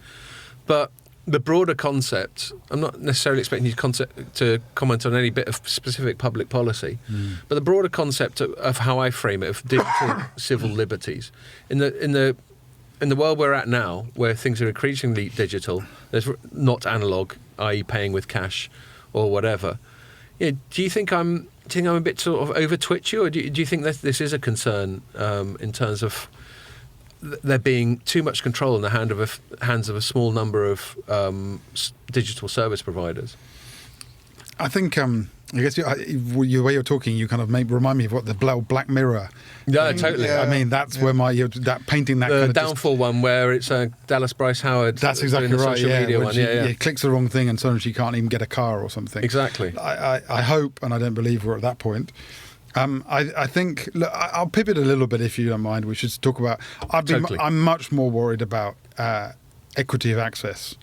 But the broader concept, I'm not necessarily expecting you to comment on any bit of specific public policy, but the broader concept of how I frame it, of digital civil liberties, in the world we're at now, where things are increasingly digital, there's not analog, i.e. paying with cash or whatever. Yeah, do you think I'm a bit sort of over twitchy, or do you think that this is a concern in terms of there being too much control in the hands of a small number of digital service providers? I think, I guess the way you're talking, you kind of remind me of what the Black Mirror. Yeah, totally. Yeah. I mean, that's where that painting that the kind of downfall one where it's Dallas Bryce Howard. That's exactly doing the right. social media one. She clicks the wrong thing and suddenly she can't even get a car or something. Exactly. I hope, and I don't believe we're at that point. I think, look, I'll pivot a little bit if you don't mind. We should talk about. I'm much more worried about equity of access.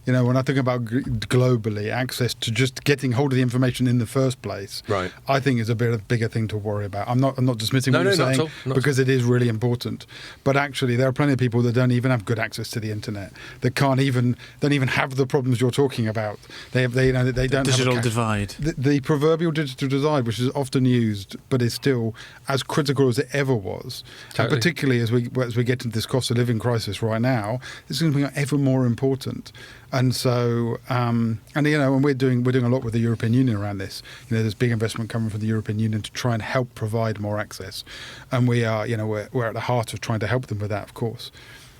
You know, when I think about globally, access to just getting hold of the information in the first place, right, I think is a bigger thing to worry about. I'm not dismissing what you're saying because it is really important. But actually, there are plenty of people that don't even have good access to the internet. That don't even have the problems you're talking about. They don't have digital divide. The proverbial digital divide, which is often used, but is still as critical as it ever was. Totally. And particularly as we get into this cost of living crisis right now, it's going to become ever more important. And so, and we're doing a lot with the European Union around this. You know, there's big investment coming from the European Union to try and help provide more access, and we are, we're at the heart of trying to help them with that, of course.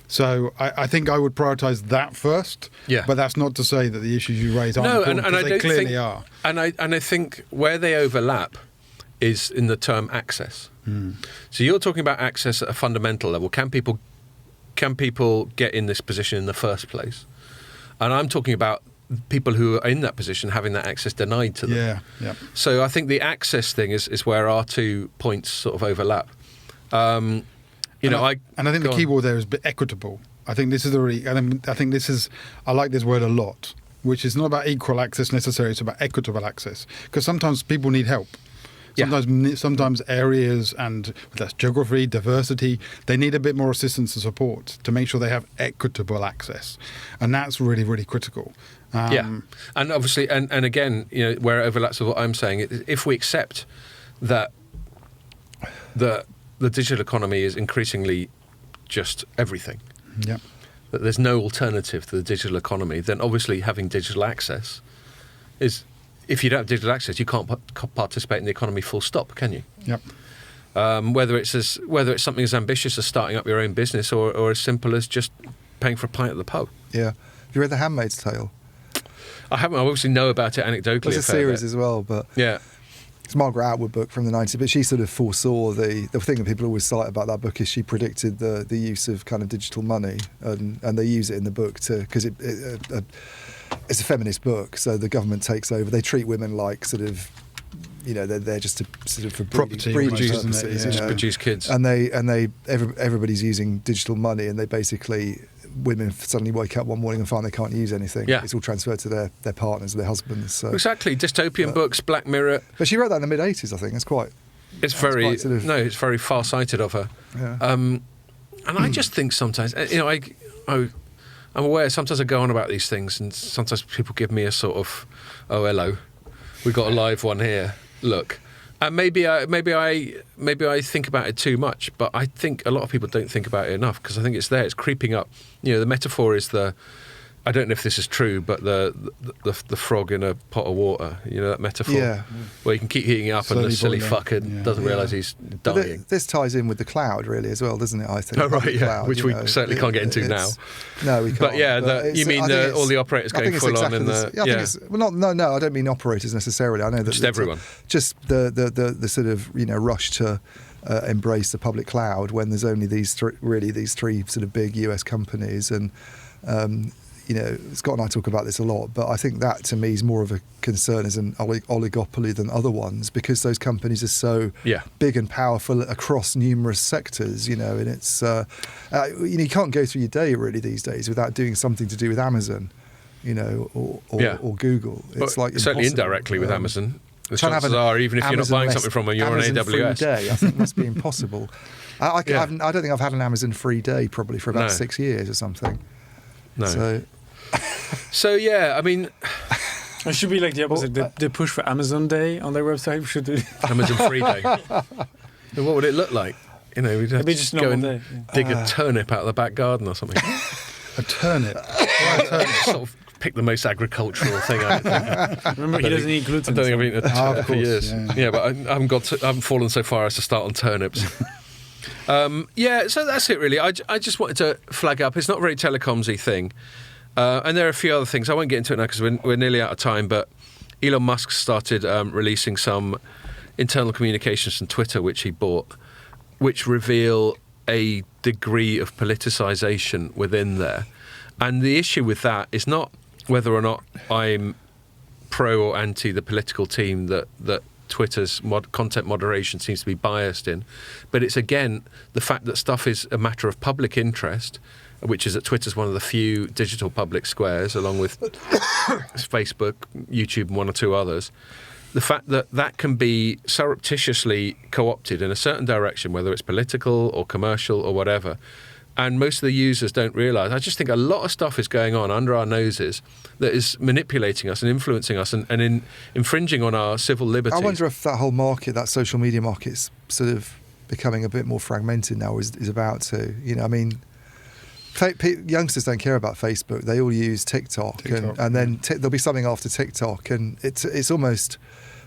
So I think I would prioritise that first. Yeah. But that's not to say that the issues you raise aren't important, because they clearly are. And I think where they overlap is in the term access. So you're talking about access at a fundamental level. Can people get in this position in the first place? And I'm talking about people who are in that position having that access denied to them. Yeah. So I think the access thing is where our 2 points sort of overlap. I think the key word there is equitable. I think this is I like this word a lot, which is not about equal access necessarily, it's about equitable access. Because sometimes people need help. Sometimes areas, and that's geography, diversity, they need a bit more assistance and support to make sure they have equitable access, and that's really, really critical. And obviously, and again, where it overlaps with what I'm saying, if we accept that the digital economy is increasingly just everything, that there's no alternative to the digital economy, then obviously having digital access is. If you don't have digital access, you can't participate in the economy full stop, can you? Yep. Whether it's something as ambitious as starting up your own business or as simple as just paying for a pint at the pub. Yeah. Have you read The Handmaid's Tale? I haven't. I obviously know about it anecdotally. There's a series as well, but yeah. It's Margaret Atwood book from the 90s, but she sort of foresaw the thing that people always cite about that book is she predicted the use of kind of digital money, and they use it in the book because it's a feminist book, so the government takes over. They treat women like sort of, they're just sort of for Property, breeding isn't it? purposes, Yeah. Just produce kids. and everybody's using digital money, and they basically. Women suddenly wake up one morning and find they can't use anything. Yeah. It's all transferred to their partners, their husbands. So. Exactly, dystopian books, Black Mirror. But she wrote that in the mid '80s, I think. It's quite. It's very quite sort of- it's very far-sighted of her. Yeah. And I just think sometimes, I'm aware. Sometimes I go on about these things, and sometimes people give me a sort of, "Oh, hello, we got a live one here. Look." And maybe I think about it too much, but I think a lot of people don't think about it enough because I think it's there. It's creeping up. The metaphor is I don't know if this is true, but the frog in a pot of water. That metaphor, Yeah. where you can keep heating it up and the silly Slowly boiling. fucker Yeah. doesn't Yeah. realise he's But dying. this ties in with the cloud, really, as well, doesn't it? I think. Oh, right, The yeah, cloud, which we certainly can't get into now. No, we can't. But yeah, it's- you mean I think it's- all the operators I going think it's full on exactly in this- the yeah, I think it's well, no. I don't mean operators necessarily. I know that Just everyone. Just the sort of rush to embrace the public cloud when there's only these three sort of big US companies and. Scott and I talk about this a lot, but I think that to me is more of a concern as an oligopoly than other ones because those companies are so big and powerful across numerous sectors, and it's, you can't go through your day really these days without doing something to do with Amazon, or Google. It's like certainly impossible. indirectly with Amazon. The Trying to have chances are, even if you're not buying Amazon-less- something from them, you're on Amazon-free AWS. day, I think must be impossible. I don't think I've had an Amazon-free day probably for about 6 years or something. No. So yeah, I mean, It should be like the opposite. They push for Amazon Day on their website. We should do Amazon Free Day. Then what would it look like? We'd have Maybe to just go normal and day. dig a turnip out of the back garden or something. A turnip. Sort of pick the most agricultural thing I can think of. Remember, he doesn't eat I gluten. don't think I've eaten a turnip of for course, years. yeah. But I haven't fallen so far as to start on turnips. So that's it really. I just wanted to flag up. It's not a very telecoms-y thing. And there are a few other things. I won't get into it now because we're nearly out of time. But Elon Musk started releasing some internal communications from Twitter, which he bought, which reveal a degree of politicization within there. And the issue with that is not whether or not I'm pro or anti the political team that Twitter's content moderation seems to be biased in, but it's again the fact that stuff is a matter of public interest, which is that Twitter's one of the few digital public squares, along with Facebook, YouTube, and one or two others. The fact that that can be surreptitiously co-opted in a certain direction, whether it's political or commercial or whatever, and most of the users don't realise. I just think a lot of stuff is going on under our noses that is manipulating us and influencing us and infringing on our civil liberties. I wonder if that whole market, that social media market, is sort of becoming a bit more fragmented now, is about to. Youngsters don't care about Facebook. They all use TikTok. And then there'll be something after TikTok, and it's almost.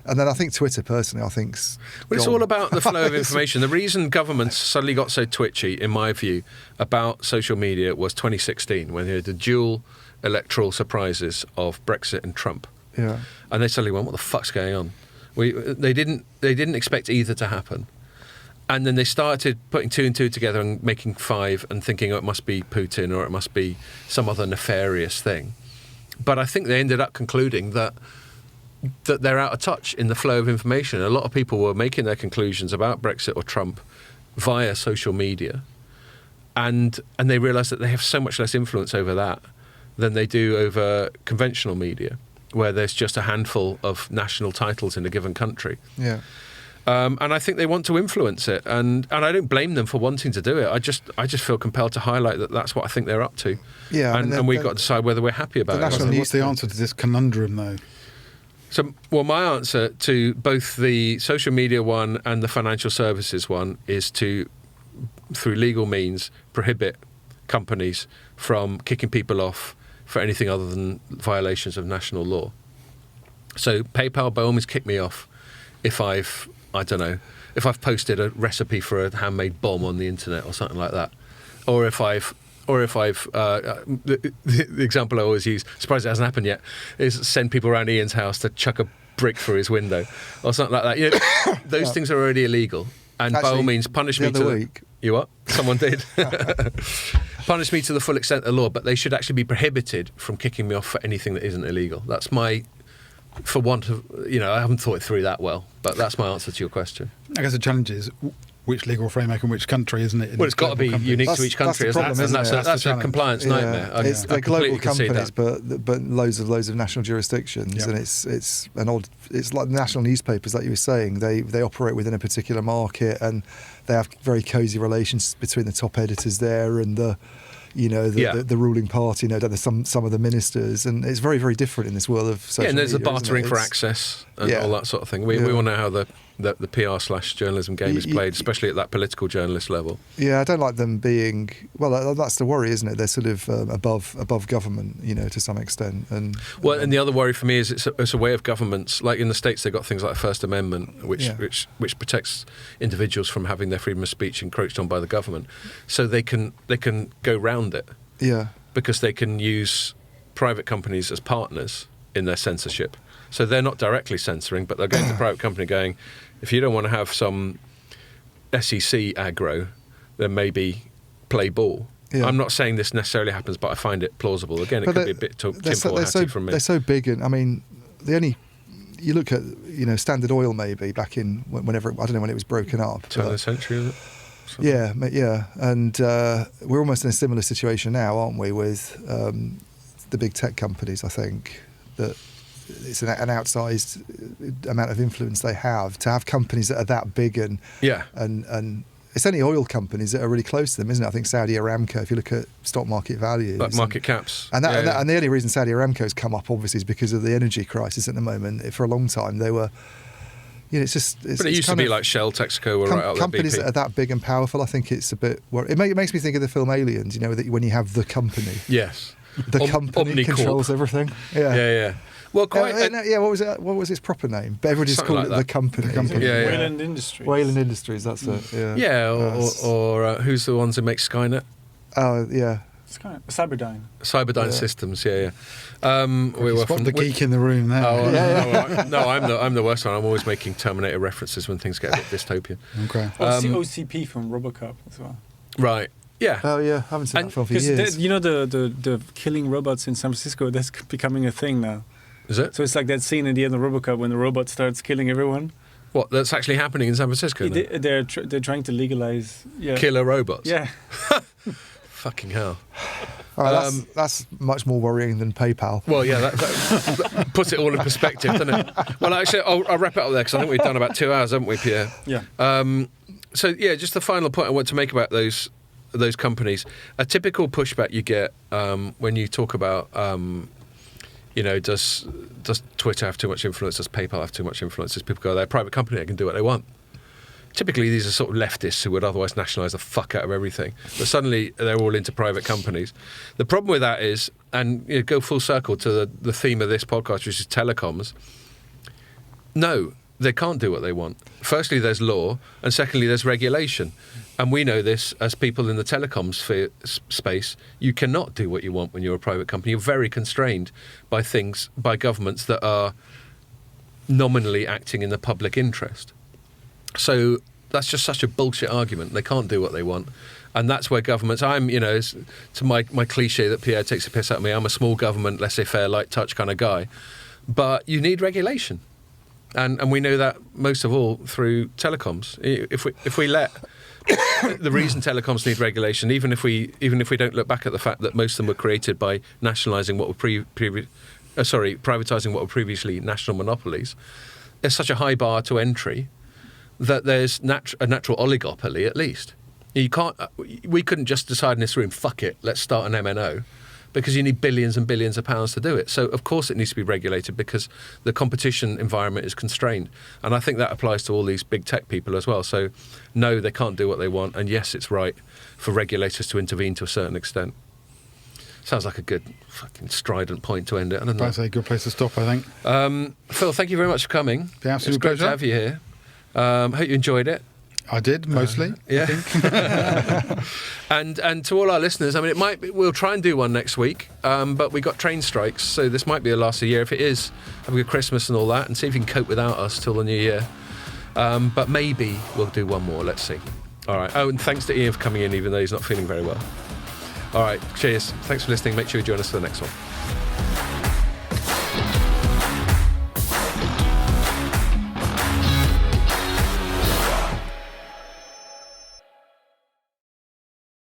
And then I think Twitter, personally, Well, it's all about the flow of information. The reason governments suddenly got so twitchy, in my view, about social media was 2016, when they had the dual electoral surprises of Brexit and Trump. Yeah. And they suddenly went, what the fuck's going on? They didn't expect either to happen. And then they started putting two and two together and making five and thinking, it must be Putin or it must be some other nefarious thing. But I think they ended up concluding that they're out of touch in the flow of information. A lot of people were making their conclusions about Brexit or Trump via social media. And they realised that they have so much less influence over that than they do over conventional media, where there's just a handful of national titles in a given country. Yeah. And I think they want to influence it, and I don't blame them for wanting to do it. I just feel compelled to highlight that that's what I think they're up to. Yeah, and we've got to decide whether we're happy about it. So what's the answer to this conundrum, though? So, my answer to both the social media one and the financial services one is to, through legal means, prohibit companies from kicking people off for anything other than violations of national law. So PayPal, by all means, kick me off if I've posted a recipe for a handmade bomb on the internet or something like that, or if I've Or if I've, the example I always use, surprised it hasn't happened yet, is send people around Ian's house to chuck a brick through his window or something like that. You know, those things are already illegal. And actually, by all means, punish me to the week. You what? Someone did. Punish me to the full extent of the law, but they should actually be prohibited from kicking me off for anything that isn't illegal. That's my, for want of, I haven't thought it through that well, but that's my answer to your question. I guess the challenge is which legal framework in which country, isn't it? Well, it's got to be unique to each country, isn't it? And that's a compliance nightmare. They're global companies, but loads of national jurisdictions, and it's like the national newspapers, like you were saying. They operate within a particular market, and they have very cosy relations between the top editors there and the ruling party, some of the ministers, and it's very, very different in this world of social media. And there's the bartering for access and all that sort of thing. We all know how the PR/journalism game is played, especially at that political journalist level. Yeah, I don't like them being, that's the worry, isn't it? They're sort of above government, to some extent. And the other worry for me is it's a way of governments, like in the States they've got things like the First Amendment, which protects individuals from having their freedom of speech encroached on by the government. So they can go round it. Yeah. Because they can use private companies as partners in their censorship. So they're not directly censoring, but they're going to the private company going, if you don't want to have some SEC aggro, then maybe play ball. Yeah. I'm not saying this necessarily happens, but I find it plausible. Again, it could be a bit tinfoil-hatty from me. They're so big, and I mean, you look at Standard Oil maybe back in whenever, I don't know when it was broken up. Turn of the century, is it? Something. Yeah, and we're almost in a similar situation now, aren't we, with the big tech companies? I think that it's an outsized amount of influence they have. To have companies that are that big and it's only oil companies that are really close to them, isn't it? I think Saudi Aramco, if you look at stock market values, like market caps, and the only reason Saudi Aramco's come up obviously is because of the energy crisis at the moment. For a long time they were, but it used to be like Shell, Texaco were right out there. Companies that are that big and powerful, I think it's a bit. It makes me think of the film Aliens. That when you have the company, yes, the company Omnicorp controls everything. Yeah. Well, quite. What was it? What was its proper name? But everybody just called it the company. Wayland Industries. Wayland Industries. That's it. Yeah. Or who's the ones that make Skynet? Oh yeah. Cyberdyne Systems. Yeah. We were from the geek in the room there. No, I'm the worst one. I'm always making Terminator references when things get a bit dystopian. Okay. OCP from RoboCop as well. Right. Yeah. Oh yeah, I haven't seen that film for years. The killing robots in San Francisco, that's becoming a thing now. Is it? So it's like that scene in the end of RoboCop when the robot starts killing everyone. What? That's actually happening in San Francisco? They're trying to legalize killer robots. Yeah. Fucking hell. That's much more worrying than PayPal. Well, yeah, that puts it all in perspective, doesn't it? Well, actually, I'll wrap it up there because I think we've done about 2 hours, haven't we, Pierre? Yeah. So yeah, just the final point I want to make about those companies. A typical pushback you get when you talk about, does Twitter have too much influence? Does PayPal have too much influence? Does people go, they're a private company, they can do what they want? Typically, these are sort of leftists who would otherwise nationalise the fuck out of everything. But suddenly, they're all into private companies. The problem with that is, and go full circle to the theme of this podcast, which is telecoms. No, they can't do what they want. Firstly, there's law, and secondly, there's regulation. And we know this as people in the telecom space. You cannot do what you want when you're a private company. You're very constrained by governments that are nominally acting in the public interest. So that's just such a bullshit argument. They can't do what they want. And that's where governments, to my cliche that Pierre takes a piss at me, I'm a small government, laissez-faire, light touch kind of guy. But you need regulation. And we know that most of all through telecoms. If we let the reason telecoms need regulation, even if we don't look back at the fact that most of them were created by nationalising what were privatising what were previously national monopolies, there's such a high bar to entry that there's a natural oligopoly at least. We couldn't just decide in this room, fuck it, let's start an MNO, because you need billions and billions of pounds to do it. So of course it needs to be regulated because the competition environment is constrained. And I think that applies to all these big tech people as well. So no, they can't do what they want. And yes, it's right for regulators to intervene to a certain extent. Sounds like a good fucking strident point to end it. I don't know. That's a good place to stop, I think. Phil, thank you very much for coming. The absolute it's great pleasure. to have you here. Hope you enjoyed it. I did, mostly. Yeah. And to all our listeners, I mean, we'll try and do one next week, but we got train strikes, so this might be the last of the year. If it is, have a good Christmas and all that, and see if you can cope without us till the new year. But maybe we'll do one more. Let's see. All right. Oh, and thanks to Ian for coming in, even though he's not feeling very well. All right. Cheers. Thanks for listening. Make sure you join us for the next one.